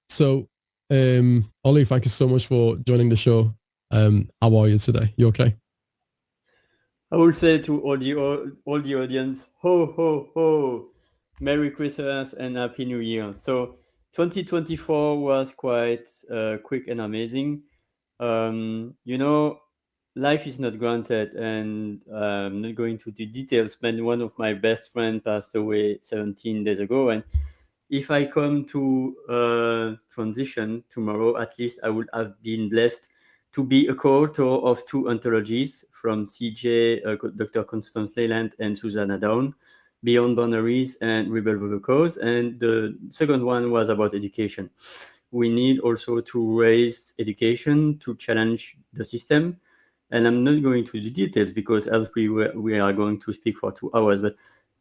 So, Ollie, thank you so much for joining the show. How are you today? You okay? I will say to all the audience, ho, ho, ho, Merry Christmas and Happy New Year. So 2024 was quite quick and amazing. You know, life is not granted, and I'm not going to the details, but one of my best friends passed away 17 days ago, and if I come to transition tomorrow, at least I would have been blessed to be a co-author of 2 anthologies from CJ, Dr. Constance Leyland and Susanna Down, Beyond Boundaries and Rebel with a Cause. And the second one was about education. We need also to raise education to challenge the system. And I'm not going to the details because else we are going to speak for 2 hours, but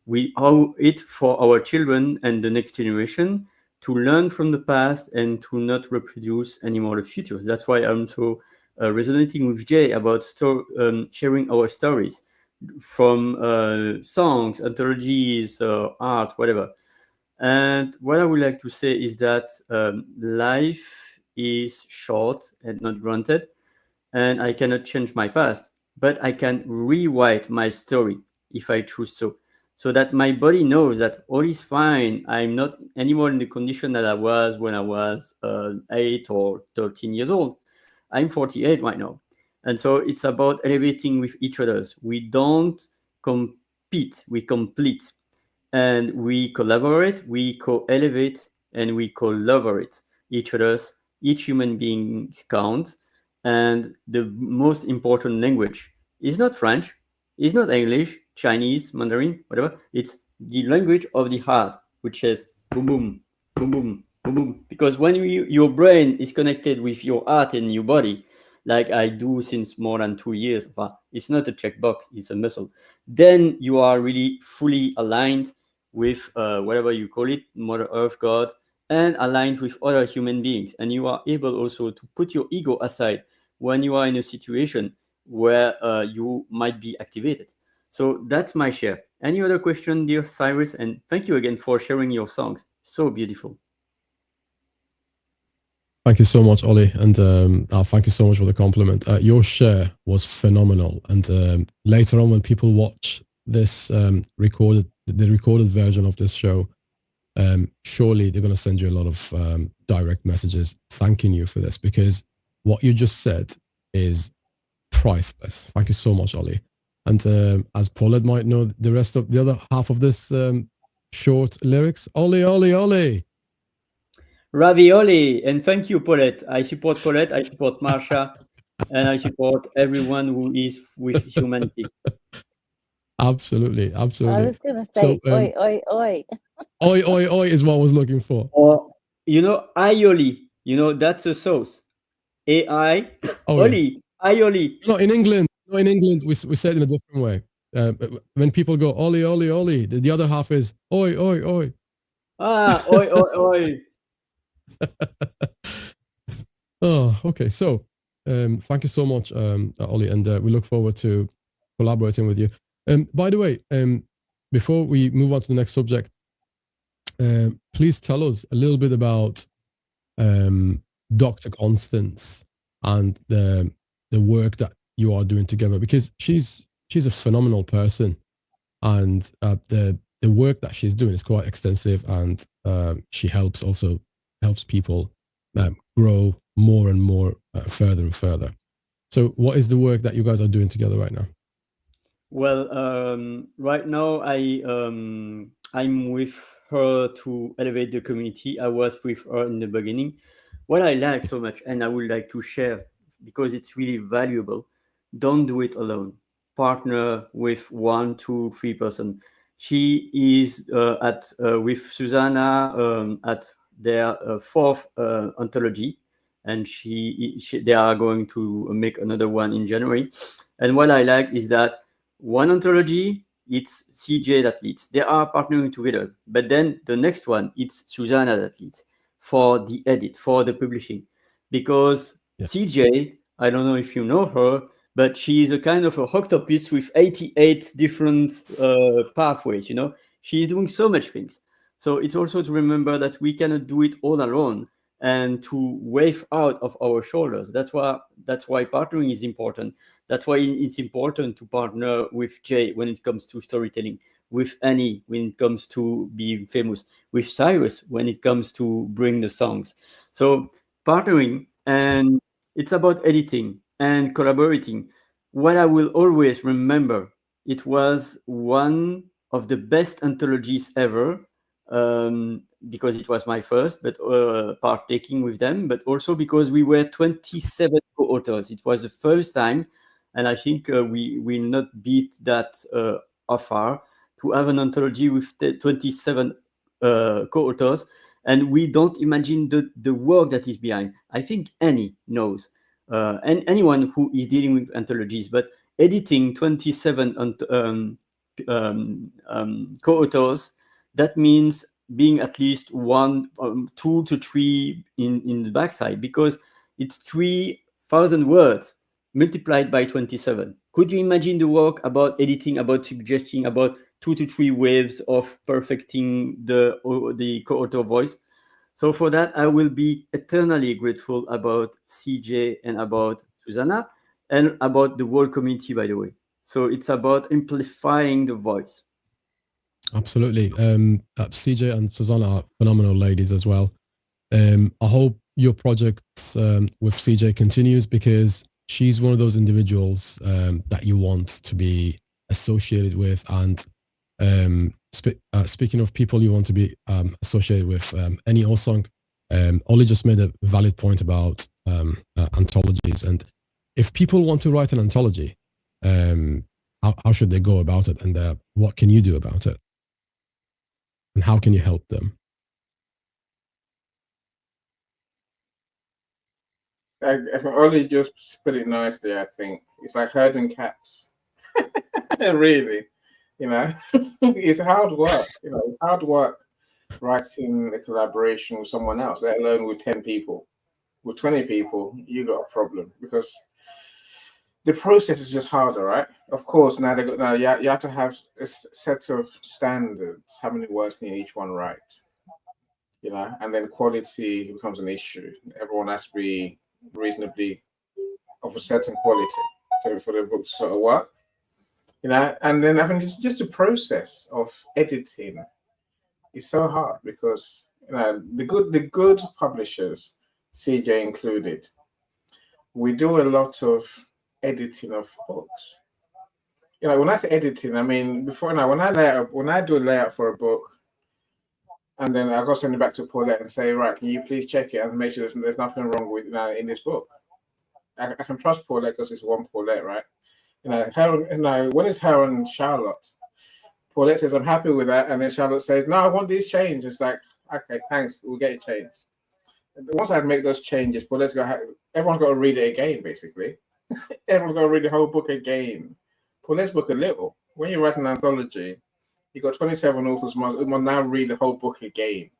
we owe it for our children and the next generation to learn from the past and to not reproduce anymore the futures. That's why I'm so resonating with Jay about sharing our stories from songs, anthologies, art, whatever. And what I would like to say is that life is short and not granted, and I cannot change my past, but I can rewrite my story if I choose so that my body knows that all is fine. I'm not anymore in the condition that I was when I was 8 or 13 years old. I'm 48 right now. And so it's about elevating with each other. We don't compete, we complete. And we collaborate, we co-elevate, and we collaborate each other's. Each human being counts. And the most important language is not French, is not English, Chinese, Mandarin, whatever. It's the language of the heart, which says boom, boom, boom, boom, boom, boom. Because when your brain is connected with your heart and your body, like I do since more than 2 years, it's not a checkbox, it's a muscle. Then you are really fully aligned with whatever you call it, Mother Earth, God, and aligned with other human beings. And you are able also to put your ego aside when you are in a situation where you might be activated. So that's my share. Any other question, dear Cyrus? And thank you again for sharing your songs. So beautiful. Thank you so much, Ollie, and thank you so much for the compliment. Your share was phenomenal, and later on, when people watch this recorded version of this show, surely they're going to send you a lot of direct messages thanking you for this, because what you just said is priceless. Thank you so much, Ollie. And as Paulette might know, the rest of the other half of this short lyrics, Ollie, Ollie, Ollie. Ravioli, and thank you, Paulette. I support Paulette, I support Marsha, and I support everyone who is with humanity. Absolutely, absolutely. I was going to say, oi, oi, oi. Oi, oi, oi is what I was looking for. Or, aioli, that's a sauce. A-I, Oli, aioli. No, in England, we say it in a different way. When people go, Ollie, Ollie, Ollie, the other half is, oi, oi, oi. Ah, oi, oi, oi. Oh, okay. So, thank you so much, Ollie, and we look forward to collaborating with you. By the way, before we move on to the next subject, please tell us a little bit about Dr. Constance and the work that you are doing together, because she's a phenomenal person, and the work that she's doing is quite extensive, and she helps people grow more and more, further and further. So what is the work that you guys are doing together right now? Well, right now I'm with her to elevate the community. I was with her in the beginning. What I like so much, and I would like to share because it's really valuable, don't do it alone. Partner with 1, 2, 3 person. She is with Susanna at their 4th anthology, and they are going to make another one in January. And what I like is that one anthology, it's CJ that leads. They are partnering together. But then the next one, it's Susanna that leads for the edit, for the publishing. Because CJ, I don't know if you know her, but she is a kind of a octopus with 88 different pathways, She's doing so much things. So it's also to remember that we cannot do it all alone and to wave out of our shoulders. That's why partnering is important. That's why it's important to partner with Jay when it comes to storytelling, with Annie when it comes to being famous, with Cyrus when it comes to bring the songs. So partnering and It's about editing and collaborating. What I will always remember, it was one of the best anthologies ever, because it was my first, but partaking with them, but also because we were 27 co-authors. It was the first time, and I think we will not beat that offer, to have an anthology with 27 co-authors, and we don't imagine the work that is behind. I think Annie knows, and anyone who is dealing with anthologies, but editing 27 co-authors, that means being at least 2 to 3 in the backside, because it's 3,000 words multiplied by 27. Could you imagine the work about editing, about suggesting, about 2 to 3 waves of perfecting the co-author voice? So for that, I will be eternally grateful about CJ and about Susanna and about the whole community, by the way. So it's about amplifying the voice. Absolutely. CJ and Susanna are phenomenal ladies as well. I hope your project with CJ continues, because she's one of those individuals that you want to be associated with. And speaking of people you want to be associated with, any Osong, Ollie just made a valid point about anthologies. And if people want to write an anthology, how should they go about it? And what can you do about it? And how can you help them? Ollie just put it nicely, I think. It's like herding cats. Really, it's hard work. It's hard work writing a collaboration with someone else, let alone with 10 people. With 20 people, you got a problem, because the process is just harder, right? Of course, now you have to have a set of standards. How many words can each one write? And then quality becomes an issue. Everyone has to be reasonably of a certain quality for the book to sort of work. And then I think it's just a process of editing. It's so hard, because the good publishers, CJ included, we do a lot of editing of books. When I say editing, I mean when I do a layout for a book, and then I go send it back to Paulette and say, right, can you please check it and make sure there's nothing wrong with in this book. I can trust Paulette because it's one Paulette, right? When it's her and Charlotte, Paulette says, I'm happy with that. And then Charlotte says, no, I want these changed. It's like, okay, thanks, we'll get it changed. And once I make those changes, Paulette's everyone's got to read it again, basically. Everyone's got to read the whole book again. Paulette's book a little. When you write an anthology, you've got 27 authors who must now read the whole book again.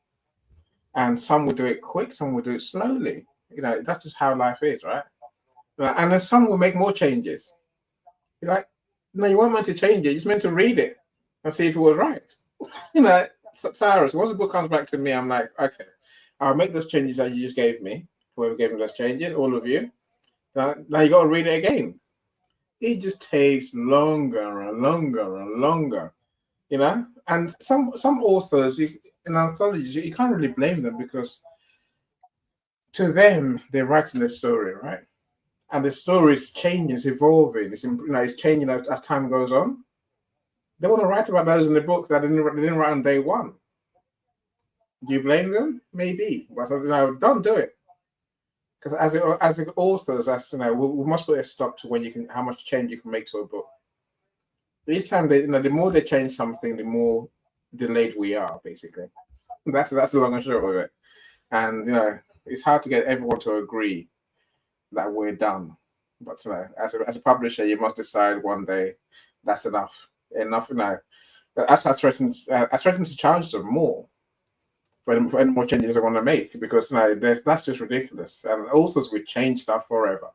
And some will do it quick, some will do it slowly. That's just how life is, right? And then some will make more changes. You're like, no, you weren't meant to change it. You're just meant to read it and see if it was right. Cyrus, once the book comes back to me, I'm like, okay, I'll make those changes that you just gave me. Whoever gave me those changes, all of you. Now you got to read it again. It just takes longer and longer and longer, And some authors in anthologies, you can't really blame them, because to them, they're writing their story, right? And the story is changing, it's evolving, it's changing as time goes on. They want to write about those in the book that they didn't write on day one. Do you blame them? Maybe, but don't do it. Because as authors, we must put a stop to how much change you can make to a book. Each time the more they change something, the more delayed we are. Basically, that's the long and short of it. And it's hard to get everyone to agree that we're done. But as a publisher, you must decide one day that's enough. That's I threatened to charge them more for any more changes I want to make, because that's just ridiculous. And authors will change stuff forever.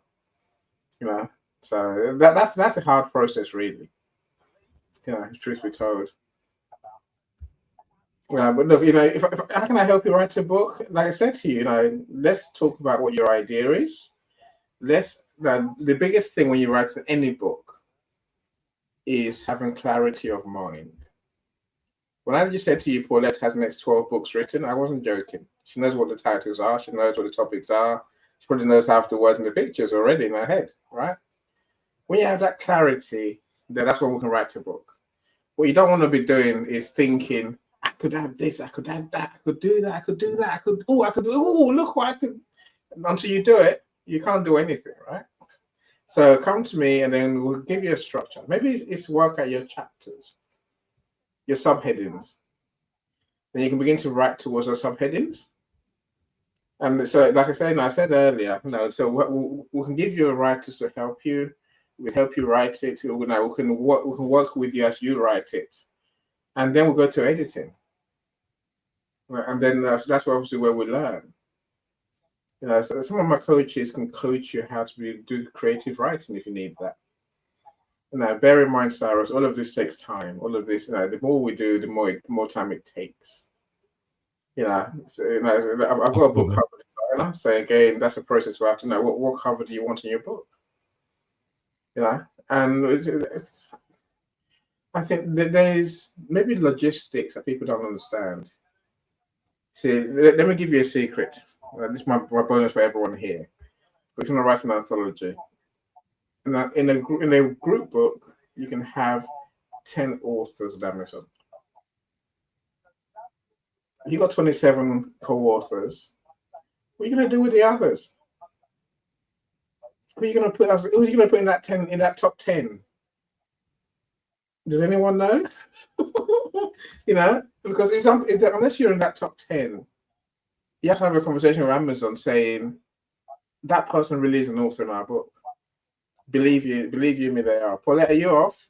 So that's a hard process, really. Truth be told. But look, how can I help you write a book? Like I said to you, let's talk about what your idea is. The biggest thing when you write any book is having clarity of mind. When I just said to you, Paulette has next 12 books written, I wasn't joking. She knows what the titles are. She knows what the topics are. She probably knows half the words in the pictures already in her head, right? When you have that clarity, then that's when we can write a book. What you don't want to be doing is thinking, I could have this, I could have that, I could do that, I could do that, I could look what I could. Until you do it, you can't do anything, right? So come to me and then we'll give you a structure. Maybe it's work out your chapters, your subheadings. Then you can begin to write towards those subheadings. And so, like I said earlier, so we can give you a writer to help you. We'll help you write it. We can work with you as you write it. And then we'll go to editing. And then that's obviously where we learn. So some of my coaches can coach you how to do creative writing if you need that. Bear in mind, Cyrus, all of this takes time. All of this, the more we do, the more time it takes. I've got a book cover designer. So again, that's a process we have to know. What cover do you want in your book? And I think that there's maybe logistics that people don't understand. See, let me give you a secret. This is my bonus for everyone here. If you want to write an anthology, in a group book, you can have 10 authors on Amazon. You got 27 co-authors. What are you going to do with the others? Who are you going to put in that top 10? Does anyone know? Because unless you're in that top 10, you have to have a conversation with Amazon saying that person really is an author in our book. Believe you me, they are. Paulette, are you off?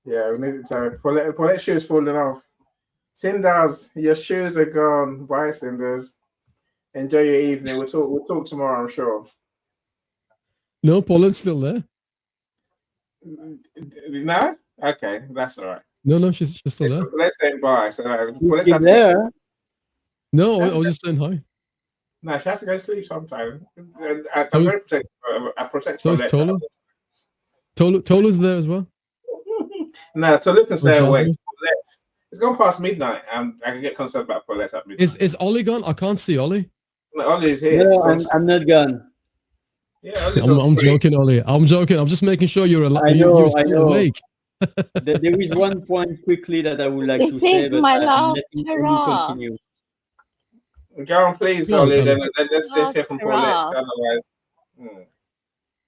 Yeah, Paulette's shoes falling off. Cinders, your shoes are gone. Bye, Cinders. Enjoy your evening. We'll talk tomorrow, I'm sure. No, Paulette's still there. No? Okay, that's all right. No, she's still there. Let's say bye. So She's there. No, I was just saying hi. No, she has to go to sleep sometime. I'm So very protective. I protect So is Paulette. Tolu's there as well. No, Tolu can stay Jasmine? awake. It's gone past midnight. I can get concerned about Paulette at midnight. Is Ollie gone? I can't see Ollie. No, Ollie's here. No, I'm not gone. Yeah, Ollie's I'm free. joking, Ollie. I'm joking. I'm just making sure you're alive. I know, You're I still know. awake. There is one point quickly that I would like to This say, is but my I'm last letting Ollie hurrah. continue. Go on, please, No, Ollie. Then let's hear from hurrah. Paulette. Otherwise,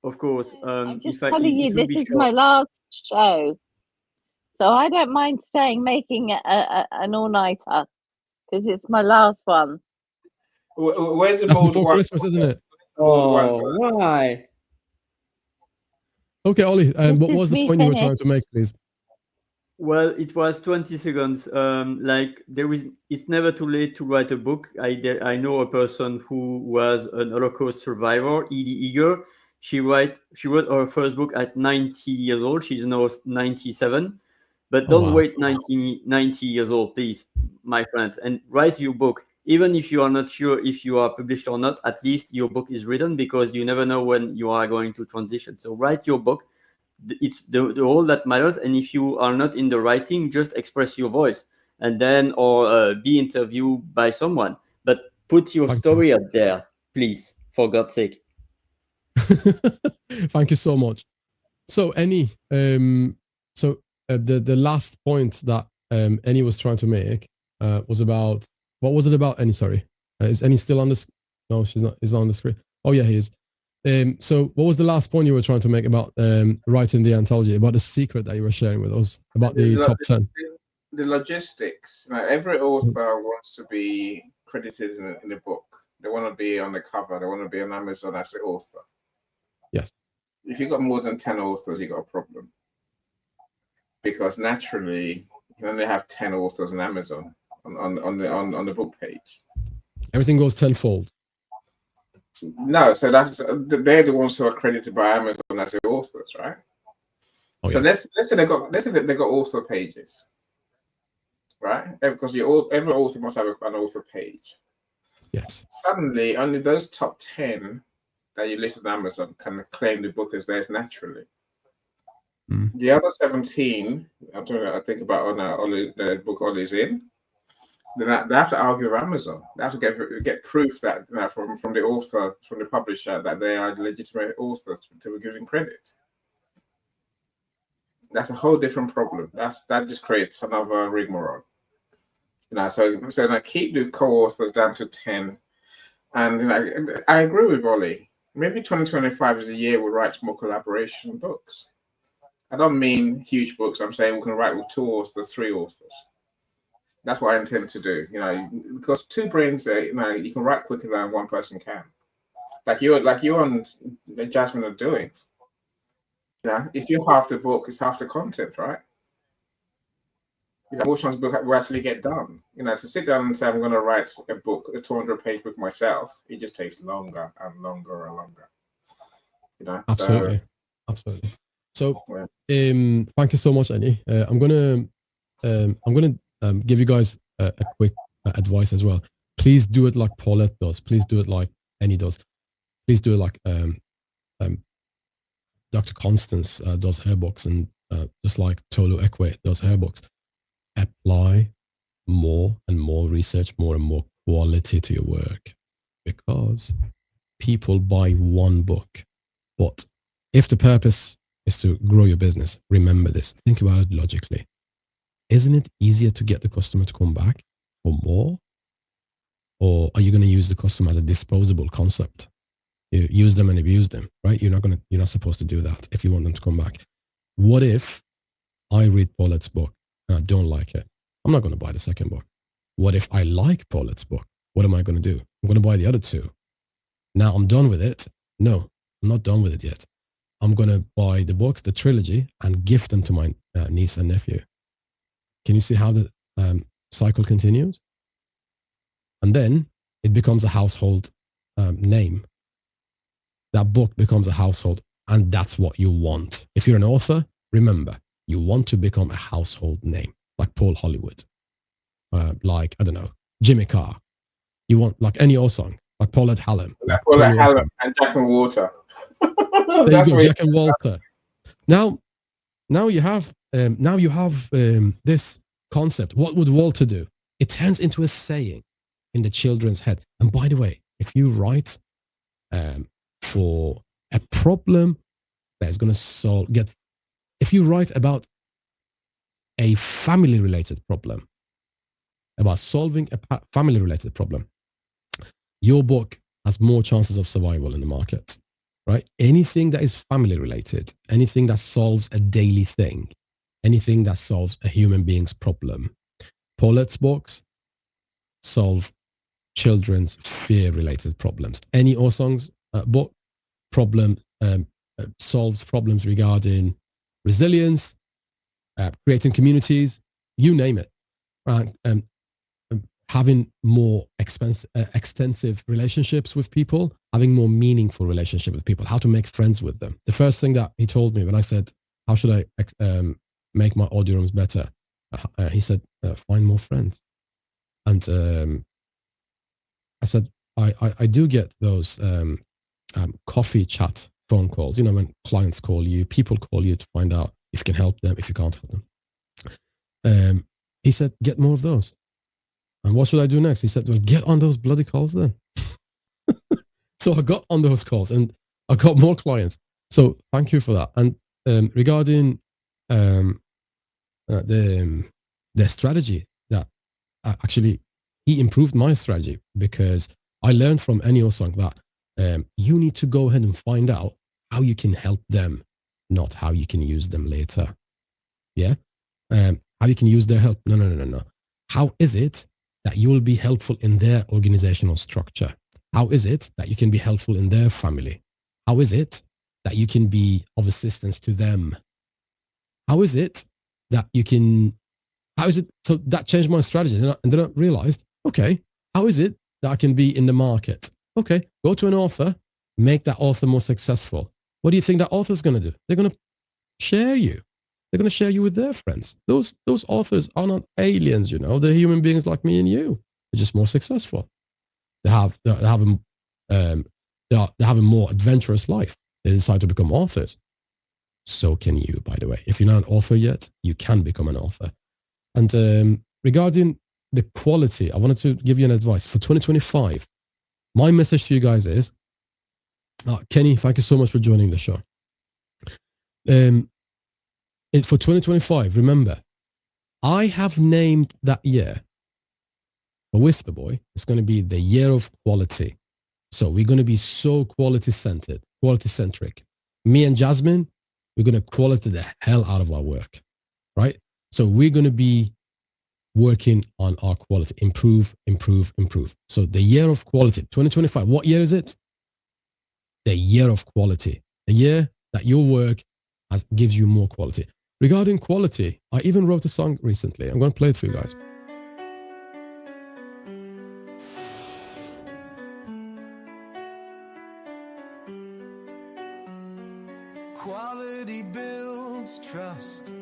Of course. I'm just If I, telling you, it will this be is short. my last show. So I don't mind making an all-nighter because it's my last one. where's the That's mold before one? Christmas, isn't it? Oh, why? Okay, Ollie. This What is was the me point you were trying finished. to make, please? Well, it was 20 seconds. It's never too late to write a book. I know a person who was an Holocaust survivor, Edie Eager. She wrote her first book at 90 years old. She's now 97. But don't wow. wait 90 years old, please, my friends, and write your book. Even if you are not sure if you are published or not, at least your book is written, because you never know when you are going to transition. So write your book. It's the all that matters. And if you are not in the writing, just express your voice, and then or be interviewed by someone. But put your story out there, please, for God's sake. Thank you so much. So the last point that Annie was trying to make was about, what was it about, Annie? Sorry, is Annie still on this? No, she's not. He's not on the screen. Oh yeah, he is. So what was the last point you were trying to make about writing the anthology, about the secret that you were sharing with us about the top 10? The logistics. Every author wants to be credited in a book. They want to be on the cover. They want to be on Amazon as the author. Yes. If you've got more than 10 authors, you've got a problem. Because naturally, you only have 10 authors on Amazon on the book page. Everything goes tenfold. No, so they're the ones who are credited by Amazon as the authors, right? Oh, so yeah. let's say they got author pages, right? Because every author must have an author page. Yes. Suddenly, only those top 10 that you list on Amazon can claim the book as theirs naturally. The other 17, I think about on the book Ollie's in, then they have to argue with Amazon. They have to get proof that from the author, from the publisher, that they are legitimate authors to be given credit. That's a whole different problem. That just creates another rigmarole. So I keep the co-authors down to 10, and I agree with Ollie. Maybe 2025 is a year we'll write more collaboration books. I don't mean huge books. I'm saying we can write with 2 authors, 3 authors. That's what I intend to do. Because 2 brains, you can write quicker than 1 person can. Like you and Jasmine are doing. If you half the book, it's half the content, right? Ocean's book will actually get done. To sit down and say I'm going to write a book, a 200-page book myself, it just takes longer and longer and longer. Absolutely, absolutely. So, thank you so much, Annie. I'm gonna give you guys a quick advice as well. Please do it like Paulette does. Please do it like Annie does. Please do it like Dr. Constance does her books, and just like Tolu Ekwe does her books. Apply more and more research, more and more quality to your work, because people buy 1 book. But if the purpose is to grow your business, remember this. Think about it logically. Isn't it easier to get the customer to come back for more? Or are you going to use the customer as a disposable concept? You use them and abuse them, right? You're not supposed to do that if you want them to come back. What if I read Paulette's book and I don't like it? I'm not going to buy the second book. What if I like Paulette's book? What am I going to do? I'm going to buy the other 2. Now I'm done with it. No, I'm not done with it yet. I'm going to buy the books, the trilogy, and gift them to my niece and nephew. Can you see how the cycle continues? And then it becomes a household name. That book becomes a household, and that's what you want. If you're an author, remember, you want to become a household name, like Paul Hollywood, like, I don't know, Jimmy Carr. You want, like any old song, like Paulette Hallam. Like Paulette Hallam and Jack and Walter. There you go, Jack and Walter. Now you have this concept. What would Walter do? It turns into a saying in the children's head. And by the way, if you write for a problem that's going to if you write about a family-related problem, about solving a family-related problem, your book has more chances of survival in the market, right? Anything that is family-related, anything that solves a daily thing, anything that solves a human being's problem. Paulette's books solve children's fear-related problems. Any Osong's book solves problems regarding resilience, creating communities, you name it. Having more extensive relationships with people, having more meaningful relationship with people, how to make friends with them. The first thing that he told me when I said, how should I make my audio rooms better? He said, find more friends. And I said, I do get those coffee chat phone calls, when clients call you, people call you to find out if you can help them, if you can't help them. He said, get more of those. And what should I do next? He said, well, get on those bloody calls then. So I got on those calls and I got more clients. So thank you for that. And regarding the strategy, that actually he improved my strategy, because I learned from Ennio Song that you need to go ahead and find out how you can help them, not how you can use them later. Yeah? How you can use their help. No. How is it that you will be helpful in their organizational structure? How is it that you can be helpful in their family? How is it that you can be of assistance to them? How is it that you can, so that changed my strategy. And then I realized, okay, how is it that I can be in the market? Okay, go to an author, make that author more successful. What do you think that author's going to do? They're going to share you. They're going to share you with their friends. Those authors are not aliens, They're human beings like me and you. They're just more successful. They have a more adventurous life. They decide to become authors. So can you, by the way. If you're not an author yet, you can become an author. And regarding the quality, I wanted to give you an advice for 2025. My message to you guys is, Kenny, thank you so much for joining the show. For 2025, remember, I have named that year for WHISPERBOY. It's going to be the year of quality. So we're going to be so quality centric. Me and Jasmine, we're going to quality the hell out of our work, right? So we're going to be working on our quality, improve. So the year of quality, 2025, what year is it? The year of quality, the year that your work gives you more quality. Regarding quality, I even wrote a song recently. I'm going to play it for you guys. Quality builds trust.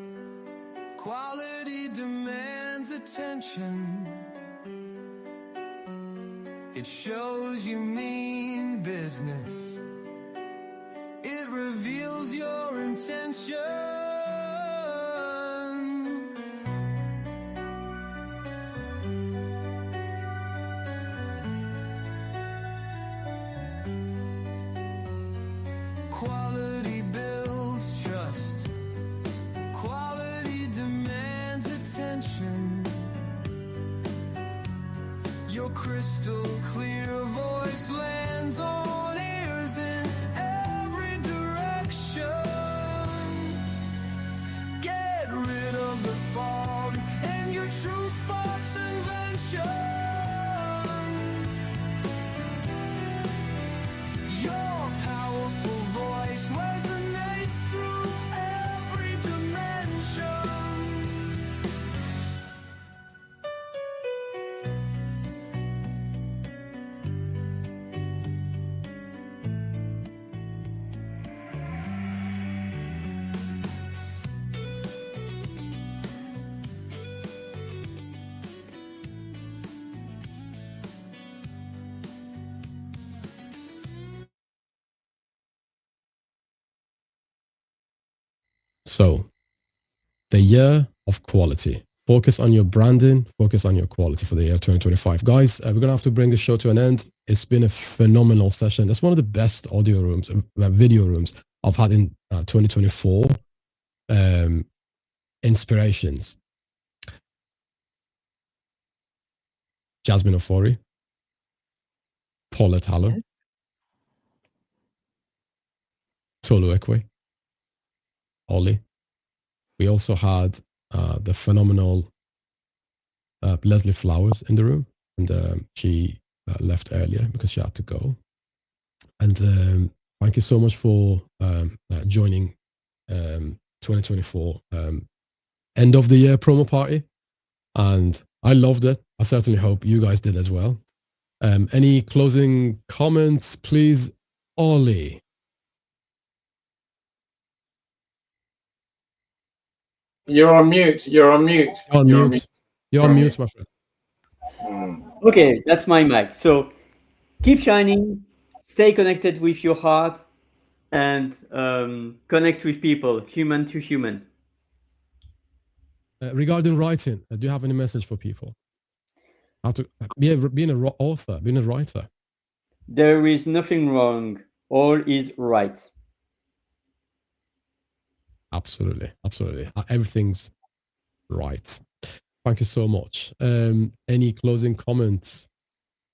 Quality demands attention. It shows you mean business. It reveals your intention. Quality builds trust. Quality demands attention. Your crystal clear voice lands on ears in every direction. Get rid of the fog and your truth sparks invention. Your powerful voice resonates through every dimension. So the year of quality. Focus on your branding, focus on your quality for the year 2025. Guys, we're going to have to bring the show to an end. It's been a phenomenal session. It's one of the best audio rooms, video rooms I've had in 2024. Inspirations. Jasmine Ofori, Paulette Hallow, Yes. Tolu Ekwe, Ollie. We also had the phenomenal Leslie Flowers in the room, and she left earlier because she had to go. And thank you so much for joining 2024 end of the year promo party. And I loved it. I certainly hope you guys did as well. Any closing comments, please, Ollie? You're on mute. You're on mute. You're on mute. You're on mute, my friend. Okay, that's my mic. So keep shining, stay connected with your heart, and connect with people, human to human. Regarding writing, do you have any message for people? How to being an author, being a writer? There is nothing wrong. All is right. Absolutely. Everything's right. Thank you so much. Any closing comments?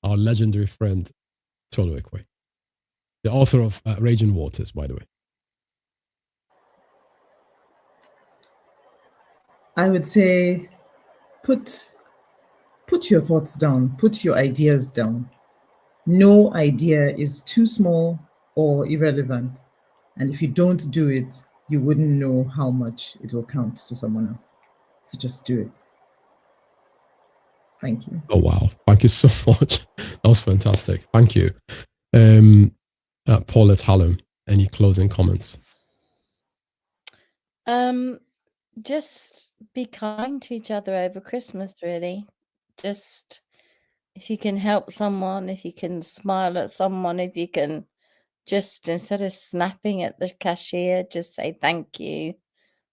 Our legendary friend, Tolu Ekwe, the author of Raging Waters, by the way. I would say put your thoughts down, put your ideas down. No idea is too small or irrelevant. And if you don't do it, you wouldn't know how much it will count to someone else. So just do it. Thank you. Oh, wow. Thank you so much. That was fantastic. Thank you. Paulette Hallam, any closing comments? Just be kind to each other over Christmas, really. Just if you can help someone, if you can smile at someone, if you can just, instead of snapping at the cashier, just say thank you.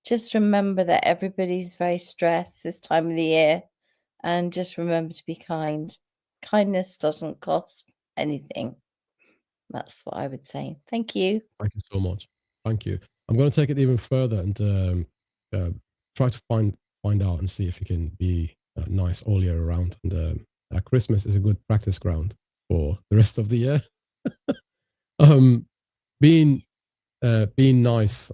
Just remember that everybody's very stressed this time of the year, And just remember to be kind. Kindness doesn't cost anything. That's what I would say. Thank you. Thank you so much. Thank you. I'm going to take it even further and try to find out and see if you can be nice all year around. And Christmas is a good practice ground for the rest of the year. Being nice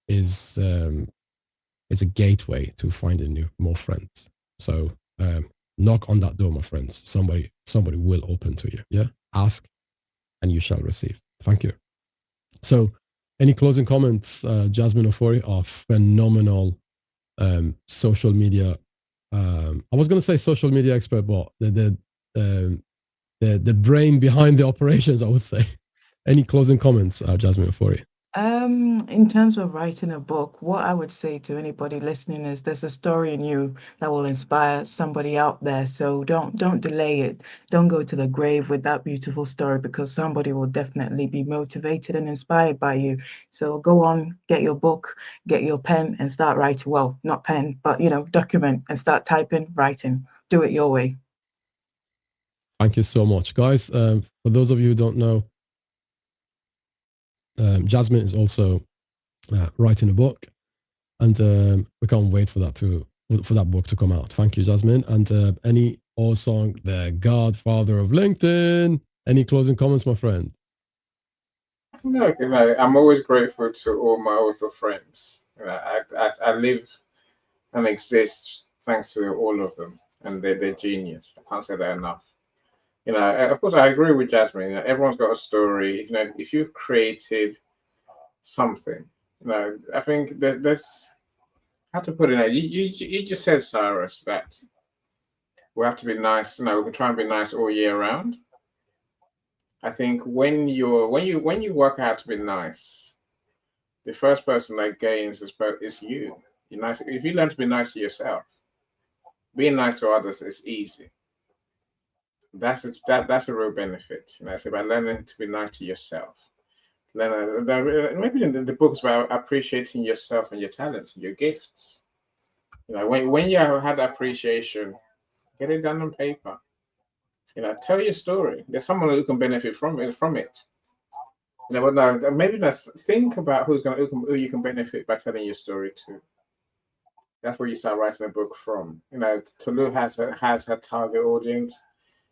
is a gateway to finding more friends. So knock on that door, my friends. Somebody will open to you. Yeah, ask and you shall receive. Thank you. So, any closing comments? Jasmine Ofori are phenomenal social media. I was going to say social media expert, but the brain behind the operations, I would say. Any closing comments, Jasmine Ofori? In terms of writing a book, what I would say to anybody listening is there's a story in you that will inspire somebody out there. So don't delay it. Don't go to the grave with that beautiful story, because somebody will definitely be motivated and inspired by you. So go on, get your book, get your pen and start writing. Well, not pen, but document and start typing, writing. Do it your way. Thank you so much, guys. For those of you who don't know, Jasmine is also writing a book, and we can't wait for that book to come out. Thank you, Jasmine. And any song, the Godfather of LinkedIn. Any closing comments, my friend? No, I'm always grateful to all my author friends. I live and exist thanks to all of them, and they're genius. I can't say that enough. Of course, I agree with Jasmine. Everyone's got a story. If you've created something, I think there's how to put it. You just said, Cyrus, that we have to be nice. We can try and be nice all year round. I think when you work out to be nice, the first person that gains is you. You're nice. If you learn to be nice to yourself, being nice to others is easy. That's a real benefit. It's about learning to be nice to yourself. Maybe in the book's about appreciating yourself and your talents and your gifts. When you have that appreciation, get it down on paper. Tell your story. There's someone who can benefit from it. Maybe let's think about who you can benefit by telling your story to. That's where you start writing a book from. Tolu has her target audience.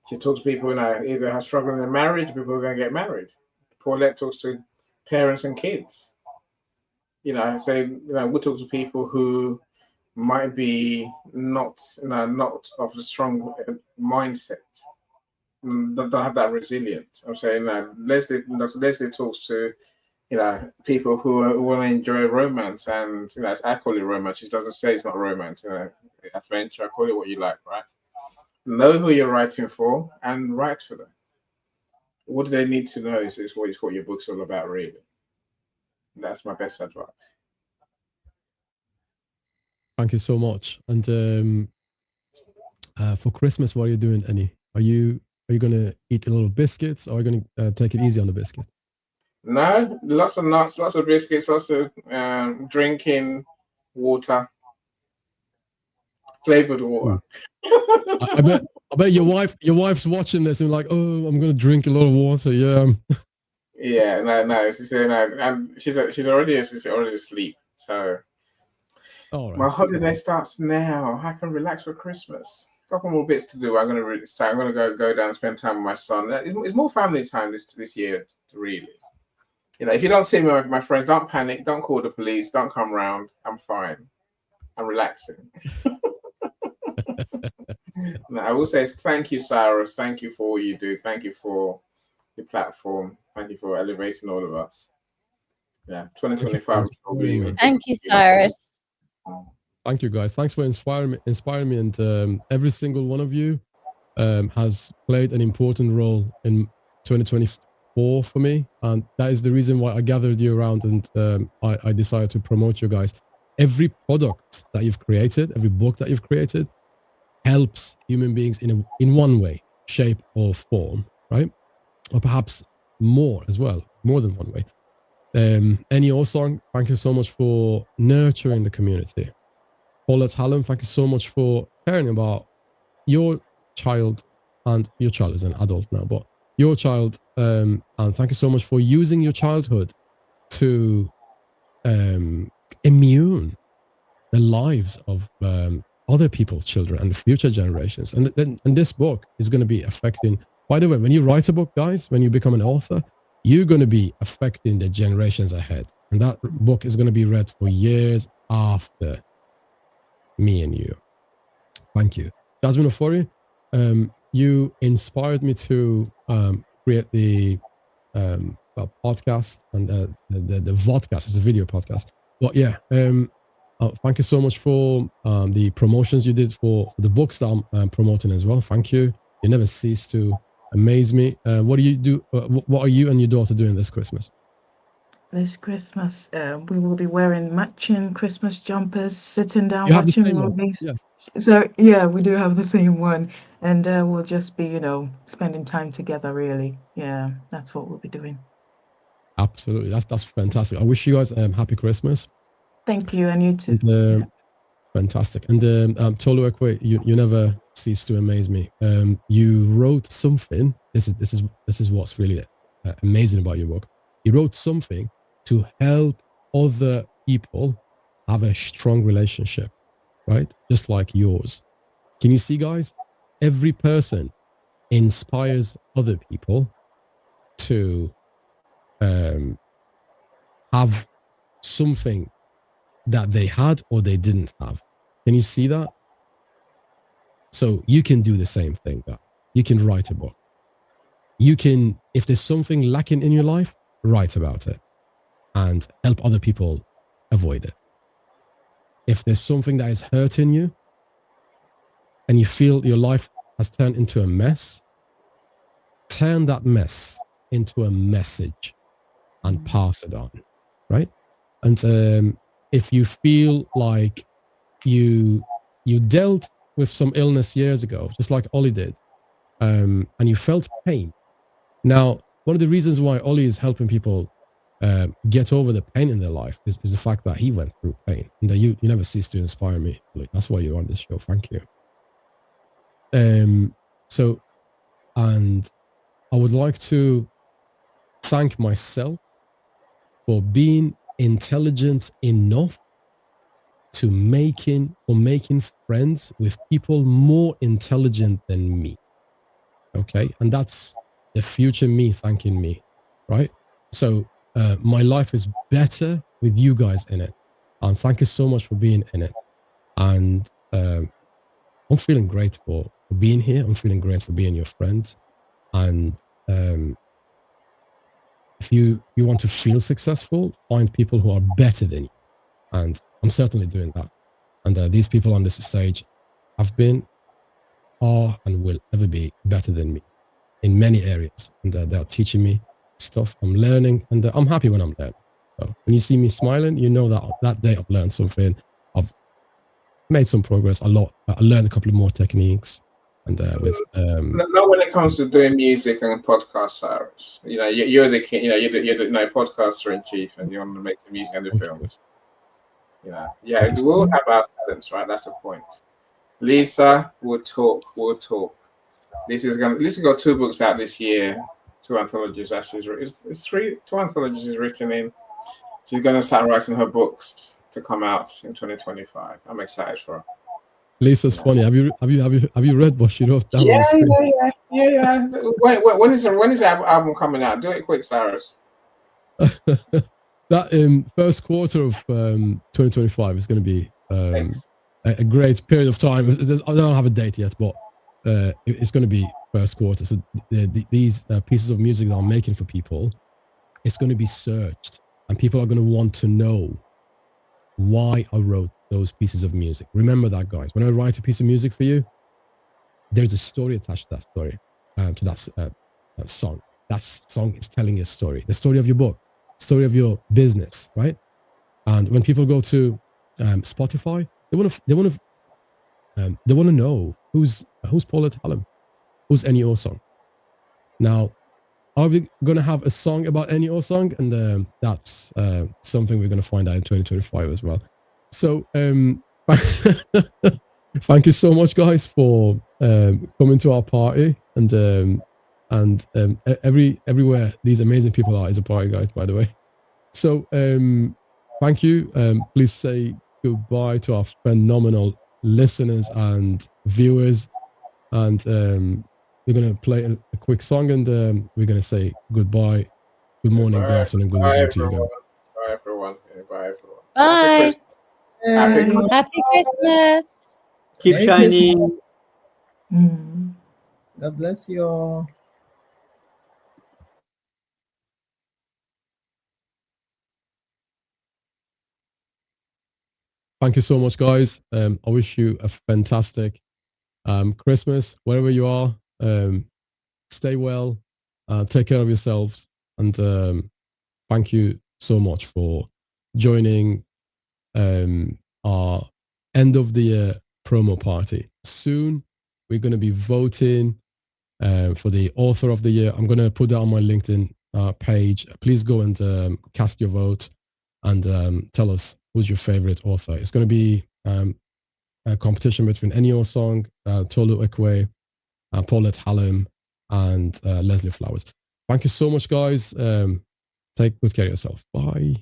She talks to people either are struggling in marriage, people who are going to get married. Paulette talks to parents and kids. We talk to people who might be not of a strong mindset, don't have that resilience. I'm saying Leslie talks to people who want to enjoy romance, and I call it romance. She doesn't say it's not romance. Adventure. I call it what you like, right? Know who you're writing for and write for them. What do they need to know is what your book's all about, really. And that's my best advice. Thank you so much. And for Christmas, what are you doing, Annie? Are you going to eat a little biscuits, or are you going to take it easy on the biscuits? No, lots of nuts, lots of biscuits, lots of drinking water, flavored water. I bet your wife's watching this and like, oh, I'm going to drink a lot of water. Yeah. Yeah, no. She's already asleep. So my holiday starts now. I can relax for Christmas. A couple more bits to do. I'm going to go down and spend time with my son. It's more family time this year, really. If you don't see me with my friends, don't panic. Don't call the police. Don't come round. I'm fine. I'm relaxing. No, I will say thank you, Cyrus. Thank you for all you do. Thank you for the platform. Thank you for elevating all of us. Yeah, 2025. Thank you, Cyrus. Thank you, guys. Thanks for inspiring me. And every single one of you has played an important role in 2024 for me. And that is the reason why I gathered you around, and I decided to promote you guys. Every product that you've created, every book that you've created, helps human beings in one way, shape, or form, right? Or perhaps more as well, more than one way. Annie Osong, thank you so much for nurturing the community. Paulette Hallam, thank you so much for caring about your child, and your child is an adult now, but your child, and thank you so much for using your childhood to immune the lives of other people's children and future generations. And this book is going to be affecting, by the way, when you write a book, guys, when you become an author, you're going to be affecting the generations ahead. And that book is going to be read for years after me and you. Thank you. Jasmine Ofori, you inspired me to create the podcast and the vodcast. It's a video podcast. But yeah, thank you so much for the promotions you did for the books that I'm promoting as well. Thank you. You never cease to amaze me. What do you do? What are you and your daughter doing this Christmas? This Christmas, we will be wearing matching Christmas jumpers, sitting down You have the watching same one? movies. Yeah. So yeah, we do have the same one, and we'll just be, spending time together. Really, yeah, that's what we'll be doing. Absolutely. That's fantastic. I wish you guys happy Christmas. Thank you, and you too. And, fantastic. And Tolu Ekwe, you never cease to amaze me. You wrote something. This is what's really amazing about your book. You wrote something to help other people have a strong relationship, right? Just like yours. Can you see, guys? Every person inspires other people to have something that they had or they didn't have. Can you see that? So you can do the same thing, guys. You can write a book. You can, if there's something lacking in your life, write about it and help other people avoid it. If there's something that is hurting you and you feel your life has turned into a mess, turn that mess into a message and pass it on, right? And if you feel like you dealt with some illness years ago, just like Ollie did, and you felt pain. Now, one of the reasons why Ollie is helping people get over the pain in their life is the fact that he went through pain, and that you never cease to inspire me. That's why you're on this show. Thank you. So, and I would like to thank myself for being intelligent enough to making friends with people more intelligent than me. Okay, and that's the future me thanking me, right? So my life is better with you guys in it, and thank you so much for being in it. And I'm feeling great for being here. I'm feeling great for being your friend. And if you want to feel successful, find people who are better than you. And I'm certainly doing that. And these people on this stage have been, are, and will ever be better than me in many areas. And they are teaching me stuff. I'm learning, and I'm happy when I'm learning. So when you see me smiling, you know that that day I've learned something. I've made some progress a lot. I learned a couple of more techniques. And with not when it comes to doing music and podcasts, Cyrus. You're the king. You're the podcaster in chief, and you want to make the music and the films. Yeah, we all have our talents, right? That's the point. Lisa will talk. Lisa's got 2 books out this year, 2 anthologies. Actually, it's 2 anthologies is written in. She's going to start writing her books to come out in 2025. I'm excited for her. Lisa's funny. Have you read what she wrote down? Yeah. Wait, when is the album coming out? Do it quick, Cyrus. That first quarter of 2025 is going to be a great period of time. I don't have a date yet, but it's going to be first quarter. So these pieces of music that I'm making for people, it's going to be searched, and people are going to want to know why I wrote those pieces of music. Remember that, guys. When I write a piece of music for you, there's a story attached to that story, to that song. That song is telling a story, the story of your book, story of your business, right? And when people go to Spotify, they want to know who's Paula Talem, who's Ennio Osong. Now, are we going to have a song about Ennio Osong? And that's something we're going to find out in 2025 as well. So Thank you so much, guys, for coming to our party, and everywhere these amazing people are is a party, guys. By the way, so thank you. Please say goodbye to our phenomenal listeners and viewers, and we're gonna play a quick song, and we're gonna say goodbye, good morning, good afternoon, good Bye, evening to you everyone. guys. Bye, everyone. Bye, everyone. Bye. Happy Christmas. Happy Christmas. Keep Merry shining. Christmas. Mm. God bless you all. Thank you so much, guys. I wish you a fantastic Christmas wherever you are. Stay well, take care of yourselves, and thank you so much for joining our end of the year promo party. Soon we're going to be voting for the author of the year. I'm going to put that on my LinkedIn page. Please go and cast your vote, and tell us who's your favorite author. It's going to be a competition between Ennio Song, Tolu Ekwe, Paulette Hallam, and Leslie Flowers. Thank you so much, guys. Take good care of yourself. Bye.